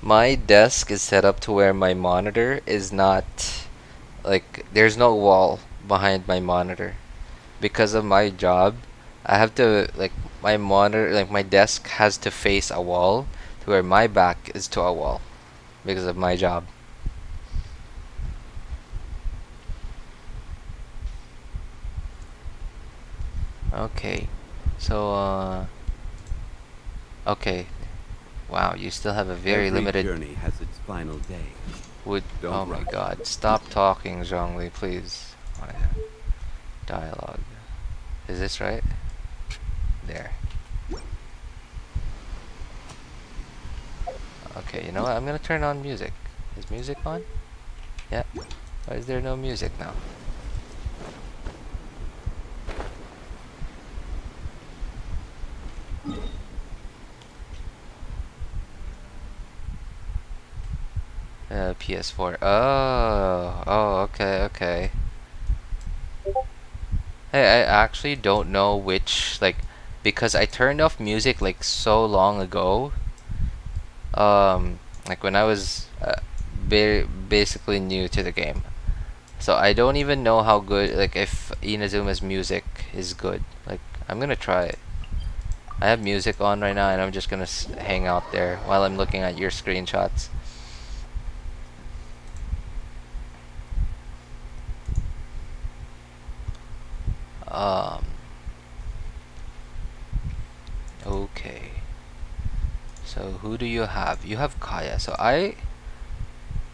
My desk is set up to where my monitor is not, like, there's no wall behind my monitor. Because of my job, I have to, like, my monitor, like, my desk has to face a wall to where my back is to a wall because of my job. Okay. So, okay. Wow, you still have a very Every limited journey has its final day. would. Don't Oh my rush. god. Stop talking, Zhongli, please. Oh, yeah. Dialogue. Is this right? There. Okay, you know what? I'm gonna turn on music. Is music on? Yeah. Why is there no music now? PS4. Oh, okay. Hey, I actually don't know which, like, because I turned off music like so long ago. Like when I was basically new to the game. So I don't even know how good, like, if Inazuma's music is good. Like, I'm gonna try it. I have music on right now, and I'm just gonna hang out there while I'm looking at your screenshots. Um. Okay. So who do you have? You have Kaya. So I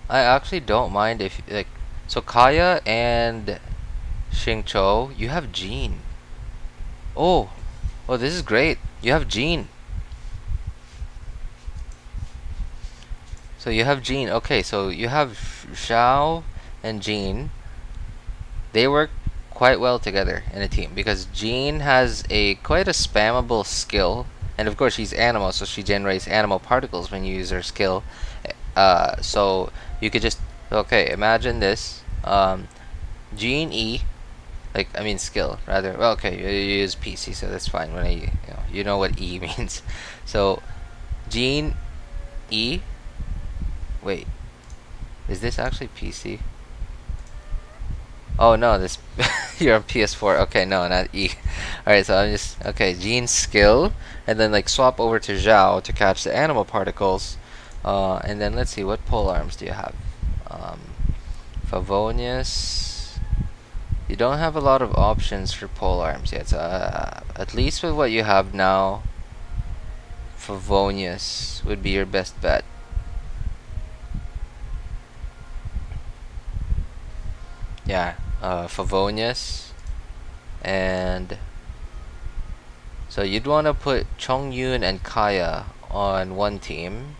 actually don't mind if, like, so Kaya and Xingqiu, you have Jean. Oh, this is great. You have Jean. So you have Jean. Okay, so you have Xiao and Jean. They work quite well together in a team because Jean has quite a spammable skill, and of course she's animal, so she generates animal particles when you use her skill. So you could just, okay, imagine this. Jean E, like, I mean skill rather. Well, okay, you use PC, so that's fine when I you know what E means. So Jean E. Wait, is this actually PC? Oh no, this you're on PS4. Okay, no, not E. Alright, so I'm just okay, Jean's skill, and then like swap over to Xiao to catch the animal particles. And then let's see, what pole arms do you have? Favonius. You don't have a lot of options for pole arms yet. So at least with what you have now, Favonius would be your best bet. Yeah, Favonius, and so you'd want to put Chongyun and Kaya on one team.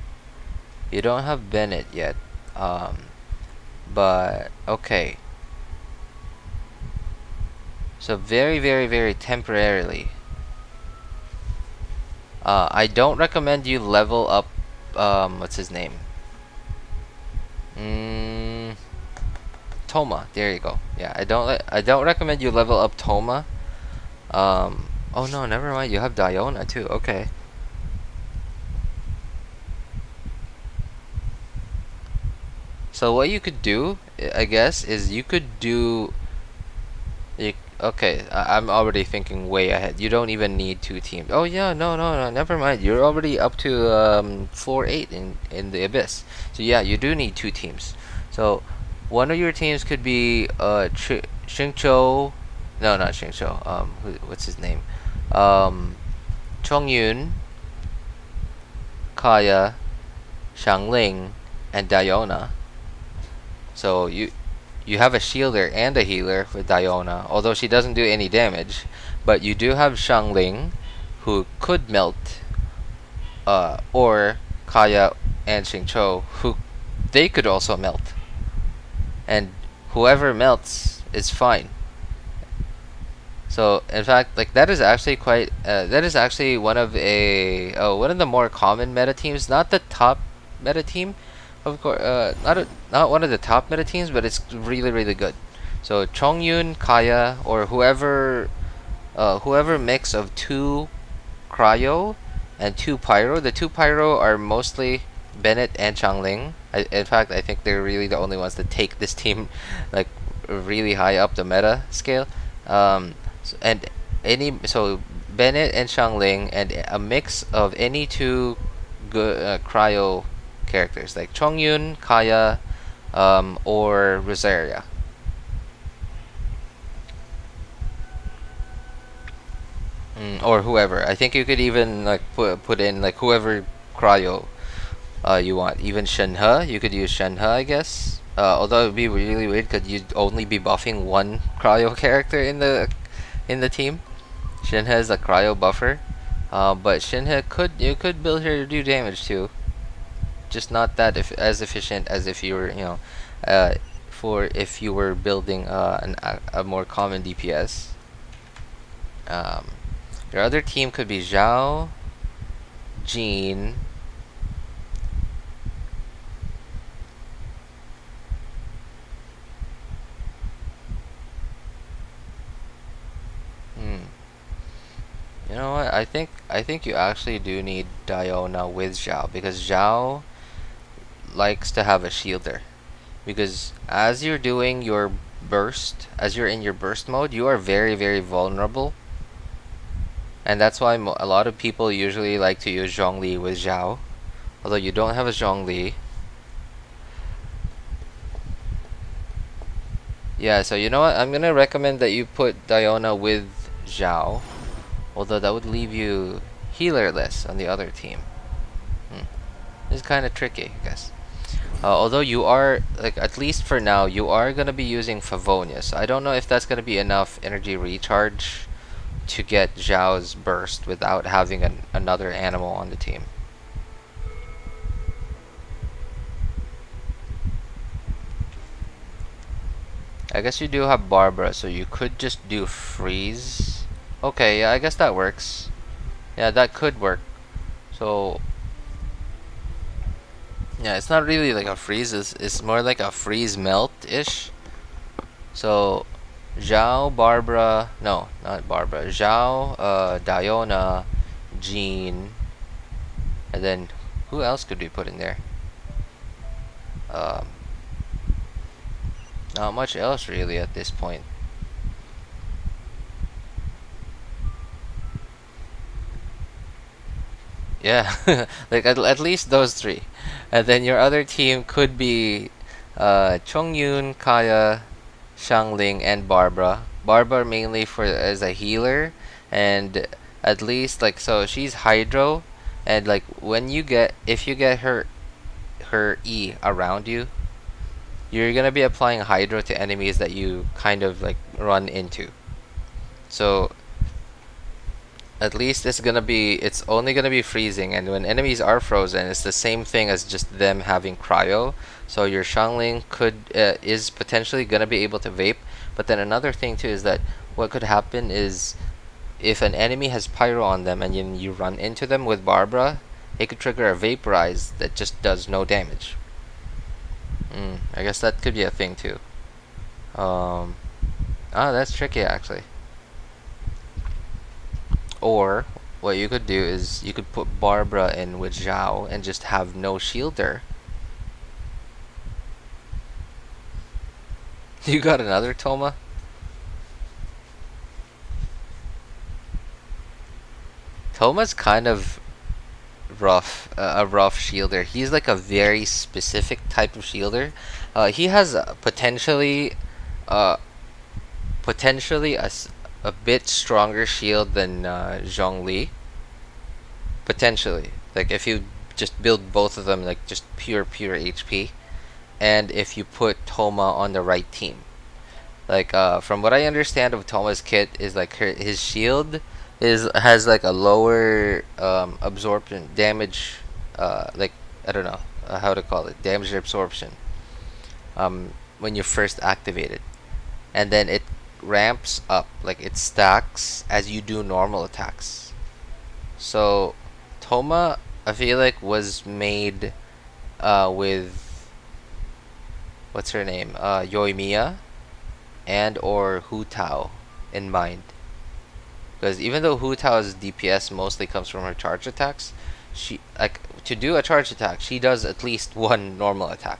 You don't have Bennett yet, but okay. So very temporarily, I don't recommend you level up. What's his name? Toma. There you go. Yeah, I don't recommend you level up Toma. Oh no, never mind. You have Diona too. Okay. So what you could do, I guess, is you could do. Okay, I'm already thinking way ahead. You don't even need 2 teams. Oh yeah, no, never mind. You're already up to floor 8 in the abyss. So yeah, you do need 2 teams. So one of your teams could be Xingqiu. No, not Xingqiu. What's his name? Chongyun, Kaya, Xiangling, and Diona. So you have a shielder and a healer with Diona, although she doesn't do any damage. But you do have Xiangling, who could melt, or Kaya and Xingqiu, who they could also melt. And whoever melts is fine. So in fact, like that is actually quite that is actually one of the more common meta teams, not the top meta team, of course, not one of the top meta teams, but it's really good. So Chongyun, Kaya, or whoever mix of 2 cryo and 2 pyro. The 2 pyro are mostly Bennett and Changling. In fact, I think they're really the only ones that take this team like really high up the meta scale. So Bennett and Xiangling, and a mix of any 2 good cryo characters like Chongyun, Kaya, or Rosaria. Or whoever. I think you could even like put in like whoever cryo you want. Even Shenhe, you could use Shenhe, I guess. Although it would be really weird because you'd only be buffing 1 cryo character in the team. Shenhe is a cryo buffer, but Shenhe you could build her to do damage too. Just not that as efficient as if you were if you were building a more common DPS. Your other team could be Xiao, Jean, you know what? I think you actually do need Diona with Xiao, because Xiao likes to have a shielder. Because as you're doing your burst, as you're in your burst mode, you are very vulnerable. And that's why a lot of people usually like to use Zhongli with Xiao. Although you don't have a Zhongli. Yeah, so you know what? I'm gonna recommend that you put Diona with Xiao. Although that would leave you healerless on the other team. It's kind of tricky, I guess. Although you are, like, at least for now, you are gonna be using Favonius. I don't know if that's gonna be enough energy recharge to get Xiao's burst without having another animal on the team. I guess you do have Barbara, so you could just do freeze. Okay, yeah, I guess that works. Yeah, that could work. So yeah, it's not really like a freeze, it's more like a freeze melt-ish. So Xiao, Barbara, no, not Barbara, Xiao, Diona, Jean, and then who else could we put in there? Um, Not much else really at this point. Yeah, like at least those three, and then your other team could be Chongyun, Kaya, Shangling, and Barbara. Barbara mainly for as a healer, and at least like so she's Hydro, and like when you get if you get her E around you, you're gonna be applying Hydro to enemies that you kind of like run into. So at least it's only gonna be freezing, and when enemies are frozen, it's the same thing as just them having cryo. So your Shangling is potentially gonna be able to vape, but then another thing too is that what could happen is if an enemy has pyro on them and you run into them with Barbara, it could trigger a vaporize that just does no damage. I guess that could be a thing too. That's tricky actually. Or what you could do is you could put Barbara in with Xiao and just have no shielder. You got another Toma? Toma's kind of rough, a rough shielder. He's like a very specific type of shielder. He has potentially a bit stronger shield than Zhongli. Potentially, like if you just build both of them like just pure HP, and if you put Toma on the right team. Like from what I understand of Toma's kit is like his shield has like a lower absorption damage, like I don't know how to call it, damage absorption when you first activate it, and then it ramps up, like it stacks as you do normal attacks. So Toma, I feel like, was made with what's her name, Yoimiya and or Hu Tao in mind, because even though Hu Tao's DPS mostly comes from her charge attacks, she like to do a charge attack she does at least one normal attack.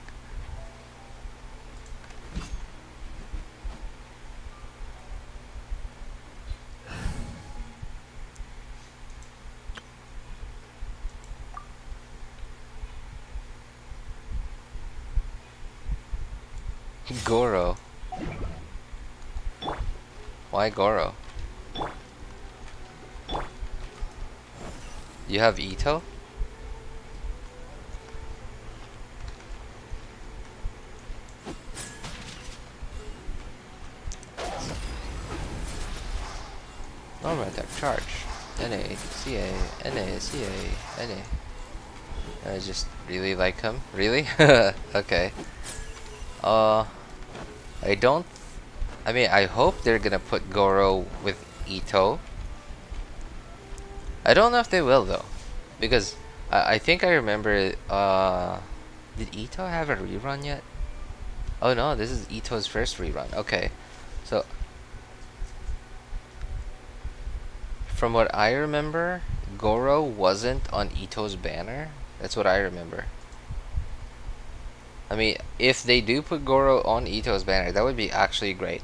Goro. Why Goro? You have Itto? Normal attack charge. NA, CA, NA, CA, NA. I just really like him. Really? Okay. I mean, I hope they're gonna put Goro with Itto. I don't know if they will though, because I think I remember. Did Itto have a rerun yet? Oh no, this is Itto's first rerun. Okay, so from what I remember, Goro wasn't on Itto's banner. That's what I remember. I mean, if they do put Goro on Itto's banner, that would be actually great.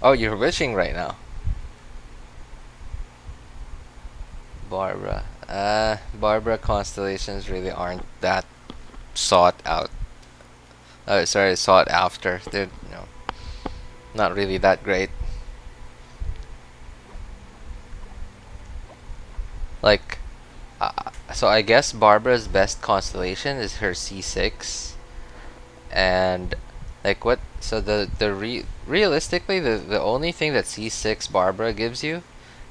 Oh, you're wishing right now. Barbara. Barbara constellations really aren't that sought out. Sorry, sought after. They're not really that great. Like, so I guess Barbara's best constellation is her C6, and like what? So realistically the only thing that C6 Barbara gives you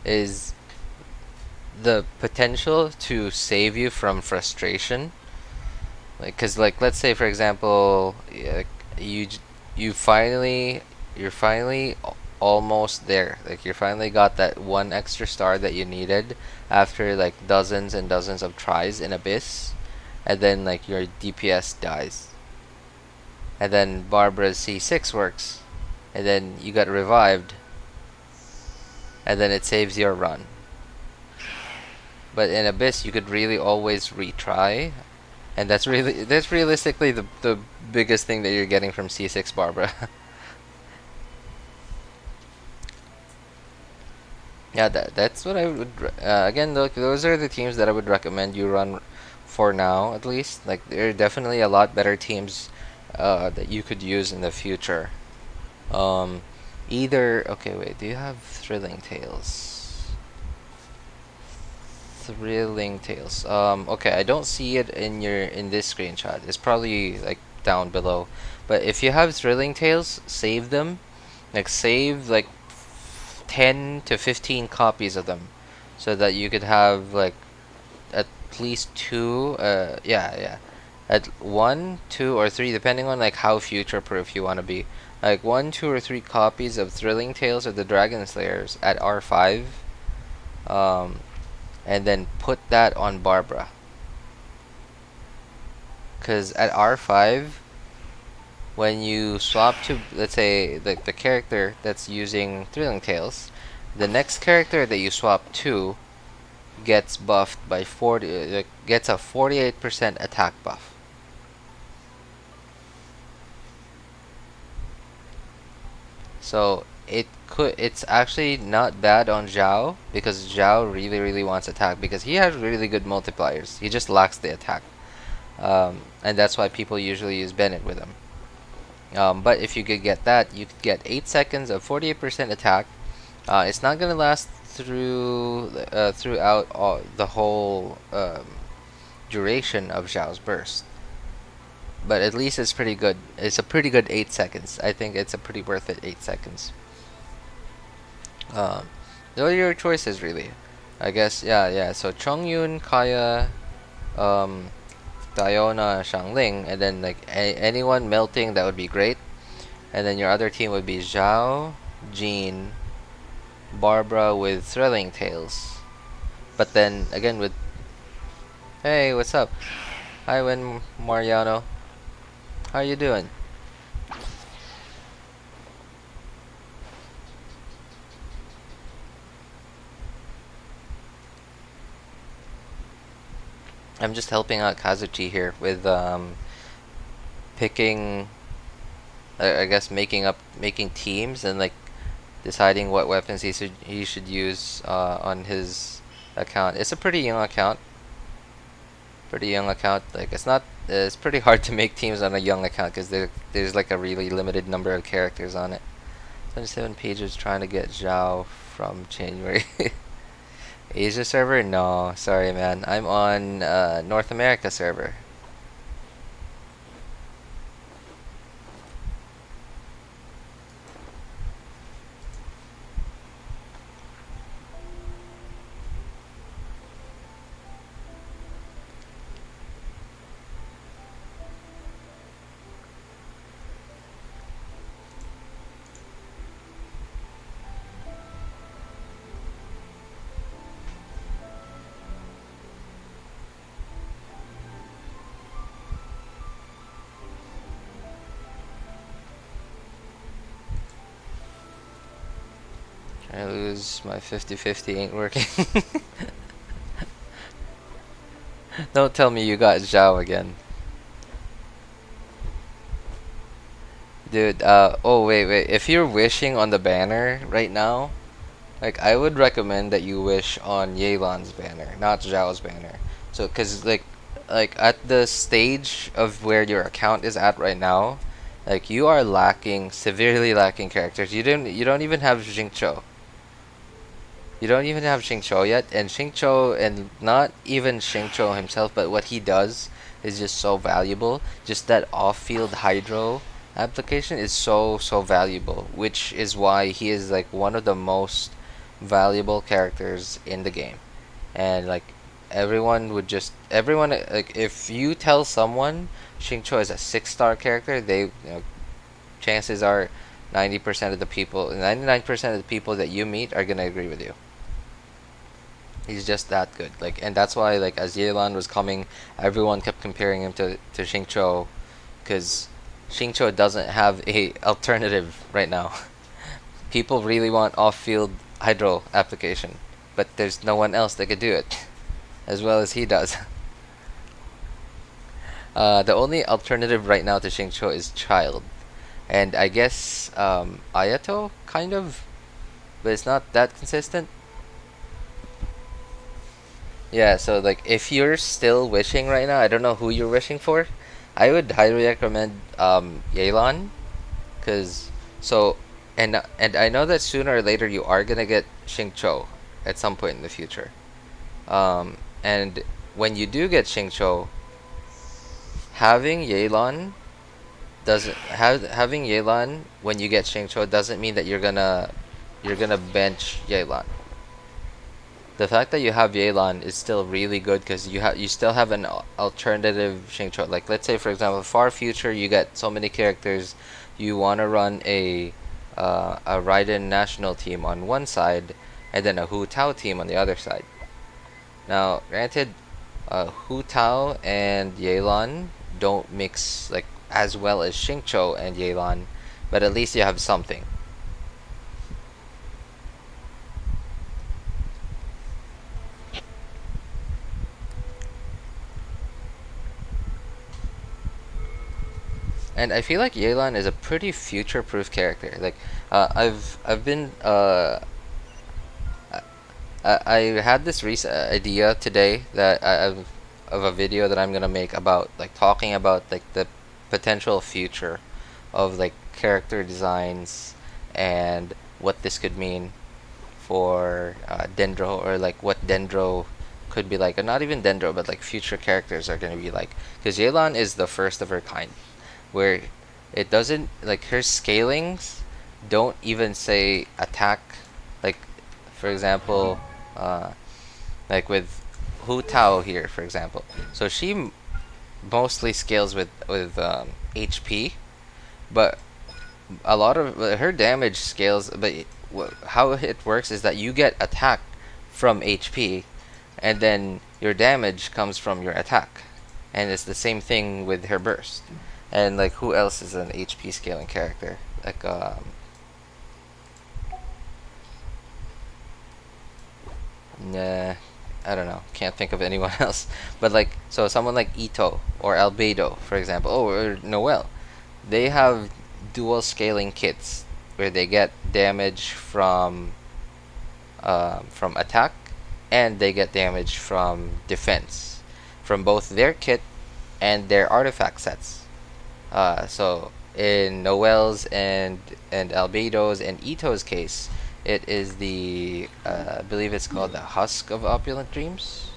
is the potential to save you from frustration, Like, cause like let's say for example, you you're finally almost there. Like you finally got that one extra star that you needed after like dozens and dozens of tries in Abyss, and then like your DPS dies, and then Barbara's C6 works, and then you got revived, and then it saves your run. But in Abyss, you could really always retry, and that's realistically the biggest thing that you're getting from C6 Barbara. Yeah, that's what I would. Again, look, those are the teams that I would recommend you run for now, at least. Like, there are definitely a lot better teams that you could use in the future. Um, Either. Okay, wait. Do you have Thrilling Tales? Thrilling Tales. Okay, I don't see it in this screenshot. It's probably like down below. But if you have Thrilling Tales, save them. Like, save like 10 to 15 copies of them so that you could have like at least two yeah, at one, two, or three, depending on like how future proof you want to be, like 1, 2, or 3 copies of Thrilling Tales of the Dragon Slayers at R5, and then put that on Barbara, because at R5 when you swap to, let's say, the character that's using Thrilling Tales, the next character that you swap to gets buffed by 40, gets a 48% attack buff. So it's actually not bad on Xiao, because Xiao really wants attack because he has really good multipliers. He just lacks the attack, and that's why people usually use Bennett with him. But if you could get that, you could get 8 seconds of 48% attack. It's not gonna last throughout the whole duration of Xiao's burst, but at least it's pretty good. It's a pretty good 8 seconds. I think it's a pretty worth it 8 seconds. Those are your choices, really. I guess, yeah. So Chongyun, Kaya, Diona, Shangling, and then like anyone melting, that would be great. And then your other team would be Zhao, Jean, Barbara with Thrilling Tales. But then again with, hey, what's up? Hi, Win Mariano. How you doing? I'm just helping out Kazuchi here with picking, I guess making teams and like deciding what weapons he should use on his account. It's a pretty young account. Like it's pretty hard to make teams on a young account because there's like a really limited number of characters on it. 27 pages trying to get Xiao from January. Asia server? No, sorry man. I'm on North America server. I lose my 50-50 ain't working. Don't tell me you got Zhao again. Dude, oh wait. If you're wishing on the banner right now, like I would recommend that you wish on Yelan's banner, not Zhao's banner. So, cause like at the stage of where your account is at right now, like you are severely lacking characters. You don't even have Xingqiu. You don't even have Xingqiu yet, and Xingqiu, and not even Xingqiu himself, but what he does is just so valuable. Just that off-field hydro application is so valuable, which is why he is like one of the most valuable characters in the game. And like everyone like if you tell someone Xingqiu is a 6-star character, chances are 90% of the people, 99% of the people that you meet are gonna agree with you. He's just that good. Like, and that's why, like, as Yelan was coming, everyone kept comparing him to Xingqiu, because Xingqiu doesn't have a alternative right now. People really want off-field hydro application, but there's no one else that could do it as well as he does. The only alternative right now to Xingqiu is Child, and I guess Ayato kind of, but it's not that consistent. Yeah, so like if you're still wishing right now, I don't know who you're wishing for. I would highly recommend Yelan, cause so and I know that sooner or later you are gonna get Xingqiu at some point in the future. And when you do get Xingqiu, having Yelan having Yelan when you get Xingqiu doesn't mean that you're gonna bench Yelan. The fact that you have Yelan is still really good because you still have an alternative Xingqiu. Like, let's say for example, far future, you get so many characters, you want to run a Raiden national team on one side, and then a Hu Tao team on the other side. Now, granted, Hu Tao and Yelan don't mix like as well as Xingqiu and Yelan, but at least you have something. And I feel like Yelan is a pretty future-proof character. Like, I've been I had this recent idea today that of a video that I'm gonna make about like talking about like the potential future of like character designs and what this could mean for Dendro, or like what Dendro could be like, or not even Dendro, but like future characters are gonna be like. Because Yelan is the first of her kind, where it doesn't like her scalings don't even say attack. Like, for example, like with Hu Tao here, for example. So she mostly scales with HP, but a lot of her damage scales. But how it works is that you get attack from HP, and then your damage comes from your attack, and it's the same thing with her burst. And like, who else is an HP scaling character? Like nah, I don't know. Can't think of anyone else. But like, so someone like Itto or Albedo, for example, or Noel, they have dual scaling kits where they get damage from attack, and they get damage from defense from both their kit and their artifact sets. So in Noel's and Albedo's and Ito's case, it is the I believe it's called the Husk of Opulent Dreams.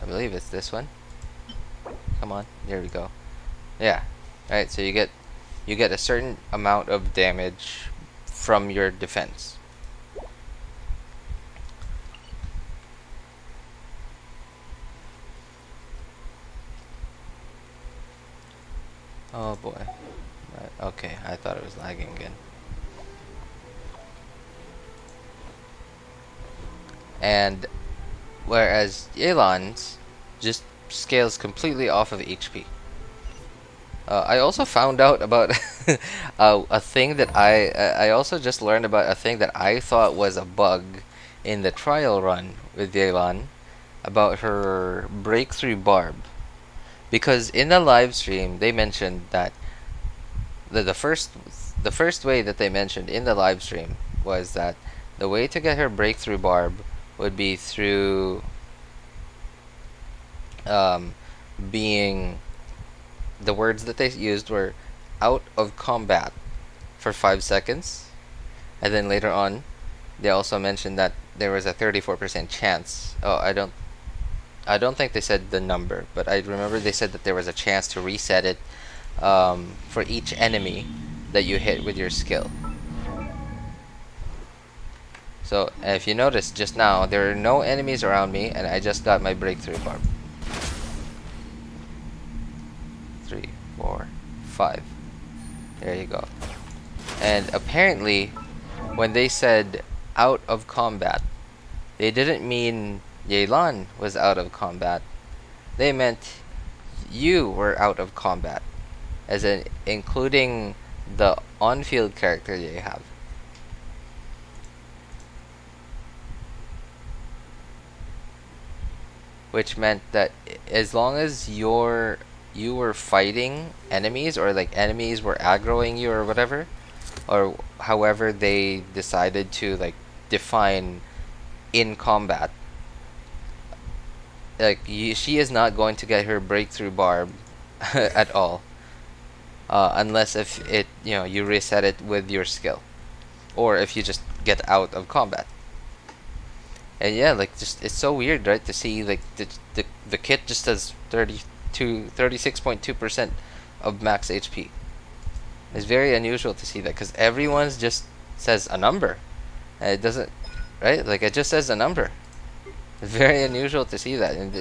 I believe it's this one. Come on, there we go. Yeah. Alright, so you get a certain amount of damage from your defense. Oh boy. Right. Okay, I thought it was lagging again. And whereas Yelan's just scales completely off of HP. I also found out about a thing that I also just learned about a thing that I thought was a bug in the trial run with Yelan about her breakthrough barb. Because in the live stream they mentioned that the first way that they mentioned in the live stream was that the way to get her breakthrough barb would be through being, the words that they used were out of combat for 5 seconds, and then later on they also mentioned that there was a 34% chance. I don't think they said the number, but I remember they said that there was a chance to reset it for each enemy that you hit with your skill. So if you notice just now, there are no enemies around me, and I just got my breakthrough barb. 3, 4, 5. There you go. And apparently, when they said out of combat, they didn't mean Yelan was out of combat. They meant you were out of combat, as in including the on-field character you have. Which meant that as long as you were fighting enemies, or like enemies were aggroing you or whatever, or however they decided to like define in combat, like she is not going to get her breakthrough barb at all, unless if it you reset it with your skill, or if you just get out of combat. And yeah, like just it's so weird, right, to see like the kit just has 36.2% of max HP. It's very unusual to see that, because everyone's just says a number, and it doesn't, right? Like it just says a number. It's very unusual to see that. And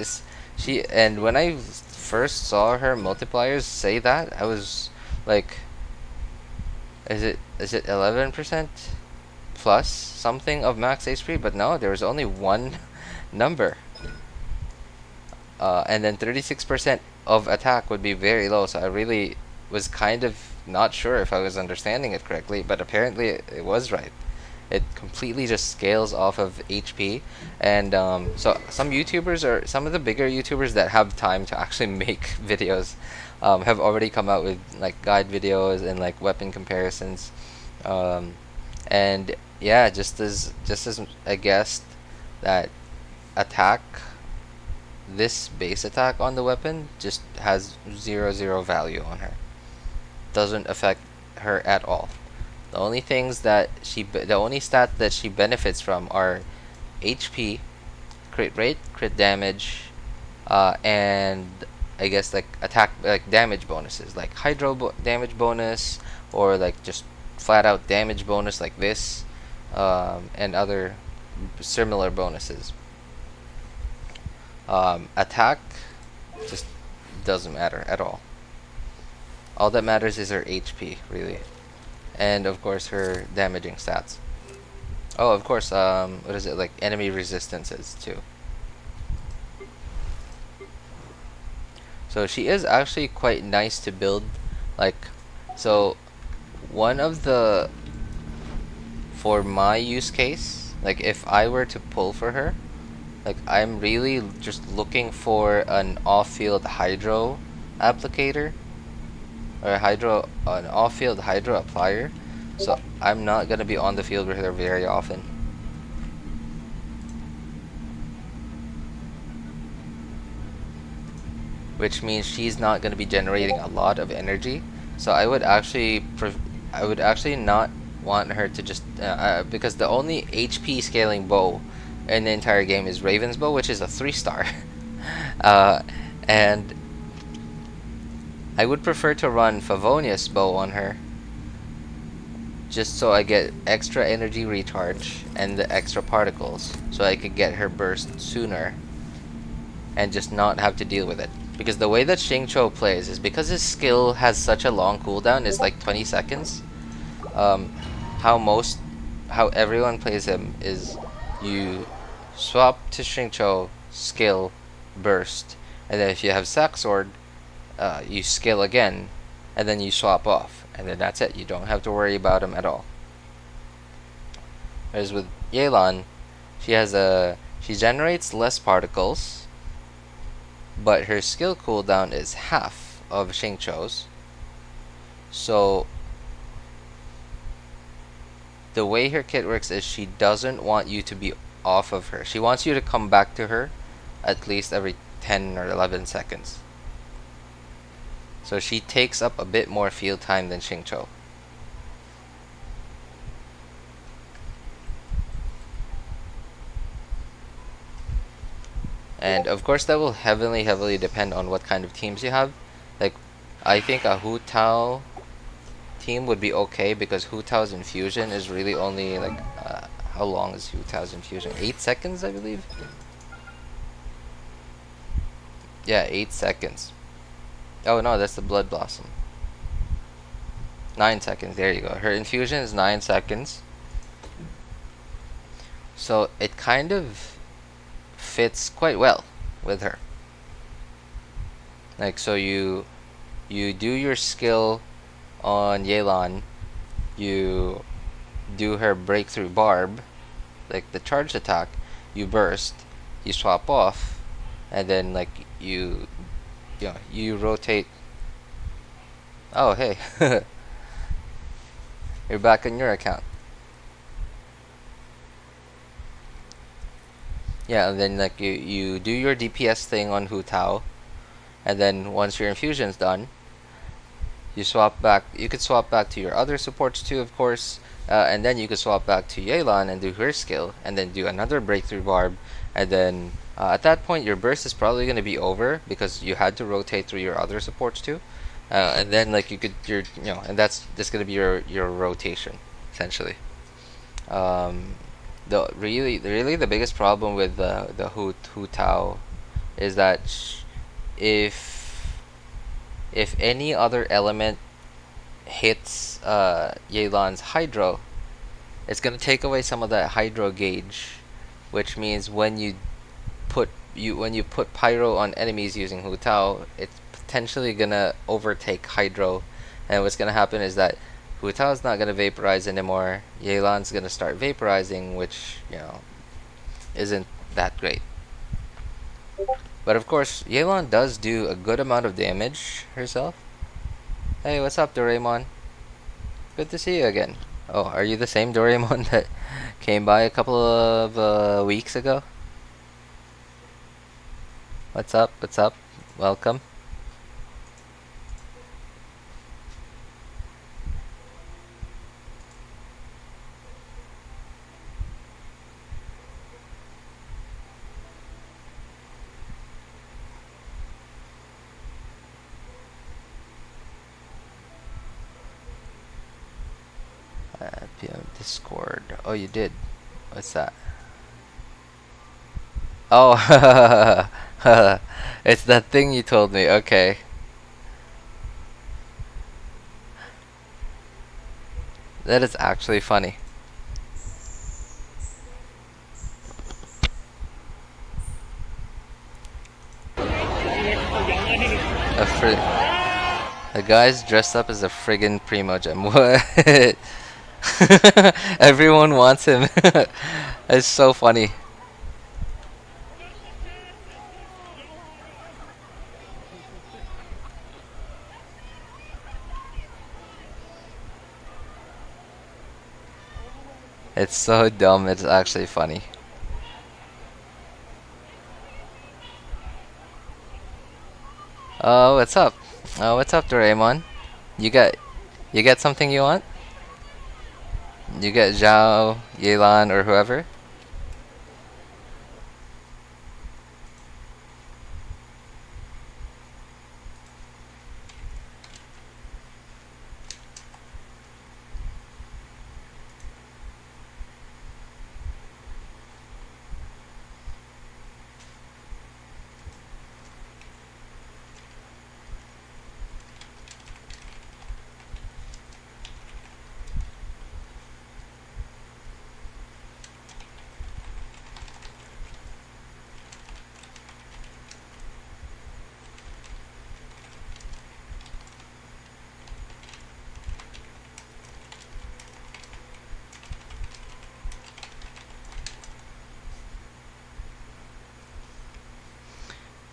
and when I first saw her multipliers say that, I was like, is it 11% plus something of max HP? But no, there was only one number. And then 36% of attack would be very low, so I really was kind of not sure if I was understanding it correctly, but apparently it was right. It completely just scales off of HP. And so some YouTubers, or some of the bigger YouTubers that have time to actually make videos, have already come out with like guide videos and like weapon comparisons. And yeah, just as I guessed, that attack, this base attack on the weapon just has 0 value on her. Doesn't affect her at all. The only things that the only stat that she benefits from are HP, crit rate, crit damage, and I guess like attack, like damage bonuses, like hydro damage bonus, or like just flat out damage bonus like this, and other similar bonuses. Attack just doesn't matter at all. All that matters is her HP, really. And of course her damaging stats. Oh, of course, what is it, like enemy resistances too. So she is actually quite nice to build. Like, so one of the, for my use case, like if I were to pull for her, like I'm really just looking for an off-field hydro applicator, or an off-field hydro applier. So I'm not gonna be on the field with her very often. Which means she's not gonna be generating a lot of energy. So I would actually not want her to just because the only HP scaling bow in the entire game is Raven's bow, which is a 3-star. And I would prefer to run Favonius bow on her, just so I get extra energy recharge and the extra particles, so I could get her burst sooner and just not have to deal with it. Because the way that Xingqiu plays is, because his skill has such a long cooldown, it's like 20 seconds. How everyone plays him is you swap to Xingqiu, skill, burst, and then if you have Sack Sword, you skill again, and then you swap off, and then that's it. You don't have to worry about him at all. Whereas with Yelan, she generates less particles, but her skill cooldown is half of Xingqiu's. So the way her kit works is she doesn't want you to be off of her. She wants you to come back to her at least every 10 or 11 seconds. So she takes up a bit more field time than Xingqiu. And of course that will heavily depend on what kind of teams you have. Like I think a Hu Tao team would be okay because Hu Tao's infusion is really only like how long is Hu Tao's infusion? 8 seconds, I believe. Yeah, 8 seconds. Oh no, that's the Blood Blossom. 9 seconds. There you go. Her infusion is 9 seconds. So it kind of fits quite well with her. Like, so you do your skill on Yelan, you do her breakthrough barb, like the charge attack, you burst, you swap off, and then like you know, you rotate. Oh hey, you're back on your account. Yeah, and then like you do your DPS thing on Hu Tao, and then once your infusion's done, you swap back. You could swap back to your other supports too, of course, and then you could swap back to Yelan and do her skill, and then do another breakthrough barb, and then at that point your burst is probably going to be over because you had to rotate through your other supports too, and then like you could and that's just going to be your rotation essentially. The really the biggest problem with the Hu Tao is that if any other element hits Yelan's Hydro, it's gonna take away some of that Hydro gauge, which means when you put Pyro on enemies using Hu Tao, it's potentially gonna overtake Hydro, and what's gonna happen is that Hu Tao is not gonna vaporize anymore. Yelan's gonna start vaporizing, which isn't that great. But of course, Yelan does do a good amount of damage herself. Hey, what's up, Doraemon? Good to see you again. Oh, are you the same Doraemon that came by a couple of weeks ago? What's up? What's up? Welcome. PM Discord. Oh, you did. What's that? Oh, it's that thing you told me. Okay. That is actually funny. The guy's dressed up as a friggin' Primogem. What? Everyone wants him. It's so funny. It's so dumb, it's actually funny. Oh, what's up? Oh, what's up, Doraemon? You got something you want? You got Xiao, Yelan, or whoever?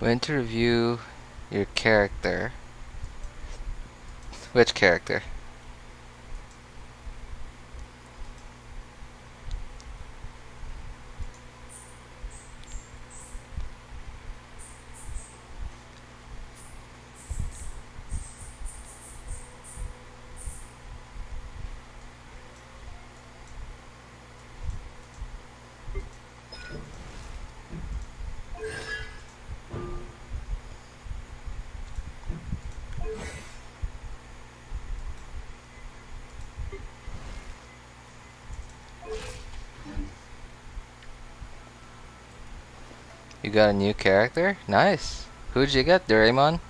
When to review your character. Which character? You got a new character? Nice. Who'd you get, Doraemon?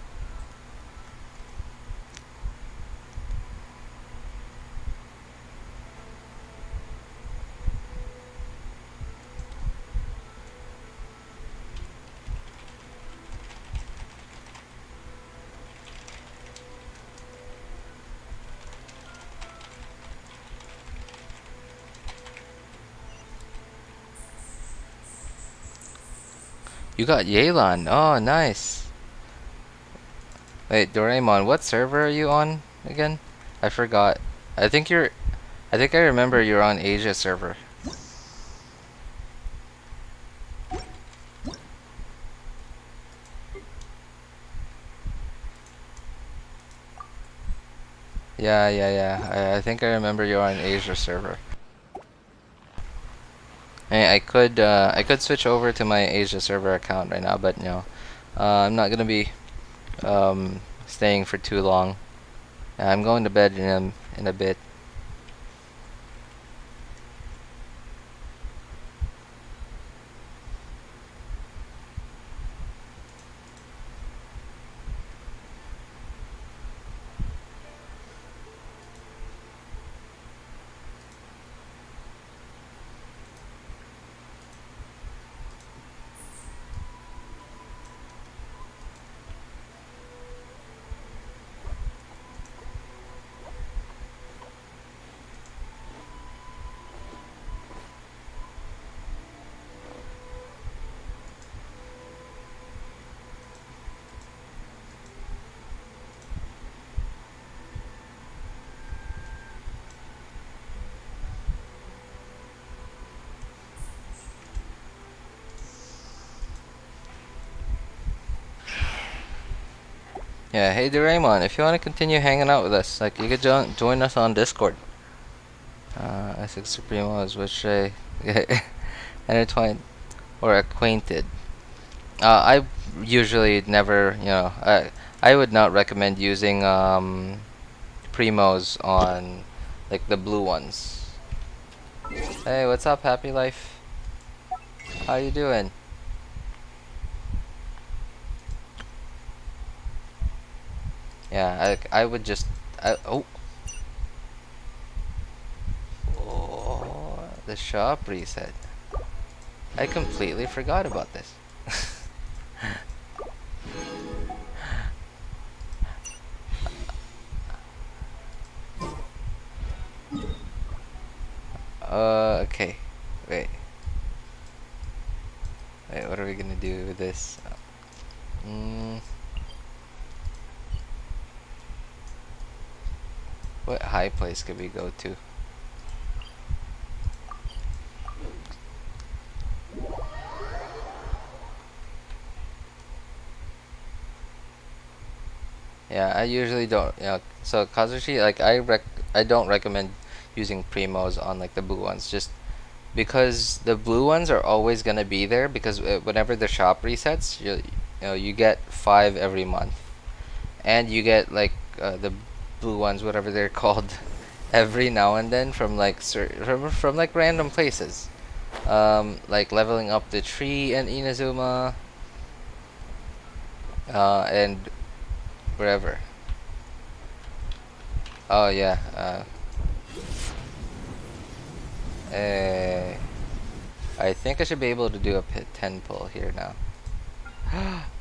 You got Yelan. Oh, nice. Wait, Doraemon, what server are you on again? I forgot. I think you're. I think I remember you're on Asia server. Yeah. I think I remember you're on Asia server. I could switch over to my Asia server account right now, but no, I'm not gonna be staying for too long. I'm going to bed in a bit. Yeah, hey Doraemon, if you want to continue hanging out with us, like you could join us on Discord. Essex Supremos, which I intertwined or acquainted. I usually never, I would not recommend using primos on like the blue ones. Hey, what's up, Happy Life? How you doing? Yeah, I would just oh, the shop reset. I completely forgot about this. Okay. Wait. Wait, what are we gonna do with this? What high place could we go to? Yeah, I usually don't, so Kazushi, like I don't recommend using primos on like the blue ones, just because the blue ones are always gonna be there because whenever the shop resets, you get 5 every month, and you get like the blue ones, whatever they're called, every now and then from like from like random places, like leveling up the tree and Inazuma, and wherever. Oh yeah. I think I should be able to do a 10 pull here now.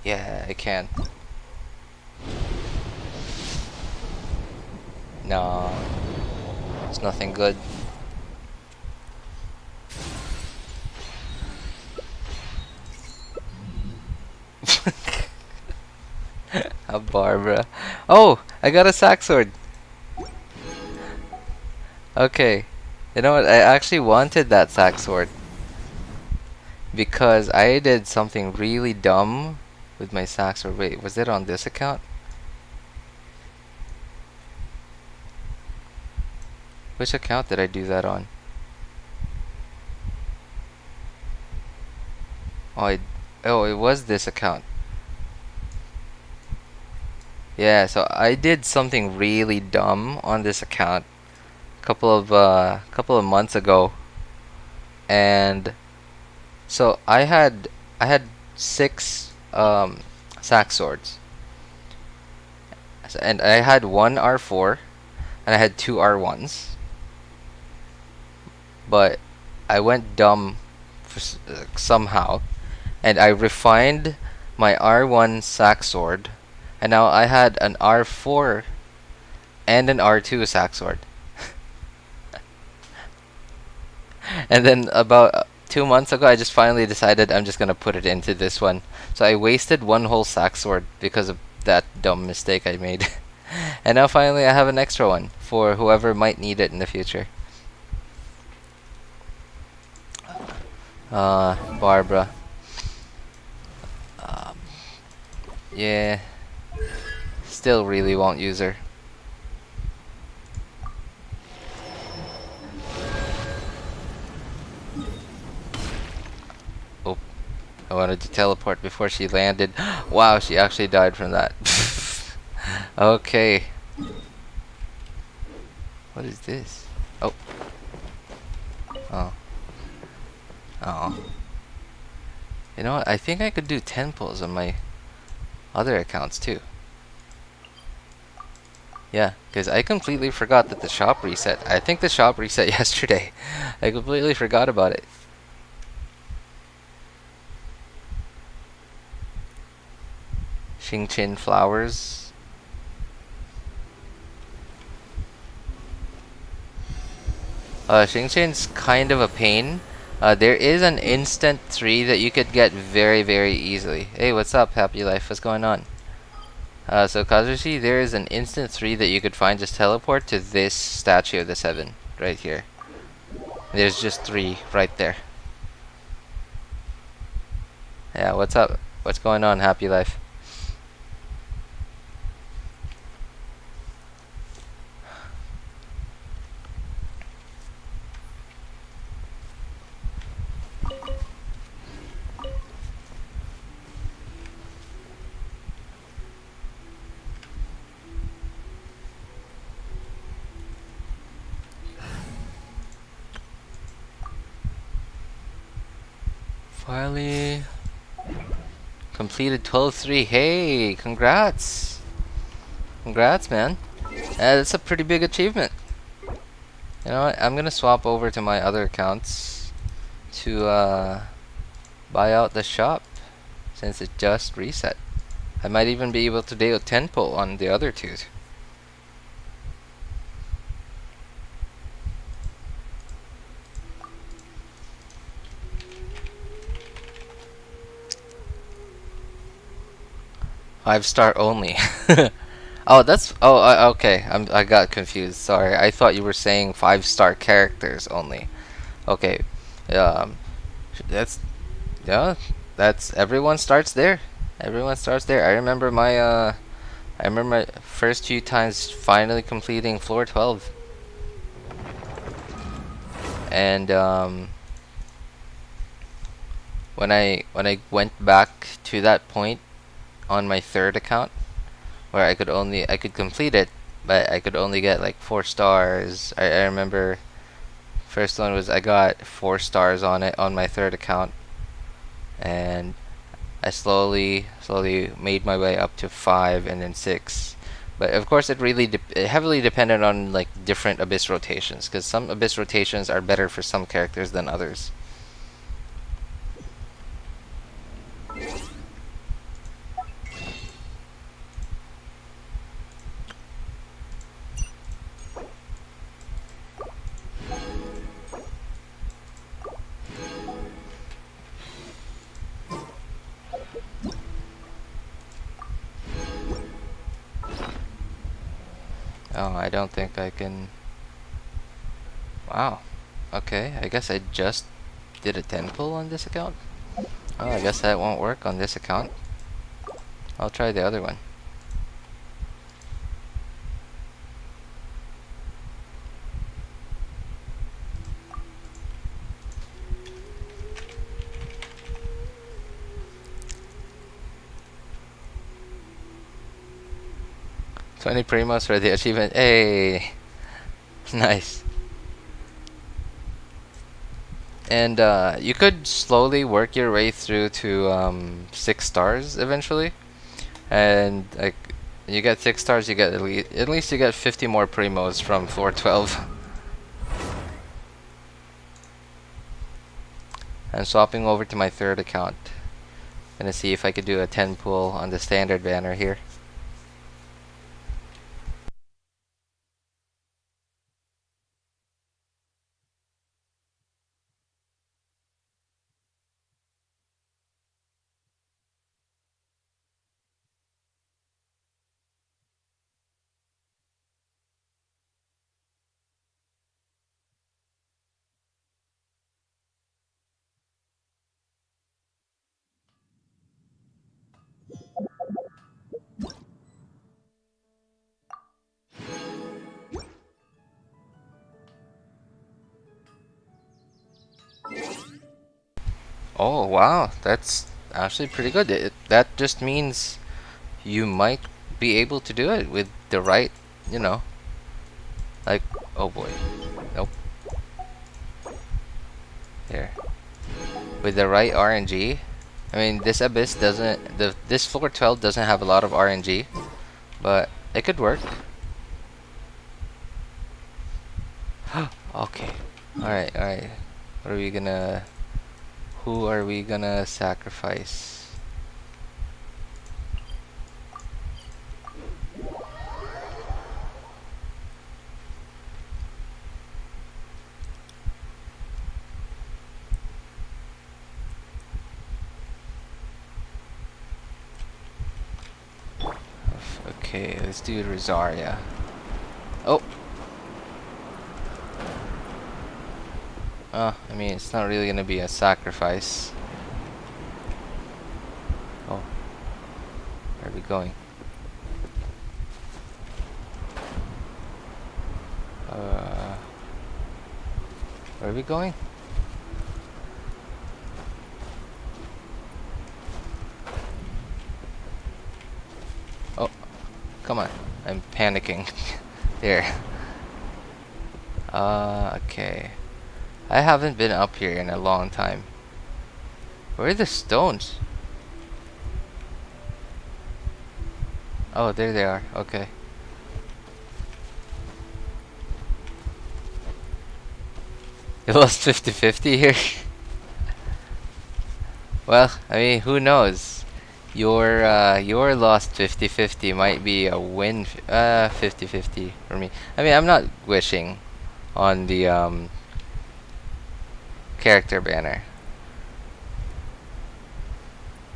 Yeah, I can. No, it's nothing good. A Barbara. Oh, I got a sack sword. Okay. You know what? I actually wanted that sack sword because I did something really dumb with my sack sword. Wait, was it on this account? Which account did I do that on? Oh, it was this account. Yeah, so I did something really dumb on this account couple of months ago, and so I had 6 sack swords. And I had one R4 and I had 2 R1s. But I went dumb for somehow, and I refined my R1 sack sword, and now I had an R4 and an R2 sack sword. And then about 2 months ago, I just finally decided I'm just gonna put it into this one. So I wasted one whole sack sword because of that dumb mistake I made. And now finally I have an extra one for whoever might need it in the future. Barbara. Yeah. Still really won't use her. Oh, I wanted to teleport before she landed. Wow, she actually died from that. Okay. What is this? Oh. Oh. Oh. You know what? I think I could do 10 pulls on my other accounts too. Yeah, because I completely forgot that the shop reset. I think the shop reset yesterday. I completely forgot about it. Xingqin flowers. Xingqin's kind of a pain. There is an instant 3 that you could get very, very easily. Hey, what's up, Happy Life? What's going on? So Kazushi, there is an instant 3 that you could find. Just teleport to this statue of the 7 right here. There's just 3 right there. Yeah, what's up? What's going on, Happy Life? Finally completed 12-3. Hey, congrats. Congrats, man. That's a pretty big achievement. You know what? I'm gonna swap over to my other accounts to buy out the shop since it just reset. I might even be able to do a 10 pull on the other 2. Five-star only. Oh, that's okay. I got confused. Sorry, I thought you were saying 5-star characters only. Okay, um, that's yeah. That's everyone starts there. Everyone starts there. I remember my first few times finally completing floor 12, and when I went back to that point on my third account where I could complete it, but I could only get like 4 stars. I remember first one was I got 4 stars on it on my third account, and I slowly made my way up to 5 and then 6. But of course it really it heavily depended on like different abyss rotations, because some abyss rotations are better for some characters than others. Oh, I don't think I can. Wow. Okay, I guess I just did a 10 pull on this account. Oh, I guess that won't work on this account. I'll try the other one. $20 primos for the achievement. Hey, nice. And you could slowly work your way through to 6 stars eventually. And like you get 6 stars, you get at least you get 50 more primos from floor 12. I'm swapping over to my third account. Gonna see if I could do a 10 pull on the standard banner here. Oh wow, that's actually pretty good. That just means you might be able to do it with the right, you know, like, oh boy, nope, there. With the right RNG, I mean, this Abyss doesn't, this floor 12 doesn't have a lot of RNG, but it could work. Okay, alright, alright. What are we gonna, who are we gonna sacrifice? Okay, let's do Rosaria. Oh! I mean, it's not really gonna be a sacrifice. Oh. Where are we going? Where are we going? Oh, come on. I'm panicking. There. Okay. I haven't been up here in a long time. Where are the stones? Oh, there they are. Okay. You lost 50-50 here? Well, I mean, who knows? Your lost 50-50 might be a win 50-50 for me. I mean, I'm not wishing on the character banner.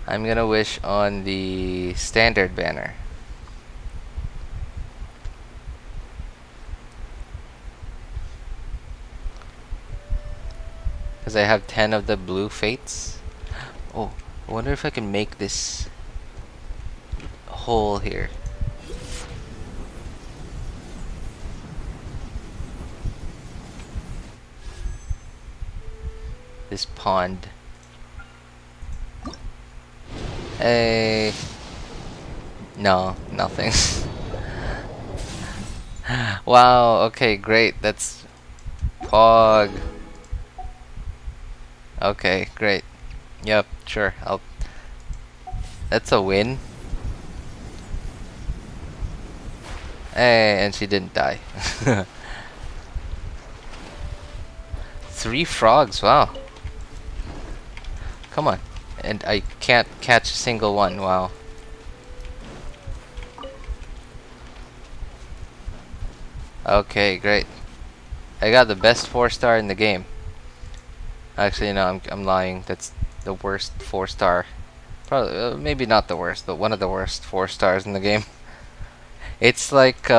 I'm gonna wish on the standard banner. Because I have 10 of the blue fates. Oh, I wonder if I can make this hole here. This pond. Hey. No, nothing. Wow, okay, great. That's Pog. Okay, great. Yep, sure. That's a win. Hey, and she didn't die. 3 frogs, wow. Come on. And I can't catch a single one, wow. Okay, great. I got the best 4-star in the game. Actually, no, I'm lying. That's the worst 4-star. Probably, maybe not the worst, but one of the worst 4 stars in the game. It's like